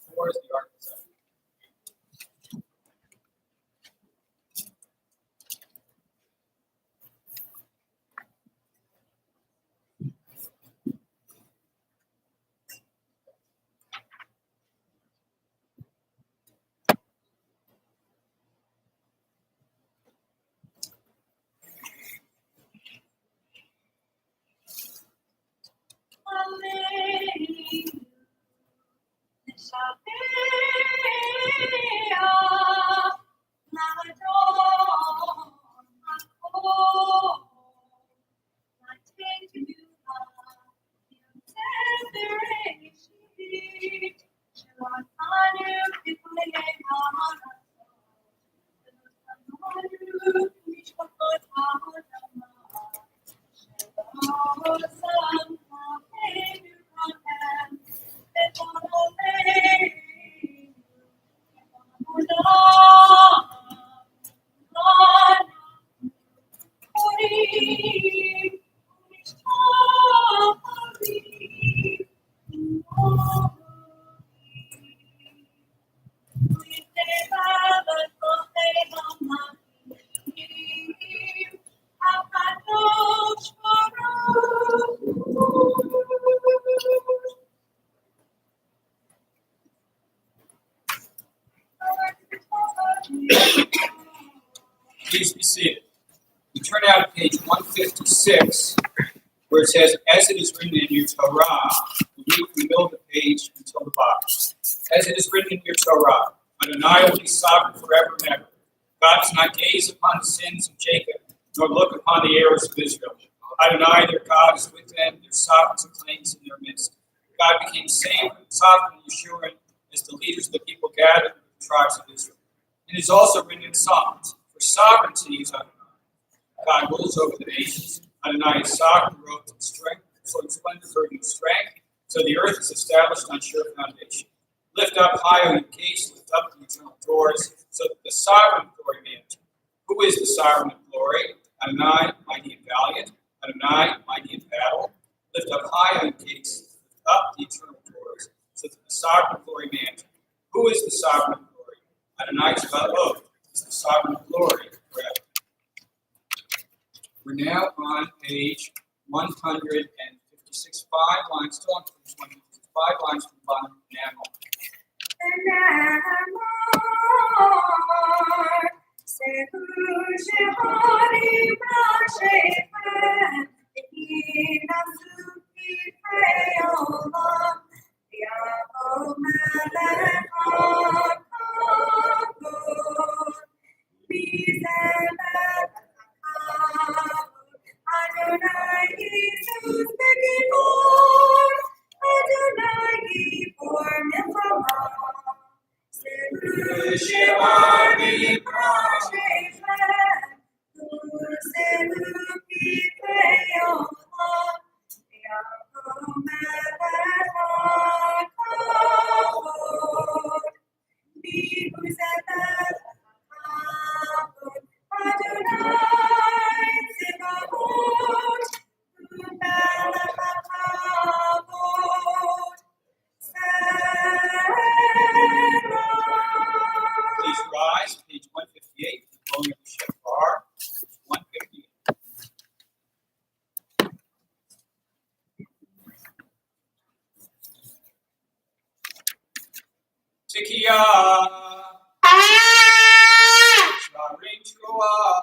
154 is the architect. Please be seated. We turn now to page 156, where it says, as it is written in your Torah. We read from the middle of the page until the bottom. As it is written in your Torah, Adonai will be sovereign forever and ever. God does not gaze upon the sins of Jacob, nor look upon the errors of Israel. Adonai, their God, is with them, their sovereigns and claims in their midst. God became sovereign and assuring as the leaders of the people gathered with the tribes of Israel. It is also written in Psalms, for sovereignty is Adonai. God rules over the nations. Adonai is sovereign, robed in strength, so in splendor, burden of strength. So the earth is established on sure foundation. Lift up high, O you gates, lift up the eternal doors, so that the sovereign glory may enter. Who is the sovereign of glory? Adonai, mighty and valiant. Adonai, mighty in battle. Lift up high, O you gates, lift up the eternal doors, so that the sovereign of glory may enter. Who is the sovereign of glory? Adonai Tzvaot is the sovereign of glory forever. We're now on page 156, 5 lines, still on page 156, 5 lines from the bottom of the manual. Please rise, page 158, the blowing of the shofar, 158. Tikiyah, Sharing Truah,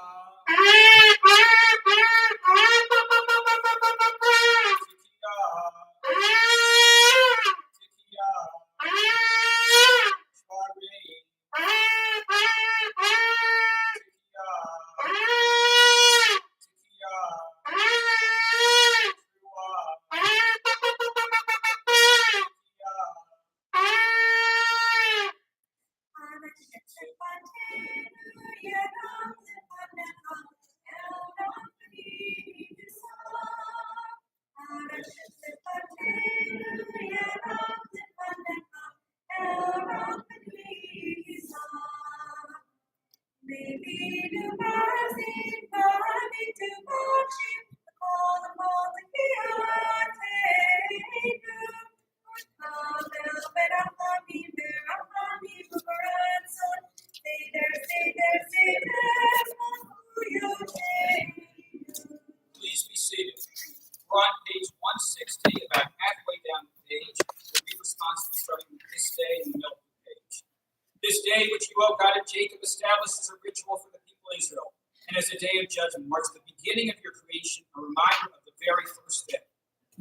O God of Jacob, established as a ritual for the people of Israel, and as a day of judgment marks the beginning of your creation, a reminder of the very first day.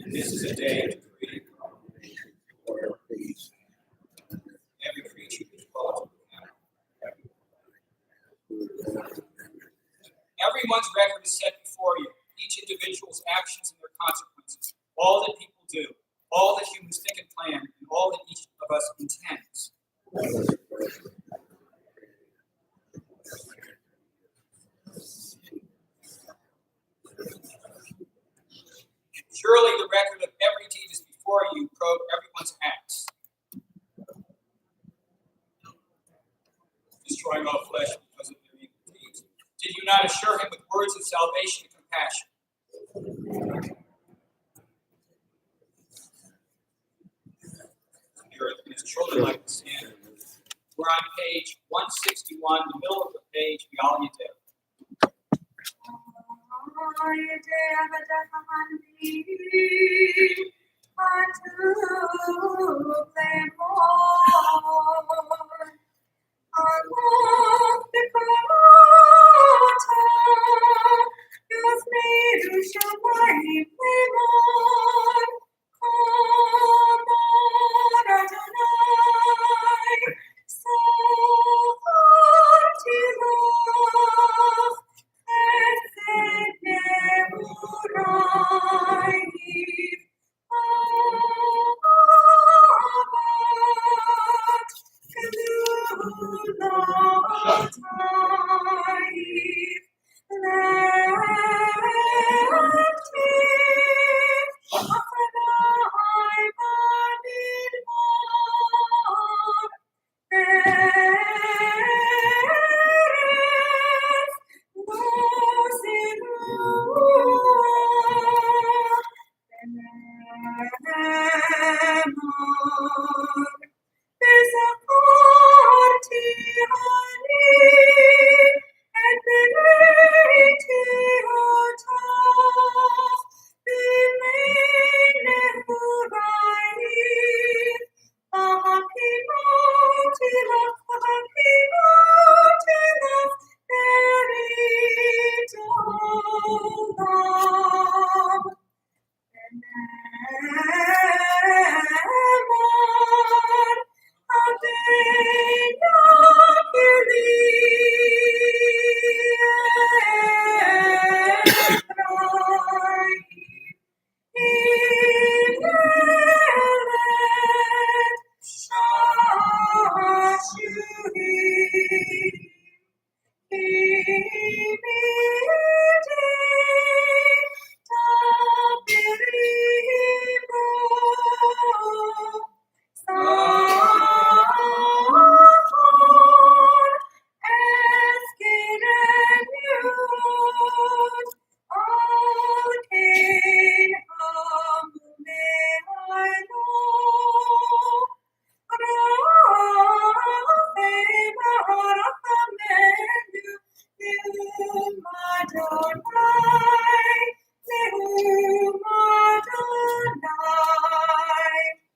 And this is a day of decree. Every creature that dwells in heaven. Everyone's record is set before you, each individual's actions and their consequences, all that people do, all that humans think and plan, and all that each of us intends. Surely the record of every deed is before you, probe everyone's acts. Destroying all flesh because of their evil deeds. Did you not assure him with words of salvation and compassion? The earth and his children like the sand. We're on page 161, the middle of the page, Yal Yadeh.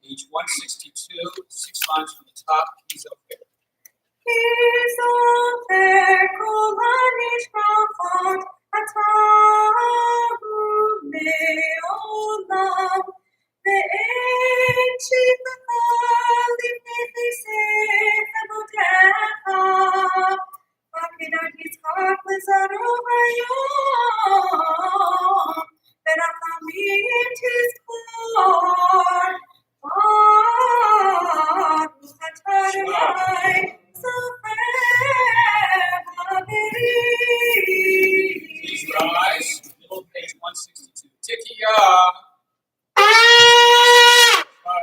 Page 162, 6 lines from the top, he's up there. Please rise. Middle page 162. Tikiya.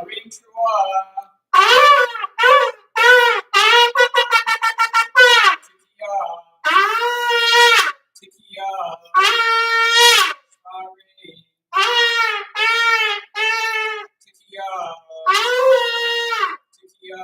Ring Trua. Tikiya. Tikiya. Tikiya. Tikiya.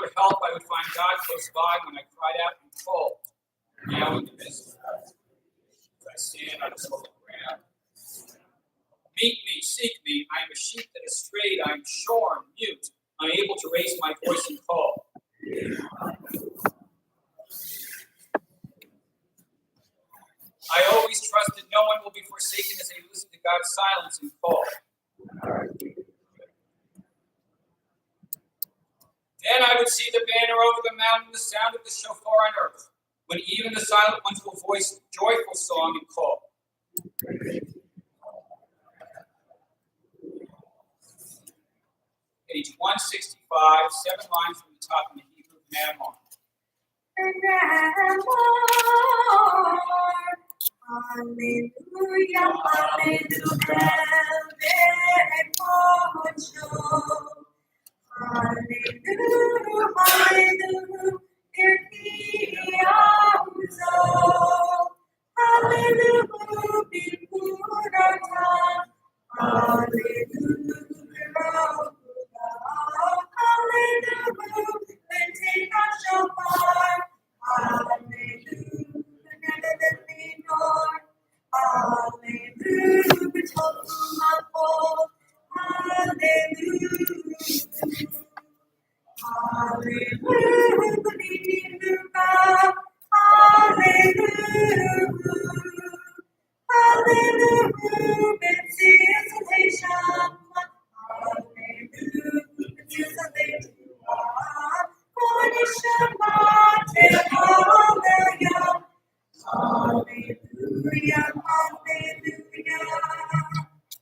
for help, I would find God close by when I cried out in cold. Now in the midst of us, as I stand on this holy ground. Meet me, seek me. I am a sheep that has strayed. I am shorn, mute, unable to raise my voice and call. I always trust that no one will be forsaken as they listen to God's silence and call. Then I would see the banner over the mountain, the sound of the shofar on earth, when even the silent ones will voice joyful song and call. Page 165, 7 lines from the top in the Hebrew Mammon. Hallelujah, hallelujah, hallelujah,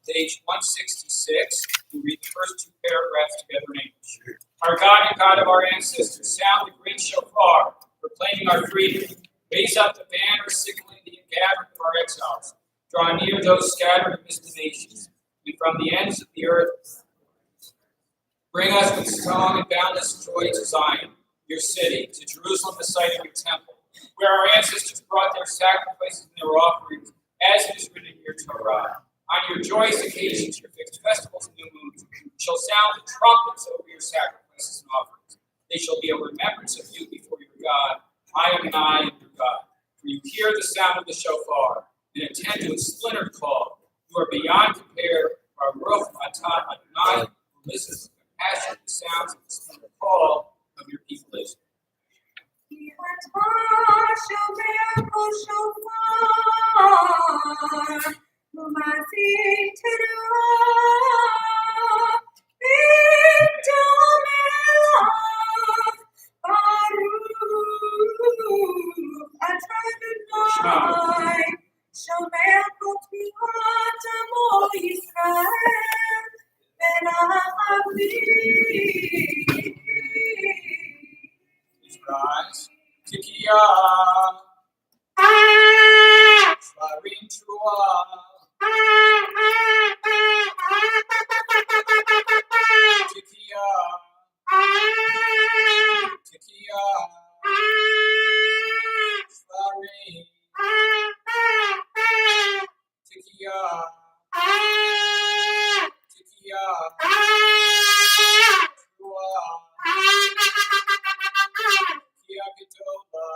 Page 166, we read the first 2 paragraphs together in English. Our God and God of our ancestors, sound the great shofar, proclaiming our freedom. Raise up the banner, signaling the gathering of our exiles. Draw near those scattered amidst the nations, and from the ends of the earth. Bring us with song and boundless joy to Zion, your city, to Jerusalem, the site of your temple, where our ancestors brought their sacrifices and their offerings, as it is written in your Torah. On your joyous occasions, your fixed festivals and new moons, shall sound the trumpets over your sacrifices and offerings. They shall be a remembrance of you before your God. I am your God. For you hear the sound of the shofar, and attend to its splintered call. You are beyond compare. Our Ruach Atah Adonai, who listens with compassion to the sounds of the splintered call of your people Israel. Please rise. Tikiya. Shvarim Trua. Tikiya. Tikiya. Shvarim. Tikiya. Tikiya. Trua. Tikiya Gitola.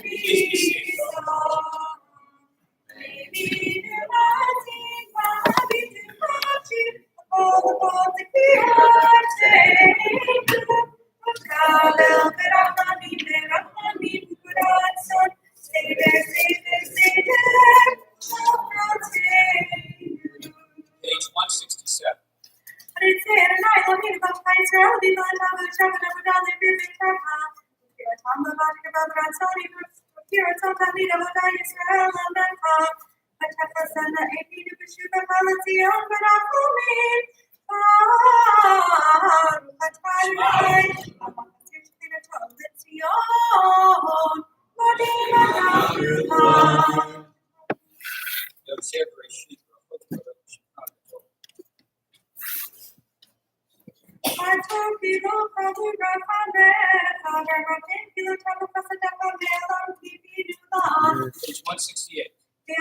Please be seated. Page 168. Page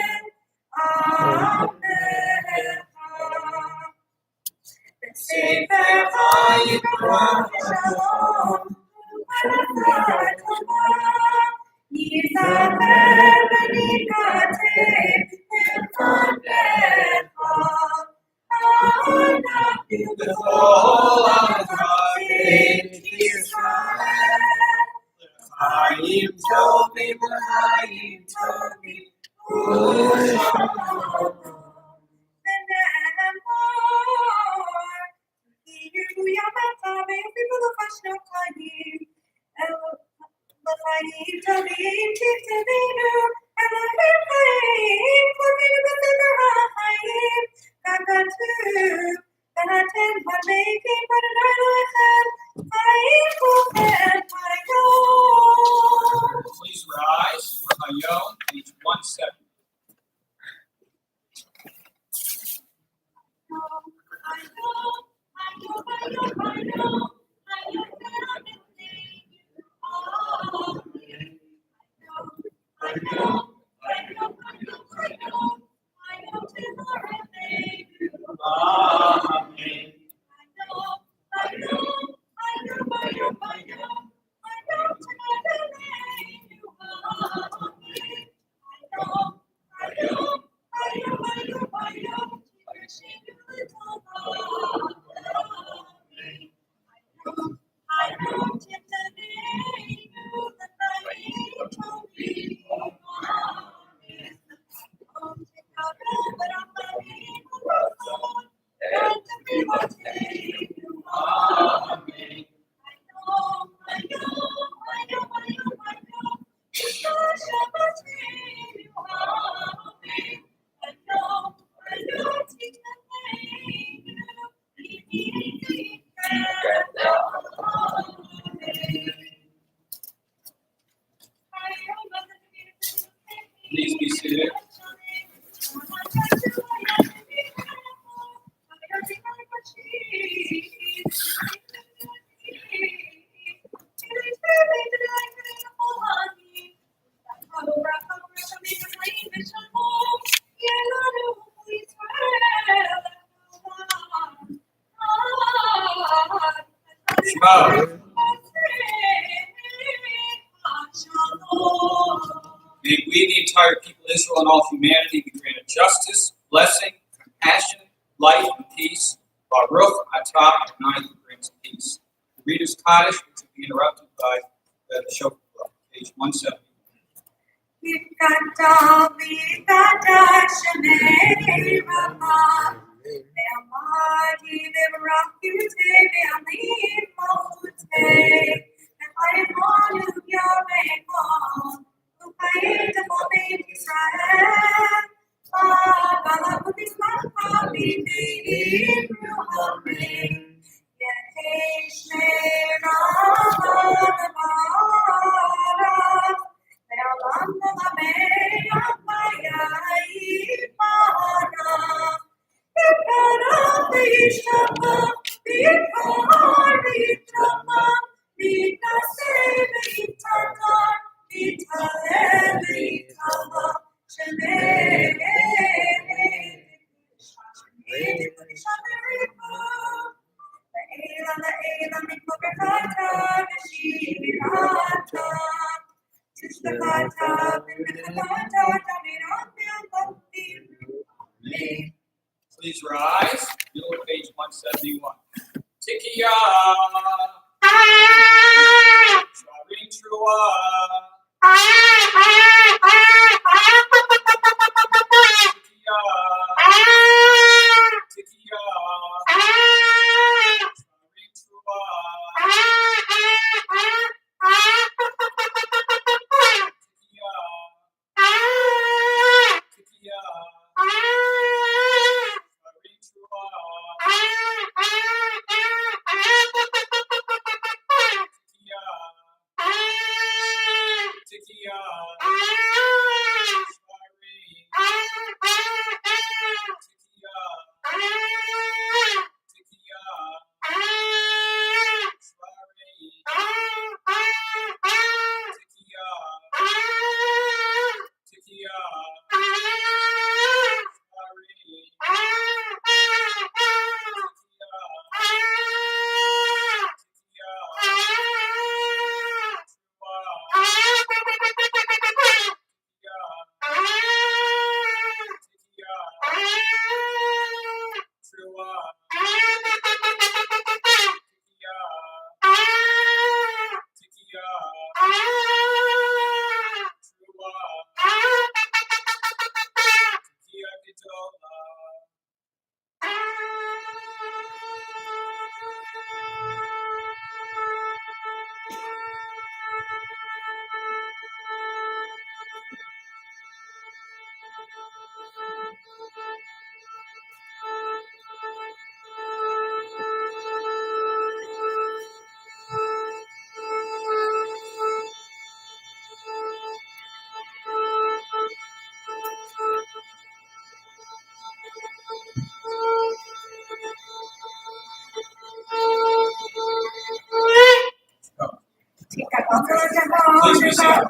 169. Sefer Hayikram Shalom, Yisafer Benikatev, Chaim Tovim, Chaim Tovim, Please rise for Hayom, page 170. Please be seated. Shema. May we, the entire people of Israel and all humanity, be granted justice, blessing, compassion, life, and peace. Baruch atah Adonai who brings peace. The Reader's Kaddish, which will be interrupted by the Shofar Club, page 170. Please rise. Middle of page 171. Tikiyah. Sharim Truah. Please be seated.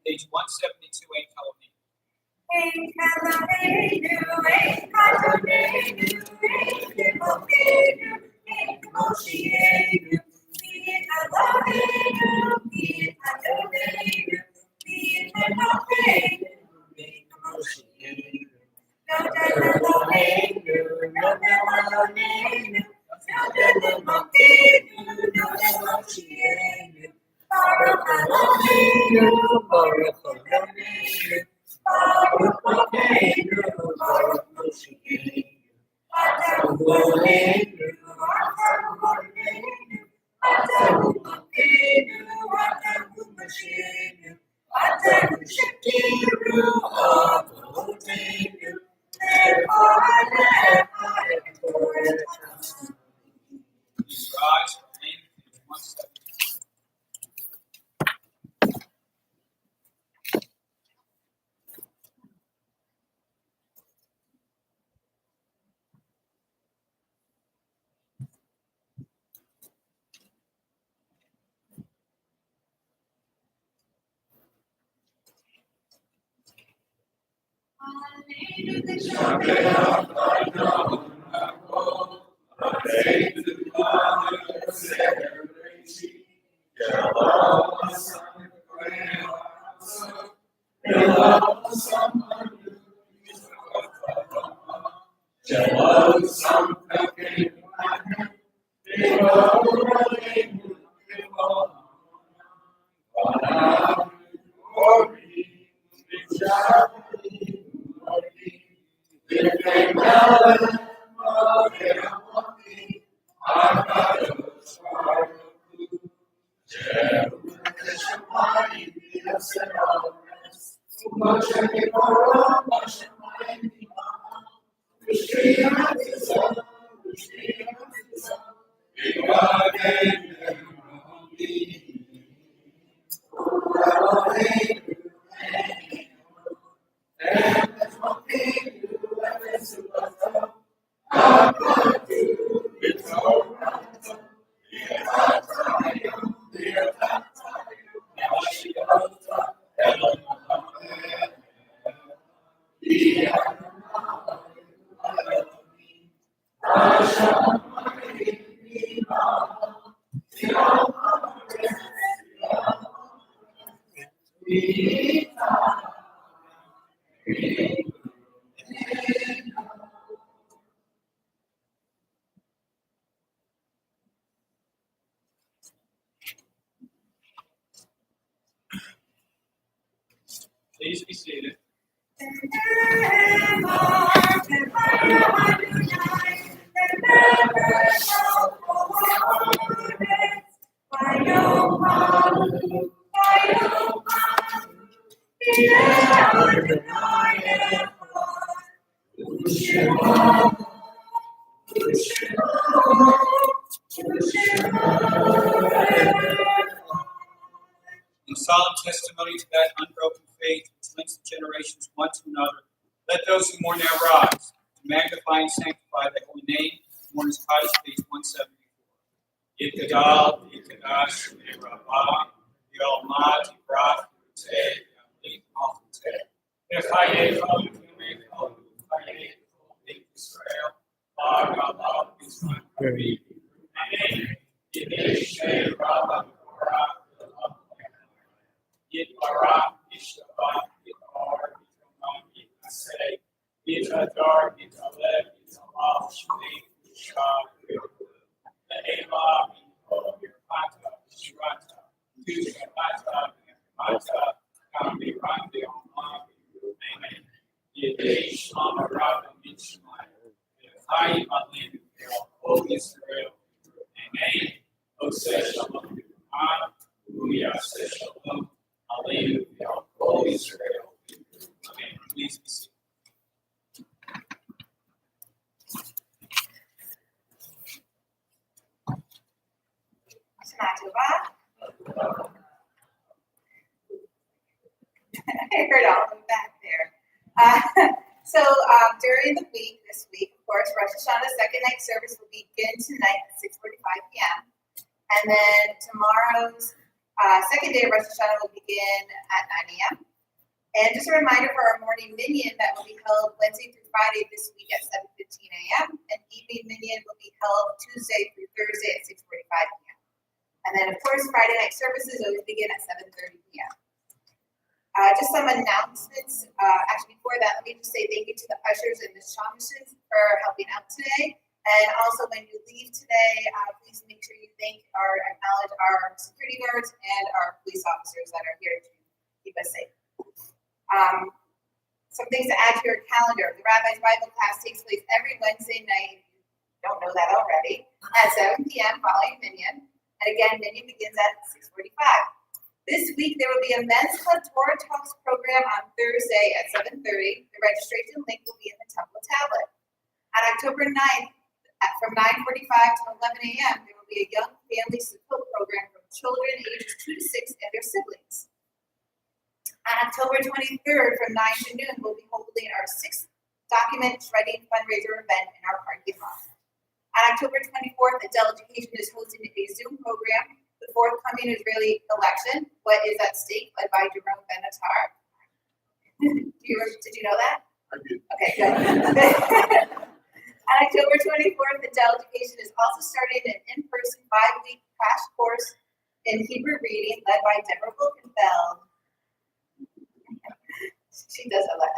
Page 172, ain't Halloween. Please rise. Page 172. Please be seated. In solemn testimony to that unbroken faith which links the generations one to another, let those who mourn now rise to magnify and sanctify thy holy name. Mourners Cottage, page 174. Yitgadal, Yitgadash, Yerabah, the Almighty, Brach, Te, Yamlik, Alte, Echaye, Chaye, Chaye, Israel, Barabah, Israel, Kavi, Amen. Yiddish, Rabba, Korah, Yitbarah, Yishabah, Yitar, Yitamam, Yitaseh, Yitadar, Yitaleh, Yitamal, Shalik, Yishab, Eva, Yirpata, Shirata, Tushabata, Mata, Kambi, Randi, Omar, Amen. Yiddish, Amarada, Mitzvah, Hai, Malin, Israel. Amen. Oseh Shalom. Hallelujah. Oseh Shalom. Hallelujah. O Israel. Amen. Please be seated. Shana Tova. I heard all of them back there. During the week, this week, of course, Rosh Hashanah second night service will begin tonight at 6:45 p.m. And then tomorrow's second day of Rosh Hashanah will begin at 9 a.m. And just a reminder for our morning minyan that will be held Wednesday through Friday this week at 7:15 a.m. And evening minyan will be held Tuesday through Thursday at 6:45 p.m. And then, of course, Friday night services always begin at 7:30 p.m. Just some announcements. Actually, before that, let me just say thank you to the ushers and the shamanishes for helping out today. And also, when you leave today, please make sure you acknowledge our security guards and our police officers that are here to keep us safe. Some things to add to your calendar. The Rabbi's Bible class takes place every Wednesday night. If you don't know that already, at 7 p.m. following minyan. And again, minyan begins at 6:45. This week, there will be a Men's Club Torah Talks program on Thursday at 7:30. The registration link will be in the temple tablet. On October 9th, from 9:45 to 11 a.m., there will be a young family support program for children ages 2 to 6 and their siblings. On October 23rd, from 9 to noon, we'll be holding our 6th document shredding fundraiser event in our parking lot. On October 24th, Adult Education is hosting a Zoom program. The forthcoming Israeli election, What is at Stake, led by Jerome Benatar. Did you know that? I did. Okay, good. On October 24th, Adult Education is also starting an in-person 5-week crash course in Hebrew reading, led by Deborah Wilkenfeld. She does a lot.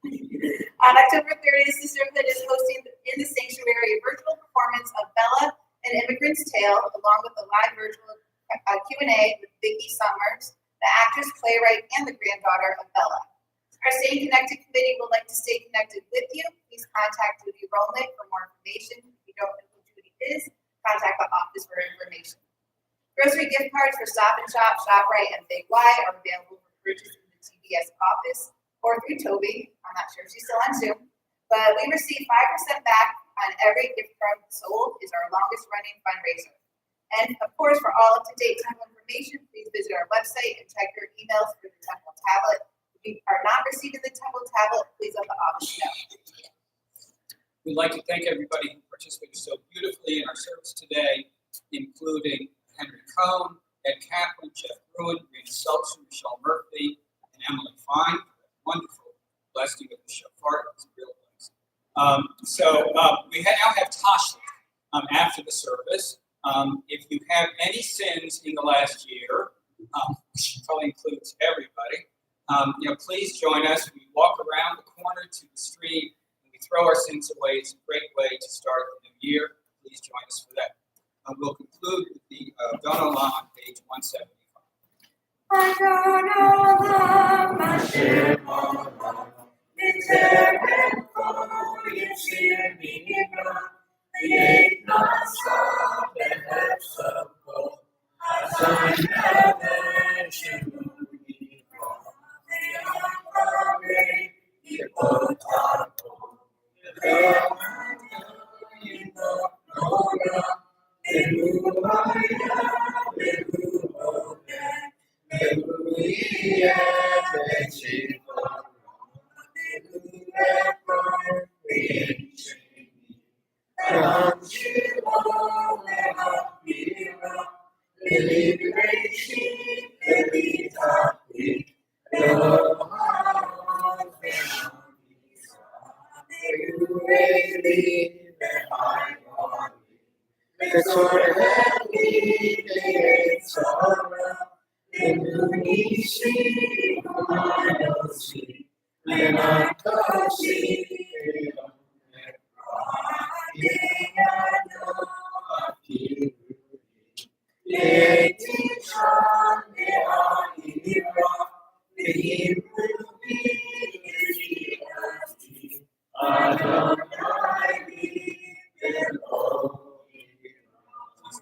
On October 30th, Sisterhood is hosting in the sanctuary a virtual performance of Bella, An Immigrant's Tale, along with a live virtual Q&A with Vicki Summers, the actress, playwright, and the granddaughter of Bella. Our Staying Connected Committee would like to stay connected with you. Please contact Judy Rolnick for more information. If you don't know who Judy is, contact the office for information. Grocery gift cards for Stop and Shop, ShopRite, and Big Y are available for purchase in the TBS office or through Toby. I'm not sure if she's still on Zoom, but we receive 5% back on every gift card sold. Is our longest running fundraiser. And of course, for all up-to-date temple information, please visit our website and check your emails for the temple tablet. If you are not receiving the temple tablet, please let the office know. We'd like to thank everybody who participated so beautifully in our service today, including Henry Cohn, Ed Kaplan, Jeff Gruen, Rena Seltzer, Michelle Murphy, and Emily Fine. Wonderful blessing of the shofar. It's a real blessing. We now have Tashlich after the service. If you have any sins in the last year, which probably includes everybody, please join us. We walk around the corner to the street and we throw our sins away. It's a great way to start the new year. Please join us for that. We'll conclude with the Don Olam on page 25.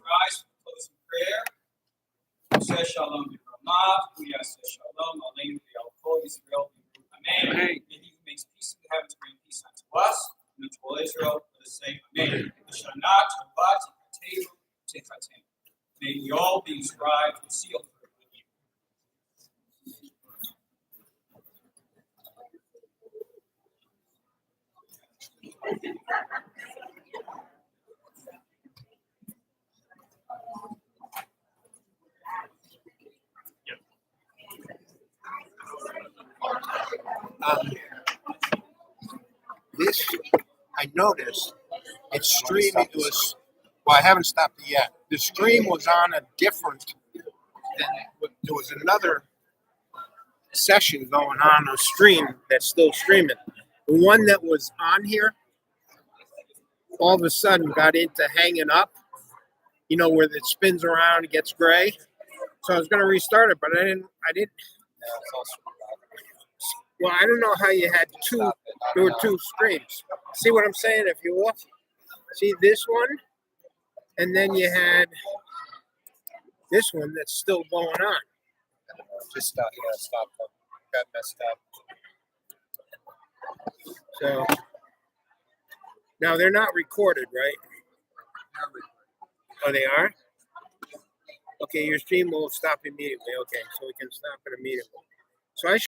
rise for closing prayer. Say shalom B'Ramav, Kuya say shalom, Aleinu V'Yalkol Yisrael B'Ru. Amen. May he who makes peace in the heavens bring peace unto us, and to all Israel, let us say Amen. L'shana tova tikatenu tikatenu. May we all be inscribed and sealed for a good year. This, I noticed, its stream, it was, well, I haven't stopped it yet. The stream was on a different, there was another session going on a stream that's still streaming. The one that was on here, all of a sudden got into hanging up, you know, where it spins around, it gets gray. So I was going to restart it, but I didn't. Well, I don't know how you had two. There were two streams. See what I'm saying? If you look, see this one, and then you had this one that's still going on. Just stop. Yeah, stop. Got messed up. So now they're not recorded, right? Oh, they are. Okay, your stream will stop immediately. Okay, so we can stop it immediately. So I